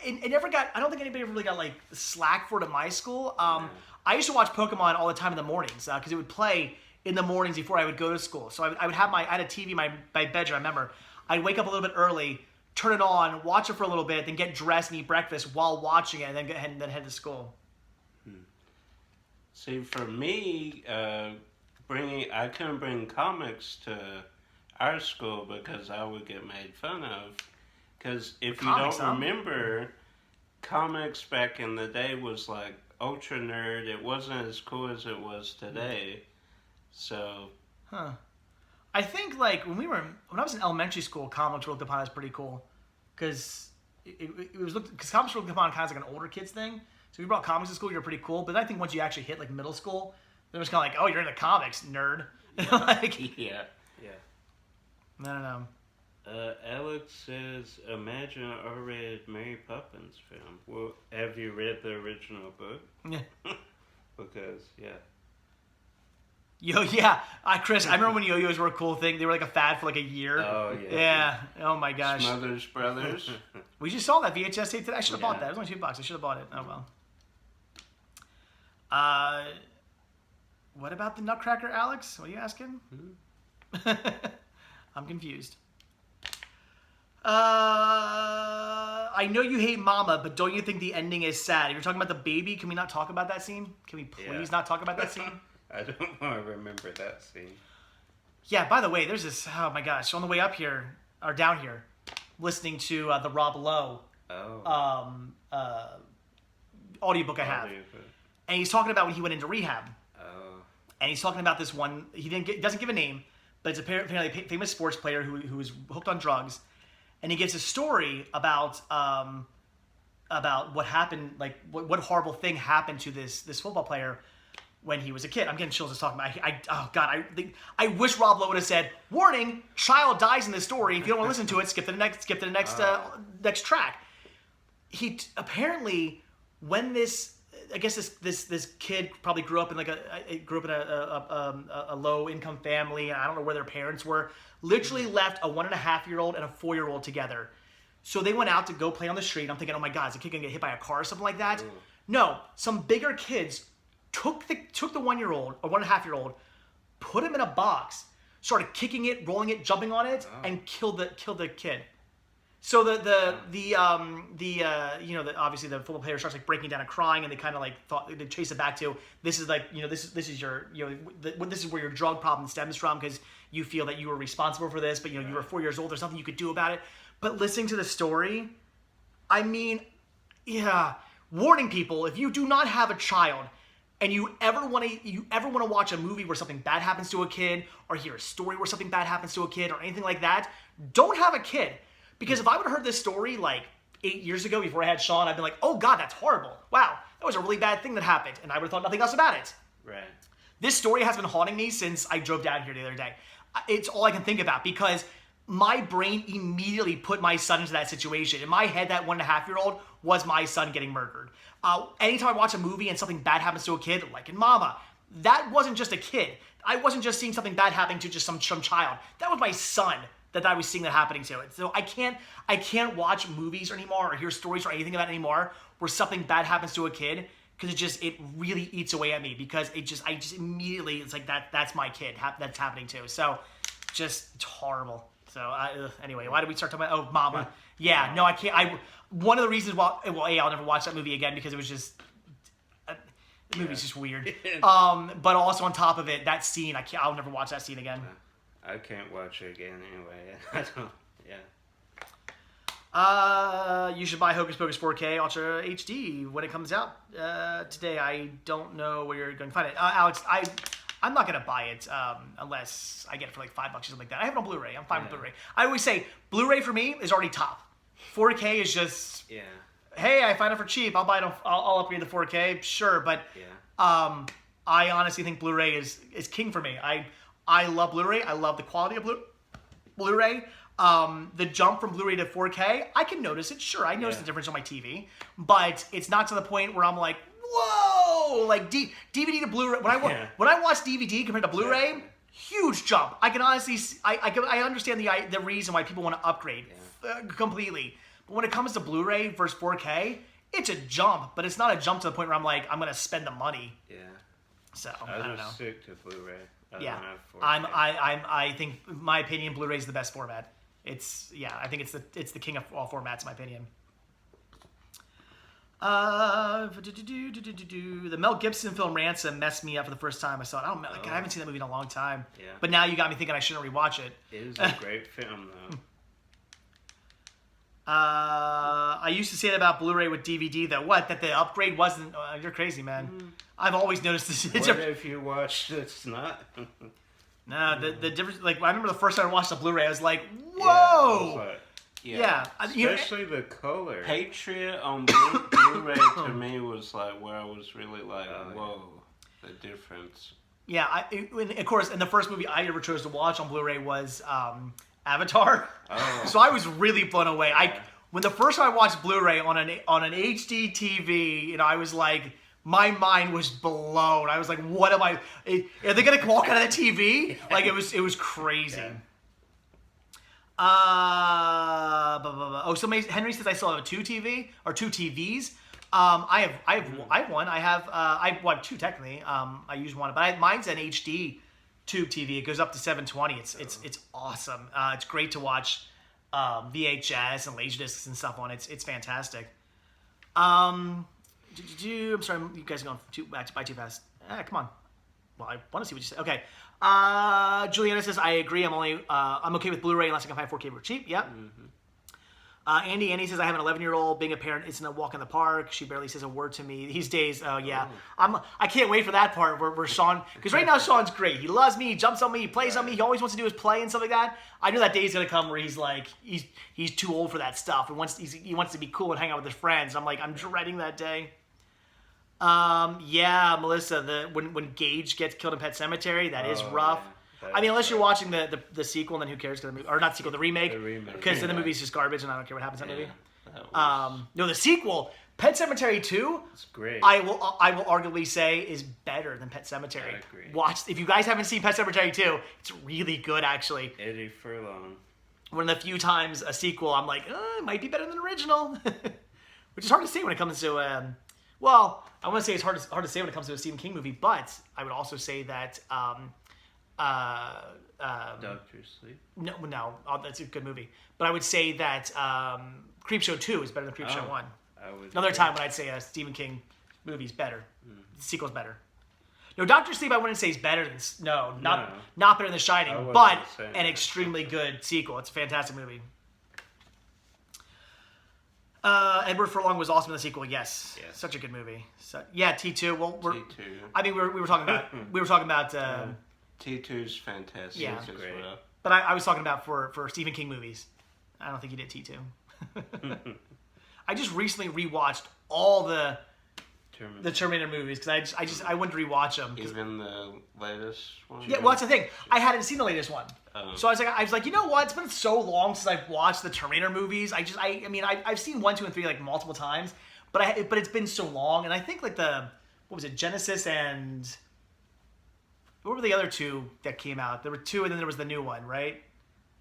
Speaker 1: It never got. I don't think anybody ever really got like slack for it in my school. I used to watch Pokemon all the time in the mornings because it would play in the mornings before I would go to school. So I had a TV in my bedroom. I remember I'd wake up a little bit early, turn it on, watch it for a little bit, then get dressed and eat breakfast while watching it, and then head to school.
Speaker 2: See, for me, I couldn't bring comics to our school because I would get made fun of. Because if you don't remember, comics back in the day was like ultra nerd. It wasn't as cool as it was today. So.
Speaker 1: I think like when I was in elementary school, comics were looked upon as pretty cool. Because comics were looked upon kind of like an older kids thing. So if you brought comics to school, you're pretty cool. But I think once you actually hit like middle school, it was kind of like, oh, you're into comics, nerd.
Speaker 2: Yeah.
Speaker 1: I don't know.
Speaker 3: Alex says, imagine an R-rated Mary Poppins film. Well, have you read the original book?
Speaker 1: Yeah.
Speaker 3: Because, yeah.
Speaker 1: Yeah. Chris, I remember when yo-yos were a cool thing. They were like a fad for like a year.
Speaker 3: Oh, yeah.
Speaker 1: Yeah. Oh, my gosh.
Speaker 2: Smothers Brothers.
Speaker 1: We just saw that VHS tape today. I should have bought that. It was only $2. I should have bought it. Oh, well. What about the Nutcracker, Alex? What are you asking? I'm confused. I know you hate Mama, but don't you think the ending is sad? If you're talking about the baby, can we not talk about that scene? Can we please not talk about that scene?
Speaker 3: I don't want to remember that scene.
Speaker 1: Yeah, by the way, there's this, oh my gosh, on the way up here, or down here, listening to the Rob Lowe audiobook I have. And he's talking about when he went into rehab. And he's talking about this one, doesn't give a name, but it's apparently a famous sports player who was hooked on drugs. And he gives a story about what happened, like what horrible thing happened to this football player when he was a kid. I'm getting chills just talking about it. I wish Rob Lowe would have said, warning, child dies in this story. If you don't want to listen to it, skip to the next track. He apparently, when this kid probably grew up in a low income family, and I don't know where their parents were. Literally left a 1.5-year-old and a 4-year-old together. So they went out to go play on the street. I'm thinking, oh my God, is the kid gonna get hit by a car or something like that? Ooh. No, some bigger kids took the 1-year-old or 1.5-year-old, put him in a box, started kicking it, rolling it, jumping on it, and killed the kid. So obviously the football player starts like breaking down and crying, and they kind of like thought they chase it back to this is like this is your this is where your drug problem stems from, because you feel that you were responsible for this, but you were 4 years old. There's nothing you could do about it. But listening to the story, I mean, yeah, warning people: if you do not have a child and you ever want to watch a movie where something bad happens to a kid, or hear a story where something bad happens to a kid, or anything like that, don't have a kid. Because if I would have heard this story like 8 years ago before I had Shawn, I'd been like, oh God, that's horrible. Wow, that was a really bad thing that happened. And I would have thought nothing else about it.
Speaker 3: Right.
Speaker 1: This story has been haunting me since I drove down here the other day. It's all I can think about, because my brain immediately put my son into that situation. In my head, that 1.5-year-old was my son getting murdered. Anytime I watch a movie and something bad happens to a kid, like in Mama, that wasn't just a kid. I wasn't just seeing something bad happening to just some child. That was my son that I was seeing that happening to it. So I can't watch movies anymore or hear stories or anything about it anymore where something bad happens to a kid, because it really eats away at me, because I just immediately, it's like that's my kid that's happening to. So it's horrible. So anyway, why did we start talking about Mama? Yeah, no, I can't. One of the reasons why I'll never watch that movie again, because it was just the movie's just weird. But also on top of it, that scene, I'll never watch that scene again.
Speaker 3: I can't watch it again anyway. I don't. Yeah.
Speaker 1: You should buy Hocus Pocus 4K Ultra HD when it comes out today. I don't know where you're going to find it, Alex. I'm not gonna buy it unless I get it for like $5 or something like that. I have it on Blu-ray. I'm fine with Blu-ray. I always say Blu-ray for me is already top. 4K is just hey, I find it for cheap. I'll buy it. I'll upgrade the 4K, sure, but I honestly think Blu-ray is king for me. I love Blu-ray. I love the quality of Blu-ray. The jump from Blu-ray to 4K, I can notice it. Sure, I notice the difference on my TV, but it's not to the point where I'm like, whoa, like DVD to Blu-ray. When I watch DVD compared to Blu-ray, huge jump. I can honestly, I understand the reason why people want to upgrade completely. But when it comes to Blu-ray versus 4K, it's a jump, but it's not a jump to the point where I'm like, I'm gonna spend the money. Yeah. So I don't know.
Speaker 3: Stick to Blu-ray.
Speaker 1: I think, in my opinion, Blu-ray is the best format. I think it's the king of all formats, in my opinion. The Mel Gibson film Ransom messed me up for the first time I saw it. I haven't seen that movie in a long time. Yeah. But now you got me thinking I shouldn't rewatch it.
Speaker 3: It is a great film, though.
Speaker 1: I used to say that about Blu-ray with DVD, though. What? That the upgrade wasn't... you're crazy, man. I've always noticed this.
Speaker 3: What if you watched It's Not?
Speaker 1: No, the difference... Like, I remember the first time I watched the Blu-ray, I was like, whoa!
Speaker 3: Especially the color.
Speaker 2: Patriot on Blu-ray to me was like where I was really like, whoa, the difference.
Speaker 1: Yeah, of course, and the first movie I ever chose to watch on Blu-ray was Avatar.
Speaker 2: Oh.
Speaker 1: So I was really blown away. When the first time I watched Blu-ray on an HD TV, I was like, my mind was blown. I was like, what am I? Are they gonna walk out of the TV? Like it was crazy. Oh, Henry says I still have a 2 TV or 2 TVs. I have one. I have two technically. I use one, but mine's an HD tube TV. It goes up to 720. It's awesome. It's great to watch VHS and Laserdiscs and stuff on. It's fantastic. I'm sorry, you guys are going by too fast. Come on. Well, I want to see what you say. Okay. Juliana says, I agree. I'm okay with Blu-ray unless I can find 4K for cheap. Yep. Mm-hmm. Andy says, I have an 11-year-old. Being a parent isn't a walk in the park. She barely says a word to me these days. Oh, yeah. I can't wait for that part where Shawn... Because right now, Shawn's great. He loves me. He jumps on me. He plays on me. He always wants to do his play and stuff like that. I know that day's going to come where he's like... He's too old for that stuff. And he wants to be cool and hang out with his friends. I'm dreading that day. Yeah, Melissa, when Gage gets killed in Pet Cemetery, that is rough. Yeah. Unless you're watching the sequel, then who cares? Or not sequel, the remake. Because then the movie's just garbage, and I don't care what happens in that movie. No, the sequel, Pet Cemetery 2. It's great. I will arguably say is better than Pet Cemetery. I agree. If you guys haven't seen Pet Cemetery 2, it's really good actually.
Speaker 3: Eddie Furlong.
Speaker 1: One of the few times a sequel, I'm like, it might be better than the original, which is hard to say when it comes to. Well, I want to say it's hard to say when it comes to a Stephen King movie, but I would also say that.
Speaker 3: Doctor Sleep?
Speaker 1: No, that's a good movie. But I would say that Creepshow 2 is better than Creepshow 1. Another time when I'd say a Stephen King movie is better. The sequel's better. No, Doctor Sleep I wouldn't say is better than... Not better than The Shining, but an extremely good sequel. It's a fantastic movie. Edward Furlong was awesome in the sequel. Yes. Such a good movie. T2. Well, T2. We were talking about...
Speaker 2: T2's fantastic as well.
Speaker 1: But I was talking about for Stephen King movies. I don't think he did T2. I just recently rewatched all the Terminator movies because I wanted to rewatch them.
Speaker 2: Even the latest one?
Speaker 1: Yeah, well, that's the thing. I hadn't seen the latest one. So I was like, you know what? It's been so long since I've watched the Terminator movies. I've seen 1, 2, and 3 like multiple times, but it's been so long. And I think like what was it, Genesis and... What were the other 2 that came out? There were 2, and then there was the new one, right?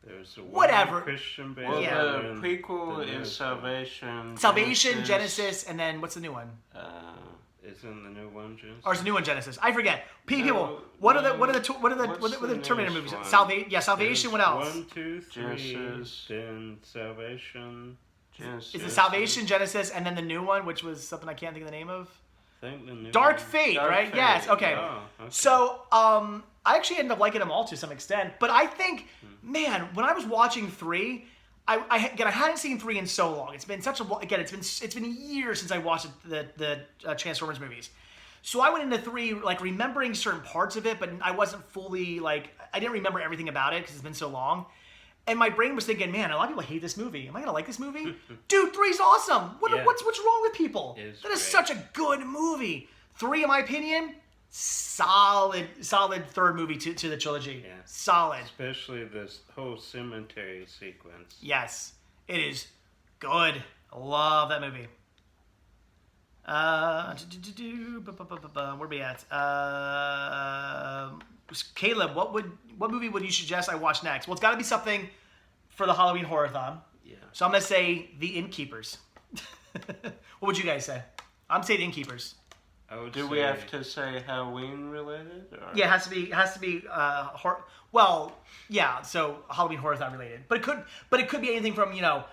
Speaker 3: There's the
Speaker 1: whatever
Speaker 3: Christian Bale.
Speaker 2: Well, the prequel is
Speaker 1: Salvation, Genesis, and then what's the new one?
Speaker 3: Isn't the new one Genesis?
Speaker 1: Or is the new one Genesis? I forget. People, what are the Terminator movies? Salvation. What else?
Speaker 3: 1, 2, 3.
Speaker 2: Genesis.
Speaker 3: Then Salvation.
Speaker 2: Genesis.
Speaker 1: Is it Salvation, Genesis, and then the new one, which was something I can't think of the name of?
Speaker 3: Dark
Speaker 1: Fate, right? Yes. Okay.
Speaker 3: Oh, okay.
Speaker 1: So, I actually ended up liking them all to some extent, but I think, man, when I was watching 3, I hadn't seen 3 in so long. It's been it's been years since I watched the Transformers movies. So I went into 3 like remembering certain parts of it, but I wasn't fully I didn't remember everything about it because it's been so long. And my brain was thinking, man, a lot of people hate this movie. Am I gonna like this movie? Dude, 3's awesome. What's wrong with people? That is such a good movie. 3, in my opinion, solid third movie to the trilogy. Yeah. Solid.
Speaker 3: Especially this whole cemetery sequence.
Speaker 1: Yes, it is good. I love that movie. Where we at? Caleb, what movie would you suggest I watch next? Well, it's got to be something for the Halloween Horror-thon. Yeah. So I'm gonna say The Innkeepers. What would you guys say? I'm saying The Innkeepers.
Speaker 2: Do we have to say Halloween related? Or?
Speaker 1: Yeah, it has to be horror. Well, yeah. So Halloween Horror-thon related, but it could be anything from Ichabod,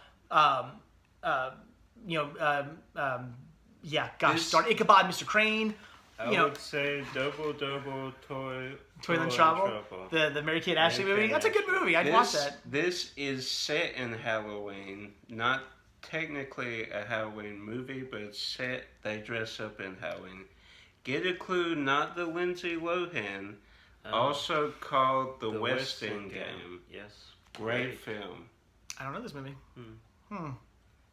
Speaker 1: Mr. Crane.
Speaker 3: I would say Double
Speaker 1: Toilet Trouble. The Mary-Kate Ashley movie. That's a good movie. I'd watch that.
Speaker 2: This is set in Halloween, not technically a Halloween movie, but it's set. They dress up in Halloween. Get a clue? Not the Lindsay Lohan. Also called The West End Game.
Speaker 3: Yes.
Speaker 2: Great film.
Speaker 1: I don't know this movie.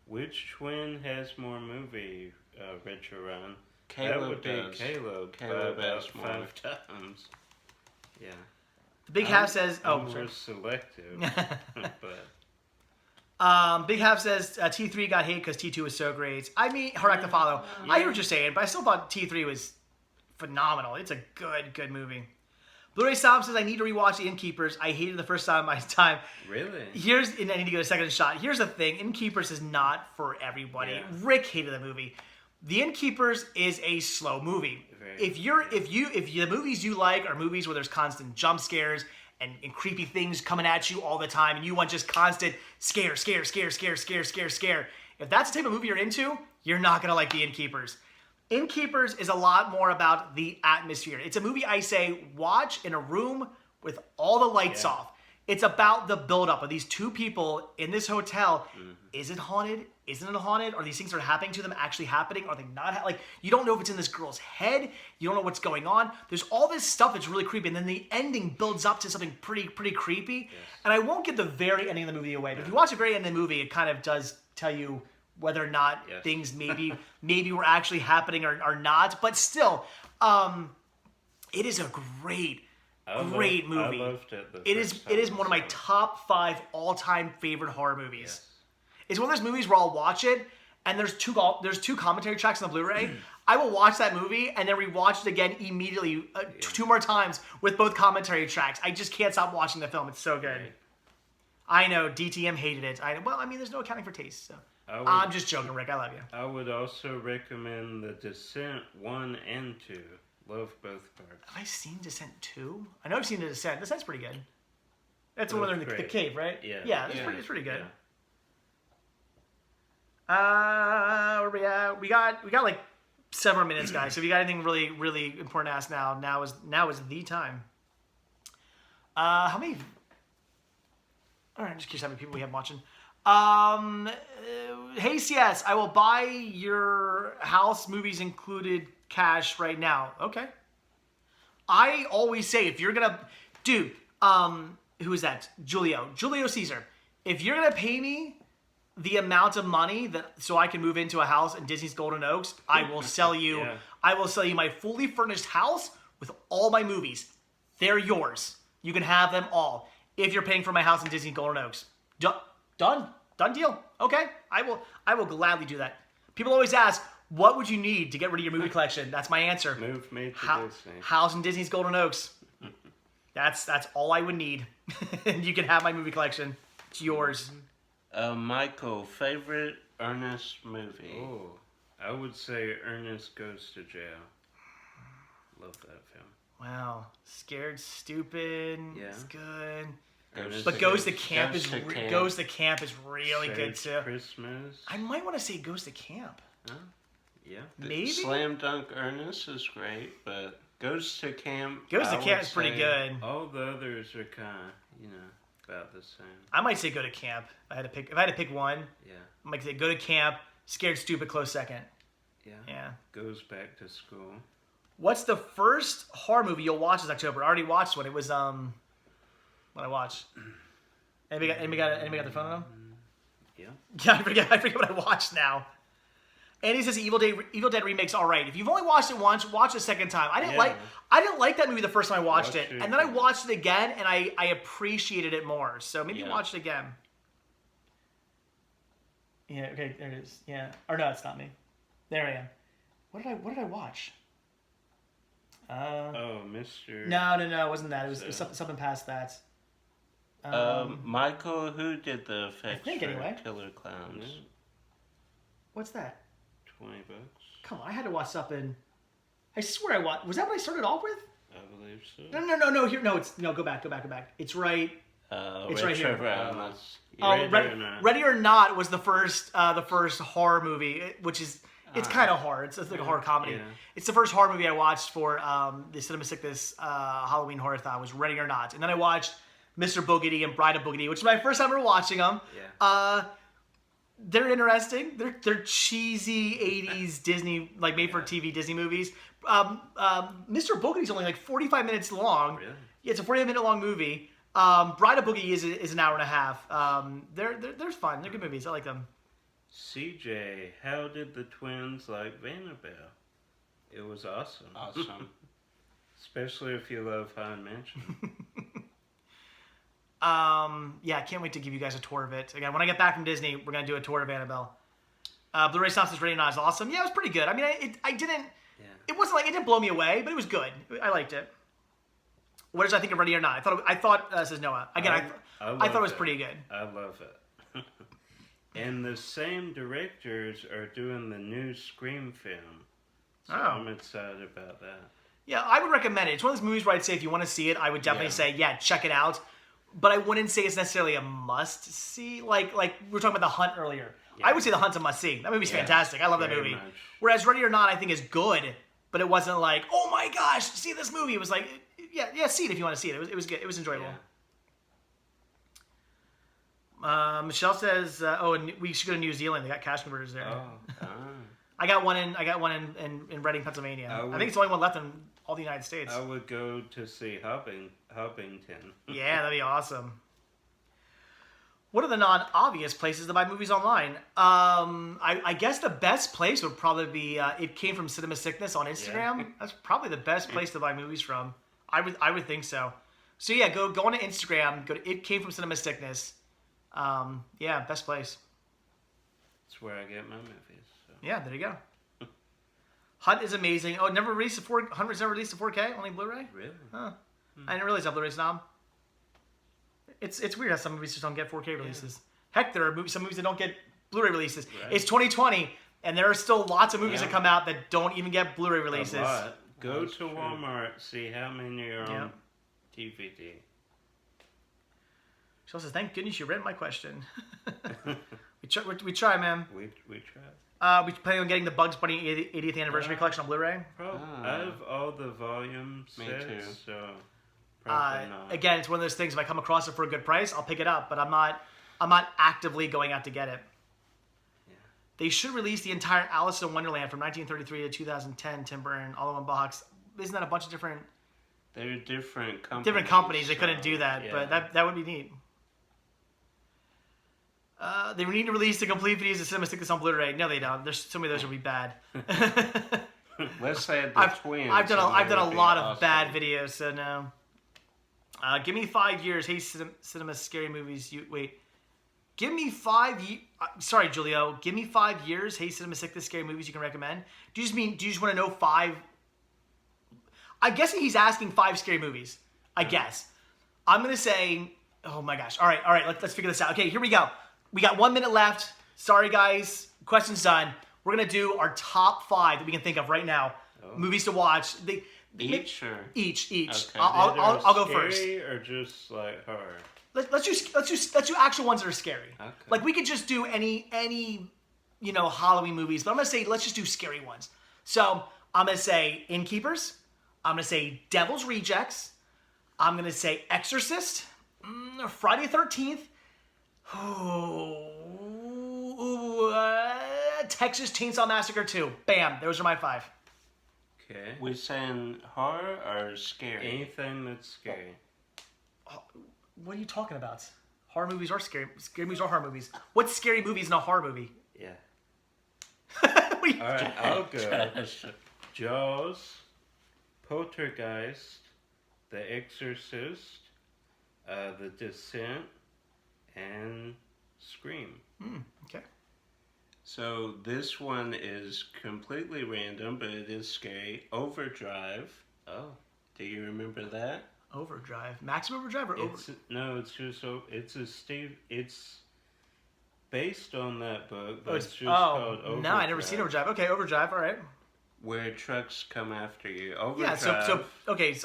Speaker 3: Which twin has more movie retro run?
Speaker 2: Caleb does.
Speaker 3: Caleb
Speaker 2: has more.
Speaker 3: 5 times. Yeah.
Speaker 1: The Big Half says...
Speaker 3: I'm more selective.
Speaker 1: Big Half says T3 got hate because T2 was so great. I mean, Harak the Follow. I hear what you're saying, but I still thought T3 was phenomenal. It's a good movie. BluRaySnop says, I need to rewatch The Innkeepers. I hated the first time.
Speaker 3: Really?
Speaker 1: And I need to get a second shot. Here's the thing. Innkeepers is not for everybody. Yeah. Rick hated the movie. The Innkeepers is a slow movie. If the movies you like are movies where there's constant jump scares and creepy things coming at you all the time, and you want just constant scare. If that's the type of movie you're into, you're not going to like The Innkeepers. Innkeepers is a lot more about the atmosphere. It's a movie I say watch in a room with all the lights off. It's about the buildup of these two people in this hotel. Mm-hmm. Is it haunted? Isn't it haunted? Are these things that are happening to them actually happening? Are they not? Like, you don't know if it's in this girl's head. You don't know what's going on. There's all this stuff that's really creepy. And then the ending builds up to something pretty creepy. Yes. And I won't give the very ending of the movie away. But if you watch the very end of the movie, it kind of does tell you whether or not things maybe were actually happening or not. But still, it is a great movie.
Speaker 3: I loved it.
Speaker 1: It is one of my top 5 all-time favorite horror movies. Yes. It's one of those movies where I'll watch it and there's two commentary tracks on the Blu-ray. I will watch that movie and then rewatch it again immediately 2 more times with both commentary tracks. I just can't stop watching the film. It's so good. Right. I know DTM hated it. There's no accounting for taste. So. I'm just joking, Rick. I love you.
Speaker 3: I would also recommend The Descent 1 and 2. Love both parts.
Speaker 1: Have I seen Descent 2? I know I've seen The Descent. Descent's pretty good. That's when they're in the cave, right?
Speaker 3: Yeah.
Speaker 1: Yeah, it's pretty good. Yeah. Where we at? We got like several minutes, guys. So if you got anything really, really important to ask now is the time. How many? All right, I'm just curious how many people we have watching. Hey CS, I will buy your house movies included cash right now. Okay. I always say if you're gonna, dude, who is that? Julio Caesar. If you're gonna pay me the amount of money so I can move into a house in Disney's Golden Oaks, I will sell you. Yeah. I will sell you my fully furnished house with all my movies. They're yours. You can have them all if you're paying for my house in Disney Golden Oaks. Done deal. Okay, I will gladly do that. People always ask, what would you need to get rid of your movie collection? That's my answer.
Speaker 3: Move me to Disney.
Speaker 1: House in Disney's Golden Oaks. That's all I would need. And you can have my movie collection. It's yours.
Speaker 2: Michael, favorite Ernest movie?
Speaker 3: Oh, I would say Ernest Goes to Jail. Love that film.
Speaker 1: Wow. Scared Stupid. Yeah. It's good. Goes to Camp is really good too.
Speaker 3: Christmas.
Speaker 1: I might want to say Goes to Camp.
Speaker 2: Huh? Yeah.
Speaker 1: Maybe.
Speaker 2: Slam Dunk Ernest is great, but Goes to Camp
Speaker 1: is pretty good.
Speaker 3: All the others are kind of, about the same.
Speaker 1: I might say Go to Camp. If I had to pick one, I might say Go to Camp, Scared Stupid, close second. Yeah.
Speaker 3: Goes Back to School.
Speaker 1: What's the first horror movie you'll watch this October? I already watched one. It was what I watched. Anybody got the phone on them?
Speaker 3: Yeah.
Speaker 1: Yeah, I forget what I watched now. Andy says Evil Dead remake's all right. If you've only watched it once, watch it a second time. I didn't like that movie the first time I watched it, and then I watched it again, and I appreciated it more. So maybe watch it again. Yeah. Okay. There it is. Yeah. Or no, it's not me. There I am. What did I watch?
Speaker 3: Mr.
Speaker 1: No, it wasn't that. It was something past that.
Speaker 2: Michael, who did the effects for
Speaker 1: anyway.
Speaker 2: Killer Clowns?
Speaker 1: What's that?
Speaker 3: $20.
Speaker 1: Come on, I had to watch something. I swear I watched. Was that what I started off with?
Speaker 3: I believe so.
Speaker 1: No. Here, go back. It's right. It's right here. Ready or Not was the first horror movie, which is. It's kind of horror. It's like a horror comedy. Yeah. It's the first horror movie I watched for the Cinema Sickness Halloween Horror-thon was Ready or Not. And then I watched Mr. Boogedy and Bride of Boogedy, which is my first time ever watching them. Yeah. They're interesting. They're cheesy 80s Disney, like made-for-TV Disney movies. Mr. Boogedy's only like 45 minutes long. Really? Yeah, it's a 45-minute long movie. Bride of Boogedy is an hour and a half. They're fun. They're good movies. I like them.
Speaker 3: CJ, how did the twins like Annabelle? It was awesome.
Speaker 2: Awesome.
Speaker 3: Especially if you love Haunted Mansion.
Speaker 1: Yeah, I can't wait to give you guys a tour of it. Again, when I get back from Disney, we're going to do a tour of Annabelle. BluRaySnop is Ready or Not is awesome. Yeah, it was pretty good. I mean, I didn't... Yeah. It wasn't like... It didn't blow me away, but it was good. I liked it. What did I think of Ready or Not? I thought says Noah. Again, I thought it was pretty good.
Speaker 3: I love it. And the same directors are doing the new Scream film. So I'm excited about that.
Speaker 1: Yeah, I would recommend it. It's one of those movies where I'd say if you want to see it, I would definitely say, check it out. But I wouldn't say it's necessarily a must-see. Like we were talking about The Hunt earlier. Yeah. I would say The Hunt's a must-see. That movie's fantastic. I love that movie. Much. Whereas Ready or Not, I think, is good, but it wasn't like, oh my gosh, see this movie. It was like, yeah, see it if you want to see it. It was good. It was enjoyable. Yeah. Michelle says, we should go to New Zealand. They got cash converters there. I got one in Reading, Pennsylvania. I think it's the only one left in all the United States.
Speaker 3: I would go to see Hubbington.
Speaker 1: Yeah, that'd be awesome. What are the non-obvious places to buy movies online? I guess the best place would probably be It Came From Cinema Sickness on Instagram. Yeah. That's probably the best place to buy movies from. I would think so. So yeah, go on to Instagram. Go to It Came From Cinema Sickness. Best place.
Speaker 3: That's where I get my movies. So.
Speaker 1: Yeah, there you go. Hunt is amazing. Oh, it never released Hunt was never released to 4K, only Blu-ray?
Speaker 3: Really?
Speaker 1: Huh. I didn't realize that BluRaySnop. It's weird how some movies just don't get 4K releases. Yeah. Heck, there are some movies that don't get Blu-ray releases. Right. It's 2020, and there are still lots of movies that come out that don't even get Blu-ray releases.
Speaker 3: A lot. Go to Walmart, see how many are on DVD.
Speaker 1: She says, "Thank goodness you read my question." we try, man.
Speaker 3: We try.
Speaker 1: We plan on getting the Bugs Bunny 80th anniversary collection on Blu-ray.
Speaker 3: I have all the volume sets,
Speaker 2: Me too.
Speaker 3: So probably not.
Speaker 1: Again, it's one of those things. If I come across it for a good price, I'll pick it up. But I'm not actively going out to get it. Yeah. They should release the entire Alice in Wonderland from 1933 to 2010. Tim Burton, all in one box. Isn't that a bunch of different?
Speaker 2: They're different companies.
Speaker 1: Different companies. They couldn't do that, but that would be neat. They need to release the complete videos of Cinema Sickness on Blu-ray. No, they don't. There's so many of those would be bad.
Speaker 2: Let's say the twins.
Speaker 1: I've done a lot of bad videos, so no. Give me 5 years. Hey, cinema scary movies. Give me 5 years. Sorry, Julio. Give me 5 years. Hey, Cinema Sickness scary movies you can recommend. Do you just want to know 5? I'm guessing he's asking 5 scary movies. I guess. I'm gonna say. Oh my gosh. All right. Let's figure this out. Okay, here we go. We got 1 minute left. Sorry, guys. Question's done. We're going to do our top 5 that we can think of right now. Movies to watch.
Speaker 2: Each?
Speaker 1: Okay.
Speaker 3: I'll
Speaker 1: go first.
Speaker 3: Or just like horror?
Speaker 1: Let's do actual ones that are scary.
Speaker 2: Okay.
Speaker 1: Like we could just do any Halloween movies, but I'm going to say let's just do scary ones. So I'm going to say Innkeepers. I'm going to say Devil's Rejects. I'm going to say Exorcist. Friday the 13th. Texas Chainsaw Massacre 2. Bam. Those are my 5.
Speaker 3: Okay.
Speaker 2: We're saying horror or scary?
Speaker 3: Anything that's scary.
Speaker 1: What are you talking about? Horror movies are scary. Scary movies are horror movies. What's scary movies in a horror movie?
Speaker 3: Yeah.
Speaker 1: All
Speaker 3: right, I'll go. Jaws, Poltergeist, The Exorcist, The Descent, and Scream.
Speaker 1: Okay.
Speaker 2: So this one is completely random, but it is scary. Overdrive.
Speaker 3: Oh.
Speaker 2: Do you remember that?
Speaker 1: Overdrive. Maximum Overdrive or Overdrive?
Speaker 3: No, it's based on that book, but it's just called Overdrive.
Speaker 1: No, I never seen Overdrive. Okay, Overdrive, all right.
Speaker 2: Where trucks come after you. Overdrive.
Speaker 1: Yeah, so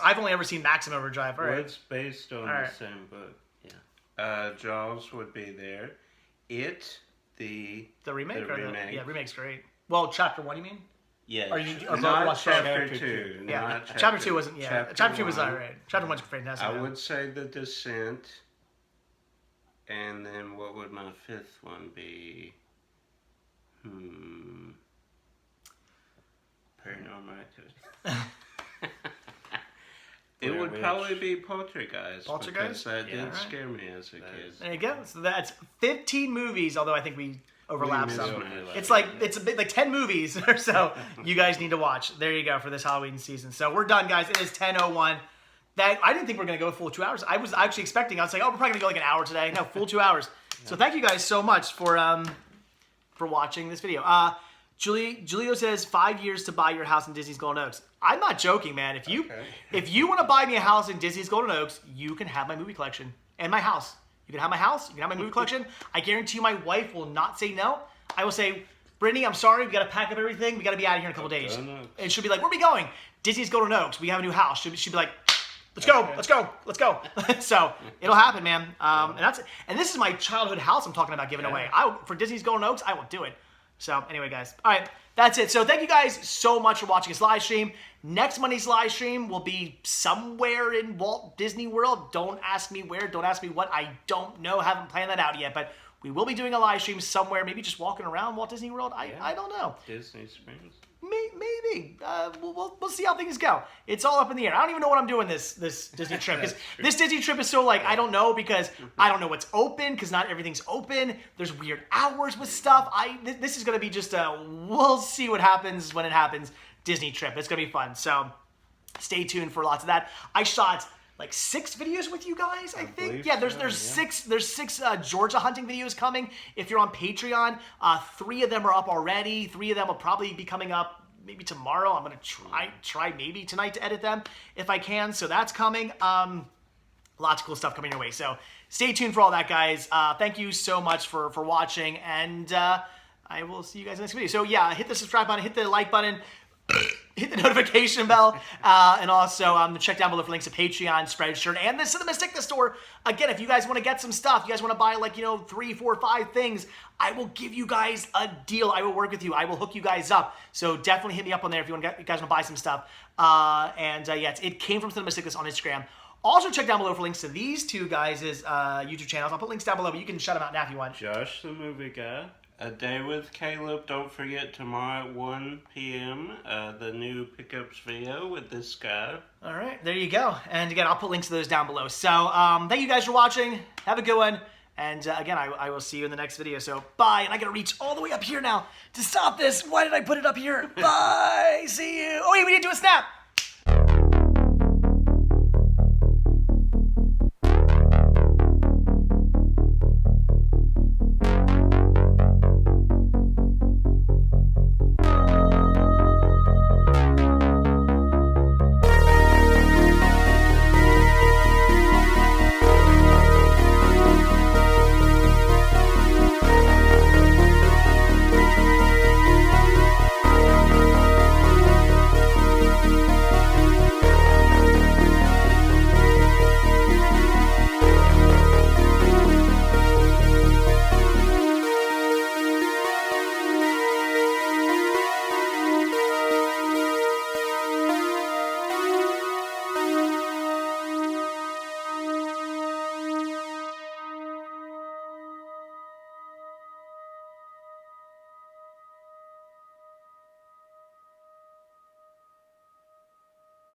Speaker 1: I've only ever seen Maximum Overdrive, all right.
Speaker 3: Well, it's based on the same book.
Speaker 2: Jaws would be there. The
Speaker 1: remake?
Speaker 2: remake.
Speaker 1: Yeah, remake's great. Well, chapter 1, you mean?
Speaker 2: Yeah.
Speaker 1: Not
Speaker 2: chapter 2.
Speaker 1: Yeah, chapter 2 wasn't. Yeah, chapter 2 was alright. Chapter 1's fantastic.
Speaker 2: I would say The Descent. And then what would my 5th one be? Paranormal Activity. It would probably be Poltergeist. Because that did scare me as a kid.
Speaker 1: There you go. So that's 15 movies, although I think we overlap some. It's like 10 movies or so you guys need to watch. There you go for this Halloween season. So we're done, guys. It is 10:01. that I didn't think we were going to go a full 2 hours. I was actually expecting, I was like, oh, we're probably going to go like an hour today. No, full 2 hours. So thank you guys so much for watching this video. Julio says 5 years to buy your house in Disney's Golden Oaks. I'm not joking, man. If you want to buy me a house in Disney's Golden Oaks, you can have my movie collection and my house. You can have my house. You can have my movie collection. I guarantee you my wife will not say no. I will say, Brittany, I'm sorry. We got to pack up everything. We got to be out of here in a couple days. And she'll be like, where are we going? Disney's Golden Oaks. We have a new house. She'll be like, let's go. So it'll happen, man. And this is my childhood house I'm talking about giving away. For Disney's Golden Oaks, I will do it. So anyway, guys. All right, that's it. So thank you guys so much for watching this live stream. Next Monday's live stream will be somewhere in Walt Disney World. Don't ask me where. Don't ask me what. I don't know. Haven't planned that out yet. But we will be doing a live stream somewhere. Maybe just walking around Walt Disney World. I don't know.
Speaker 3: Disney Springs.
Speaker 1: Maybe. We'll see how things go. It's all up in the air. I don't even know what I'm doing this Disney trip. Because this Disney trip is so like, I don't know because I don't know what's open because not everything's open. There's weird hours with stuff. This is going to be just we'll see what happens when it happens Disney trip. It's going to be fun. So stay tuned for lots of that. I shot like 6 videos with you guys, I think. Yeah, there's six Georgia hunting videos coming. If you're on Patreon, 3 of them are up already. 3 of them will probably be coming up maybe tomorrow. I'm gonna try maybe tonight to edit them if I can. So that's coming. Lots of cool stuff coming your way. So stay tuned for all that, guys. Thank you so much for watching, and I will see you guys in the next video. So yeah, hit the subscribe button, hit the like button. Hit the notification bell, and also check down below for links to Patreon, Spreadshirt, and the Cinema Stick store. Again, if you guys want to get some stuff, you guys want to buy like 3, 4, 5 things, I will give you guys a deal. I will work with you. I will hook you guys up. So definitely hit me up on there if you guys want to buy some stuff. Yeah, it came from Cinema Stick on Instagram. Also check down below for links to these 2 guys' YouTube channels. I'll put links down below, but you can shout them out now if you want.
Speaker 3: Josh the Movie Guy.
Speaker 2: A Day with Caleb. Don't forget tomorrow at 1 p.m. The new pickups video with this guy.
Speaker 1: All right, there you go. And again, I'll put links to those down below. So thank you guys for watching. Have a good one. And again, I will see you in the next video. So bye. And I gotta reach all the way up here now to stop this. Why did I put it up here? Bye. See you. Oh wait, we didn't do a snap.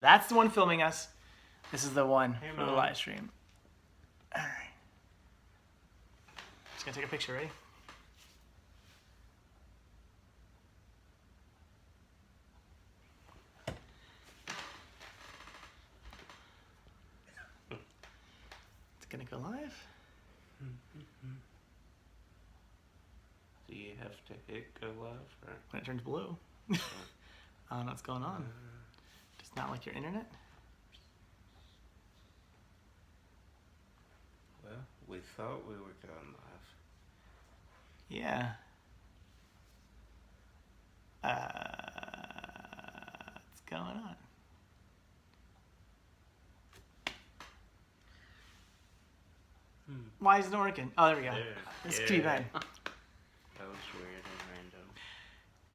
Speaker 1: That's the one filming us. This is the one for the live stream. All right. Just gonna take a picture, ready? It's gonna go live.
Speaker 2: Do you have to hit go live? Or?
Speaker 1: When it turns blue. I don't know what's going on. It's not like your internet.
Speaker 2: Well, we thought we were going live.
Speaker 1: Yeah. What's going on? Why isn't it working? Oh, there we go. It's too bad.